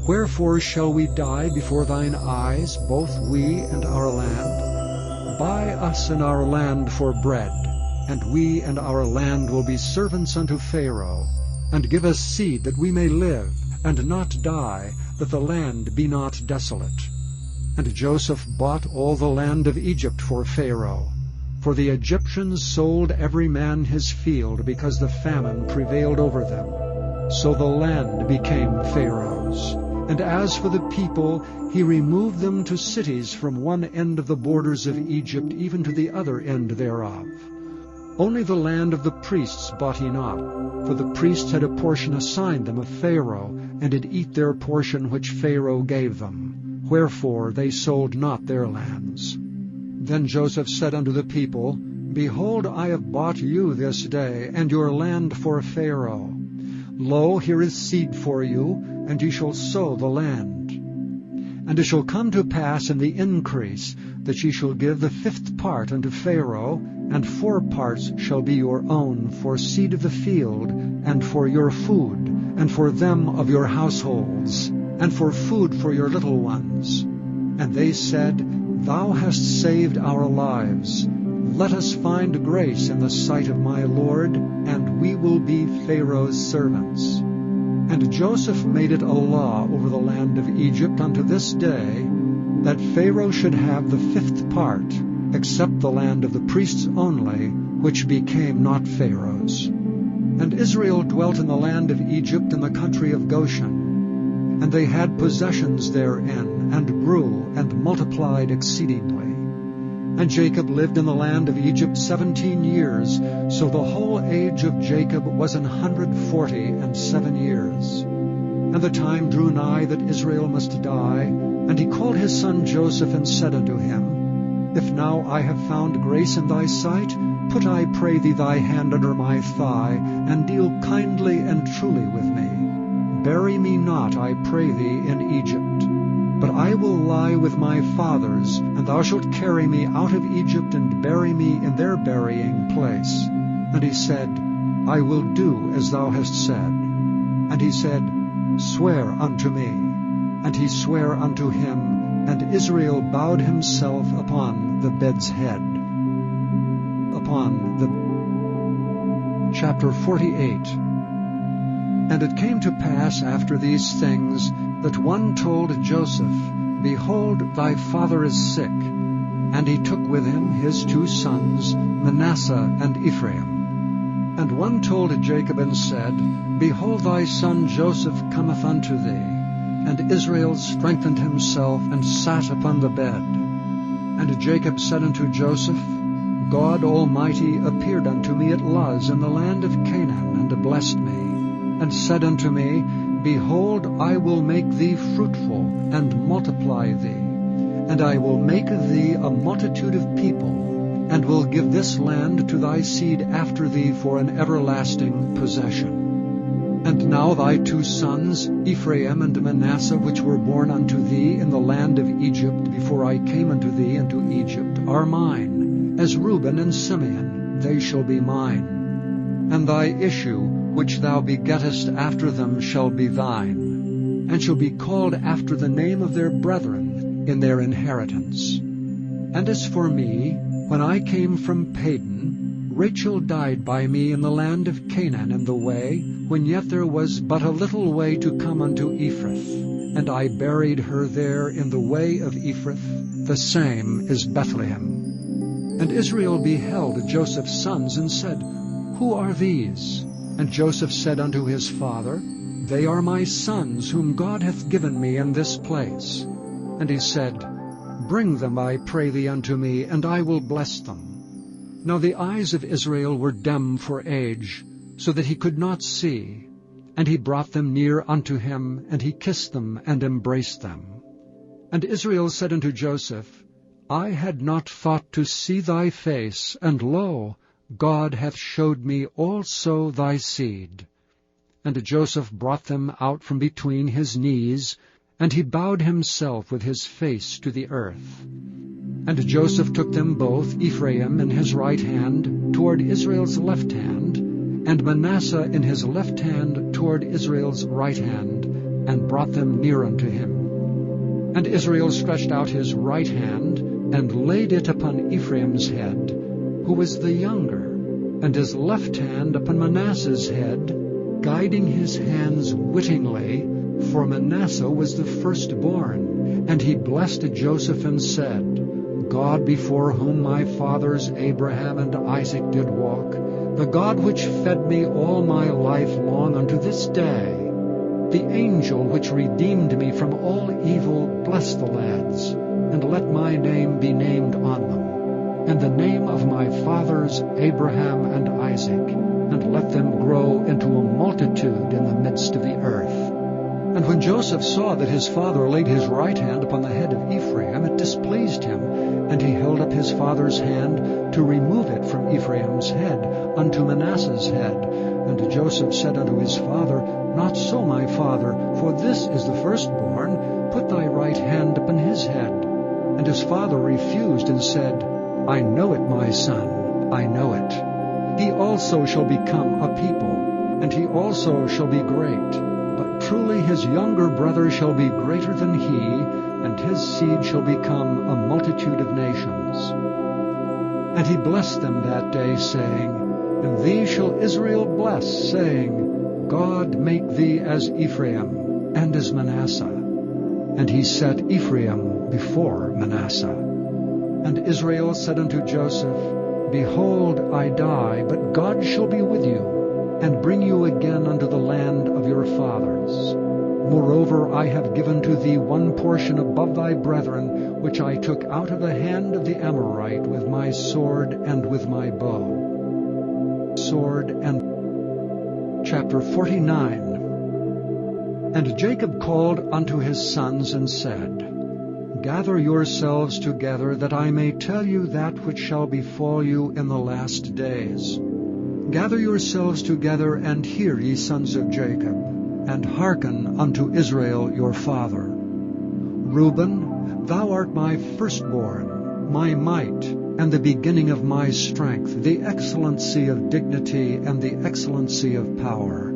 Wherefore shall we die before thine eyes, both we and our land? Buy us and our land for bread, and we and our land will be servants unto Pharaoh. And give us seed that we may live, and not die, that the land be not desolate. And Joseph bought all the land of Egypt for Pharaoh. For the Egyptians sold every man his field, because the famine prevailed over them. So the land became Pharaoh's. And as for the people, he removed them to cities from one end of the borders of Egypt even to the other end thereof. Only the land of the priests bought he not, for the priests had a portion assigned them of Pharaoh, and did eat their portion which Pharaoh gave them. Wherefore they sold not their lands. Then Joseph said unto the people, Behold, I have bought you this day, and your land for Pharaoh. Lo, here is seed for you, and ye shall sow the land. And it shall come to pass in the increase, that ye shall give the 5th part unto Pharaoh, and 4 parts shall be your own for seed of the field, and for your food, and for them of your households, and for food for your little ones. And they said, Thou hast saved our lives. Let us find grace in the sight of my Lord, and we will be Pharaoh's servants. And Joseph made it a law over the land of Egypt unto this day, that Pharaoh should have the 5th part, except the land of the priests only, which became not Pharaoh's. And Israel dwelt in the land of Egypt in the country of Goshen. And they had possessions therein, and grew, and multiplied exceedingly. And Jacob lived in the land of Egypt 17 years, so the whole age of Jacob was 147 years. And the time drew nigh that Israel must die, and he called his son Joseph, and said unto him, If now I have found grace in thy sight, put, I pray thee, thy hand under my thigh, and deal kindly and truly with me. Bury me not, I pray thee, in Egypt. But I will lie with my fathers, and thou shalt carry me out of Egypt, and bury me in their burying place. And he said, I will do as thou hast said. And he said, Swear unto me. And he sware unto him, and Israel bowed himself upon the bed's head. Upon Chapter 48. And it came to pass after these things that one told Joseph, Behold, thy father is sick. And he took with him his 2 sons, Manasseh and Ephraim. And one told Jacob and said, Behold, thy son Joseph cometh unto thee. And Israel strengthened himself and sat upon the bed. And Jacob said unto Joseph, God Almighty appeared unto me at Luz in the land of Canaan, and blessed me, and said unto me, Behold, I will make thee fruitful, and multiply thee, and I will make of thee a multitude of people, and will give this land to thy seed after thee for an everlasting possession. And now thy 2 sons, Ephraim and Manasseh, which were born unto thee in the land of Egypt before I came unto thee into Egypt, are mine. As Reuben and Simeon, they shall be mine. And thy issue, which thou begettest after them, shall be thine, and shall be called after the name of their brethren in their inheritance. And as for me, when I came from Padan, Rachel died by me in the land of Canaan in the way, when yet there was but a little way to come unto Ephrath, and I buried her there in the way of Ephrath, the same is Bethlehem. And Israel beheld Joseph's sons, and said, Who are these? And Joseph said unto his father, They are my sons, whom God hath given me in this place. And he said, Bring them, I pray thee, unto me, and I will bless them. Now the eyes of Israel were dim for age, so that he could not see. And he brought them near unto him, and he kissed them and embraced them. And Israel said unto Joseph, I had not thought to see thy face, and lo, God hath showed me also thy seed. And Joseph brought them out from between his knees, and he bowed himself with his face to the earth. And Joseph took them both, Ephraim in his right hand, toward Israel's left hand, and Manasseh in his left hand toward Israel's right hand, and brought them near unto him. And Israel stretched out his right hand, and laid it upon Ephraim's head, who was the younger, and his left hand upon Manasseh's head, guiding his hands wittingly, for Manasseh was the firstborn. And he blessed Joseph and said, God before whom my fathers Abraham and Isaac did walk, the God which fed me all my life long unto this day, the angel which redeemed me from all evil, bless the lads, and let my name be named on them, and the name of my fathers Abraham and Isaac, and let them grow into a multitude in the midst of the earth. And when Joseph saw that his father laid his right hand upon the head of Ephraim, it displeased him, and he held up his father's hand to remove it from Ephraim's head unto Manasseh's head. And Joseph said unto his father, Not so, my father, for this is the firstborn. Put thy right hand upon his head. And his father refused, and said, I know it, my son, I know it. He also shall become a people, and he also shall be great. But truly his younger brother shall be greater than he, and his seed shall become a multitude of nations. And he blessed them that day, saying, And thee shall Israel bless, saying, God make thee as Ephraim, and as Manasseh. And he set Ephraim before Manasseh. And Israel said unto Joseph, Behold, I die, but God shall be with you, and bring you again unto the land of your fathers. Moreover, I have given to thee one portion above thy brethren, which I took out of the hand of the Amorite with my sword and with my bow. Sword and Chapter 49. And Jacob called unto his sons and said, Gather yourselves together, that I may tell you that which shall befall you in the last days. Gather yourselves together, and hear, ye sons of Jacob, and hearken unto Israel your father. Reuben, thou art my firstborn, my might, and the beginning of my strength, the excellency of dignity, and the excellency of power.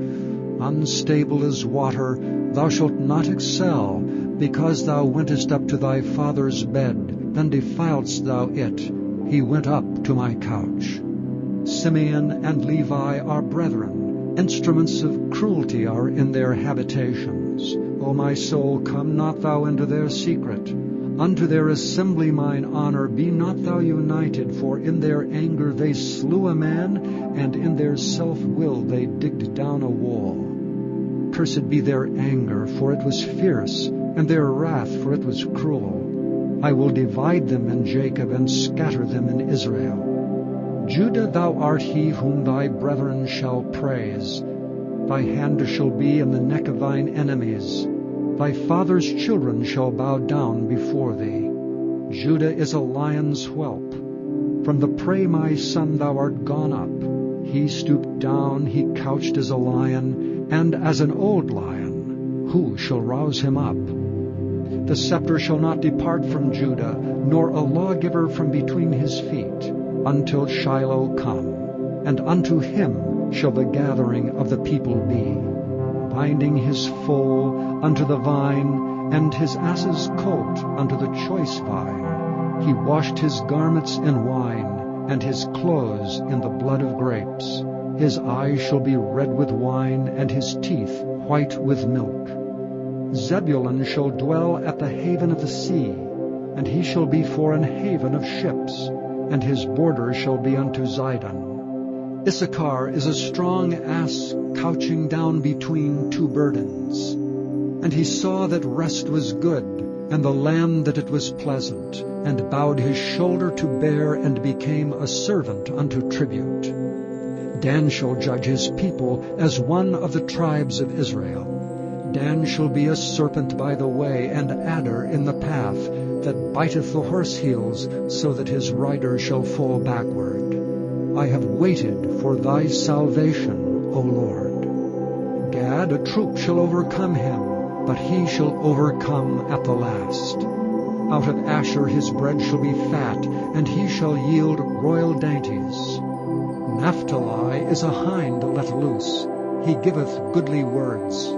Unstable as water, thou shalt not excel, because thou wentest up to thy father's bed, then defiledst thou it. He went up to my couch. Simeon and Levi are brethren. Instruments of cruelty are in their habitations. O my soul, come not thou into their secret. Unto their assembly mine honor be not thou united, for in their anger they slew a man, and in their self-will they digged down a wall. Cursed be their anger, for it was fierce, and their wrath, for it was cruel. I will divide them in Jacob, and scatter them in Israel. Judah, thou art he whom thy brethren shall praise. Thy hand shall be in the neck of thine enemies. Thy father's children shall bow down before thee. Judah is a lion's whelp. From the prey, my son, thou art gone up. He stooped down, he couched as a lion, and as an old lion. Who shall rouse him up? The scepter shall not depart from Judah, nor a lawgiver from between his feet, until Shiloh come, and unto him shall the gathering of the people be, binding his foal unto the vine, and his ass's colt unto the choice vine. He washed his garments in wine, and his clothes in the blood of grapes. His eyes shall be red with wine, and his teeth white with milk. Zebulun shall dwell at the haven of the sea, and he shall be for an haven of ships, and his border shall be unto Zidon. Issachar is a strong ass couching down between two burdens. And he saw that rest was good, and the land that it was pleasant, and bowed his shoulder to bear, and became a servant unto tribute. Dan shall judge his people as one of the tribes of Israel. Dan shall be a serpent by the way, and adder in the path, that biteth the horse heels, so that his rider shall fall backward. I have waited for thy salvation, O Lord. Gad, a troop shall overcome him, but he shall overcome at the last. Out of Asher his bread shall be fat, and he shall yield royal dainties. Naphtali is a hind let loose, he giveth goodly words.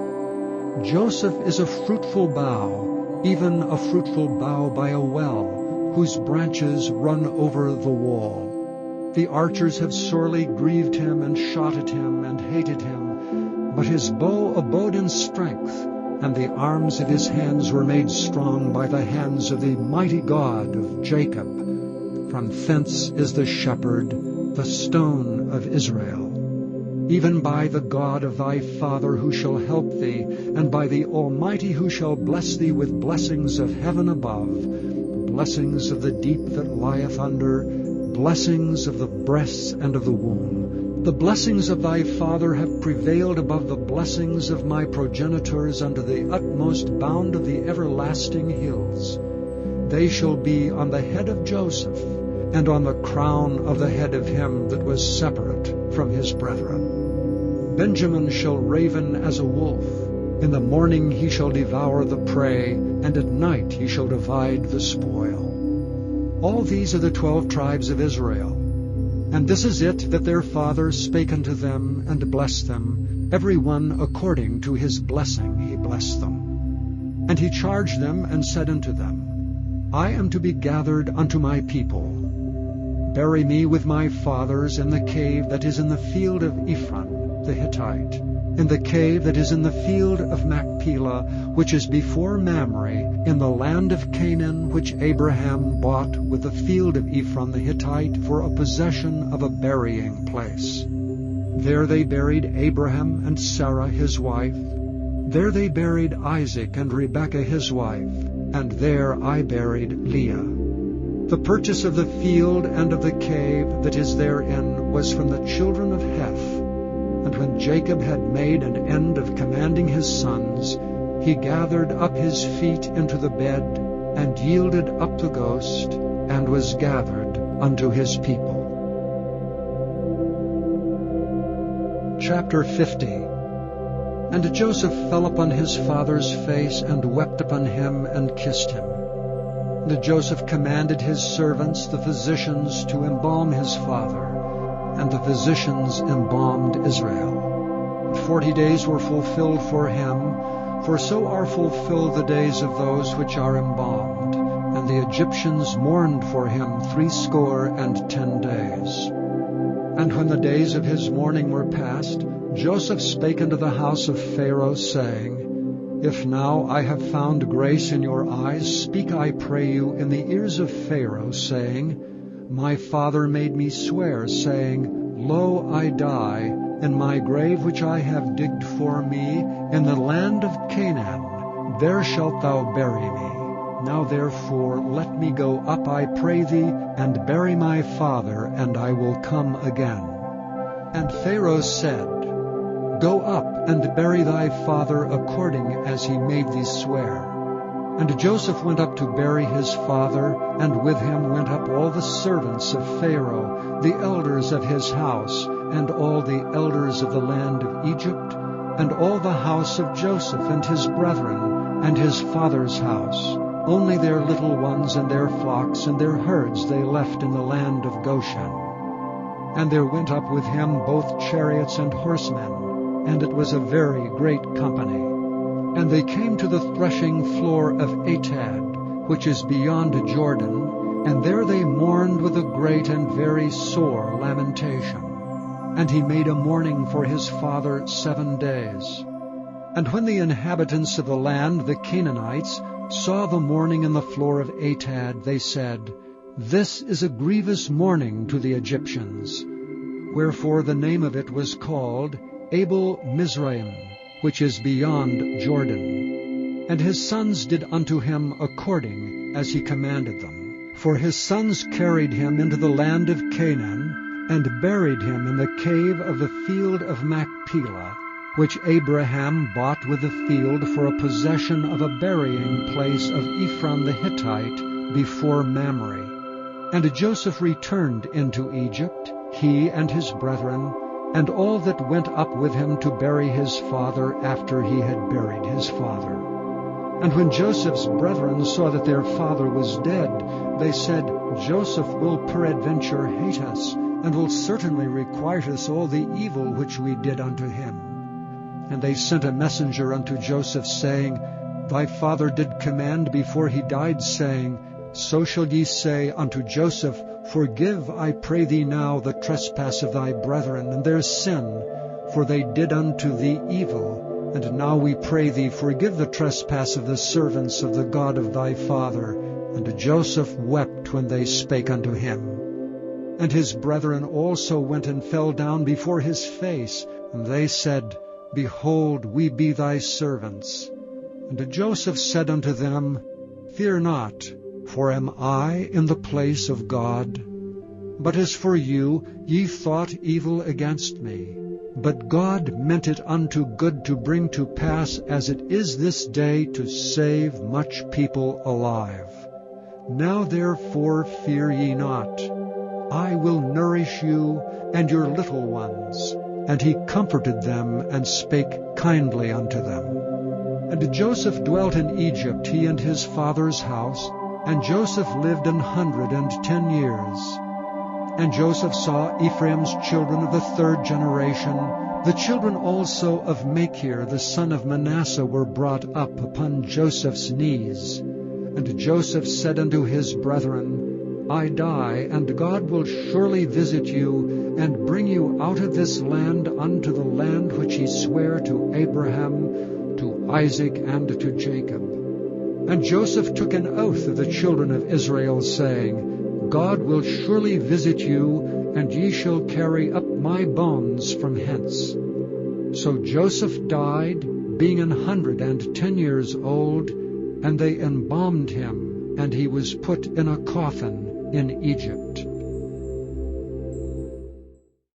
Joseph is a fruitful bough, even a fruitful bough by a well, whose branches run over the wall. The archers have sorely grieved him, and shot at him, and hated him. But his bow abode in strength, and the arms of his hands were made strong by the hands of the mighty God of Jacob. From thence is the shepherd, the stone of Israel. Even by the God of thy father who shall help thee, and by the Almighty who shall bless thee with blessings of heaven above, blessings of the deep that lieth under, blessings of the breasts and of the womb. The blessings of thy father have prevailed above the blessings of my progenitors unto the utmost bound of the everlasting hills. They shall be on the head of Joseph, and on the crown of the head of him that was separate from his brethren. Benjamin shall raven as a wolf. In the morning he shall devour the prey, and at night he shall divide the spoil. All these are the 12 tribes of Israel. And this is it that their father spake unto them, and blessed them, every one according to his blessing he blessed them. And he charged them, and said unto them, I am to be gathered unto my people. Bury me with my fathers in the cave that is in the field of Ephron the Hittite, in the cave that is in the field of Machpelah, which is before Mamre, in the land of Canaan, which Abraham bought with the field of Ephron the Hittite for a possession of a burying place. There they buried Abraham and Sarah his wife. There they buried Isaac and Rebekah his wife, and there I buried Leah. The purchase of the field and of the cave that is therein was from the children of Heth. And when Jacob had made an end of commanding his sons, he gathered up his feet into the bed, and yielded up the ghost, and was gathered unto his people. Chapter 50. And Joseph fell upon his father's face, and wept upon him, and kissed him. And Joseph commanded his servants, the physicians, to embalm his father. And the physicians embalmed Israel. 40 days were fulfilled for him, for so are fulfilled the days of those which are embalmed. And the Egyptians mourned for him 70 days. And when the days of his mourning were past, Joseph spake unto the house of Pharaoh, saying, If now I have found grace in your eyes, speak, I pray you, in the ears of Pharaoh, saying, My father made me swear, saying, Lo, I die, in my grave which I have digged for me, in the land of Canaan, there shalt thou bury me. Now therefore let me go up, I pray thee, and bury my father, and I will come again. And Pharaoh said, Go up and bury thy father according as he made thee swear. And Joseph went up to bury his father, and with him went up all the servants of Pharaoh, the elders of his house, and all the elders of the land of Egypt, and all the house of Joseph and his brethren, and his father's house. Only their little ones and their flocks and their herds they left in the land of Goshen. And there went up with him both chariots and horsemen, and it was a very great company. And they came to the threshing floor of Atad, which is beyond Jordan, and there they mourned with a great and very sore lamentation. And he made a mourning for his father 7 days. And when the inhabitants of the land, the Canaanites, saw the mourning in the floor of Atad, they said, This is a grievous mourning to the Egyptians. Wherefore the name of it was called Abel Mizraim, which is beyond Jordan. And his sons did unto him according as he commanded them. For his sons carried him into the land of Canaan, and buried him in the cave of the field of Machpelah, which Abraham bought with the field for a possession of a burying place of Ephron the Hittite before Mamre. And Joseph returned into Egypt, he and his brethren, and all that went up with him to bury his father after he had buried his father. And when Joseph's brethren saw that their father was dead, they said, Joseph will peradventure hate us, and will certainly requite us all the evil which we did unto him. And they sent a messenger unto Joseph, saying, Thy father did command before he died, saying, So shall ye say unto Joseph, Forgive, I pray thee now, the trespass of thy brethren, and their sin, for they did unto thee evil. And now we pray thee, forgive the trespass of the servants of the God of thy father. And Joseph wept when they spake unto him. And his brethren also went and fell down before his face, and they said, Behold, we be thy servants. And Joseph said unto them, Fear not, for am I in the place of God? But as for you, ye thought evil against me. But God meant it unto good to bring to pass, as it is this day, to save much people alive. Now therefore fear ye not. I will nourish you and your little ones. And he comforted them, and spake kindly unto them. And Joseph dwelt in Egypt, he and his father's house, and Joseph lived 110 years. And Joseph saw Ephraim's children of the 3rd generation. The children also of Machir the son of Manasseh were brought up upon Joseph's knees. And Joseph said unto his brethren, I die, and God will surely visit you, and bring you out of this land unto the land which he sware to Abraham, to Isaac, and to Jacob. And Joseph took an oath of the children of Israel, saying, God will surely visit you, and ye shall carry up my bones from hence. So Joseph died, being 110 years old, and they embalmed him, and he was put in a coffin in Egypt.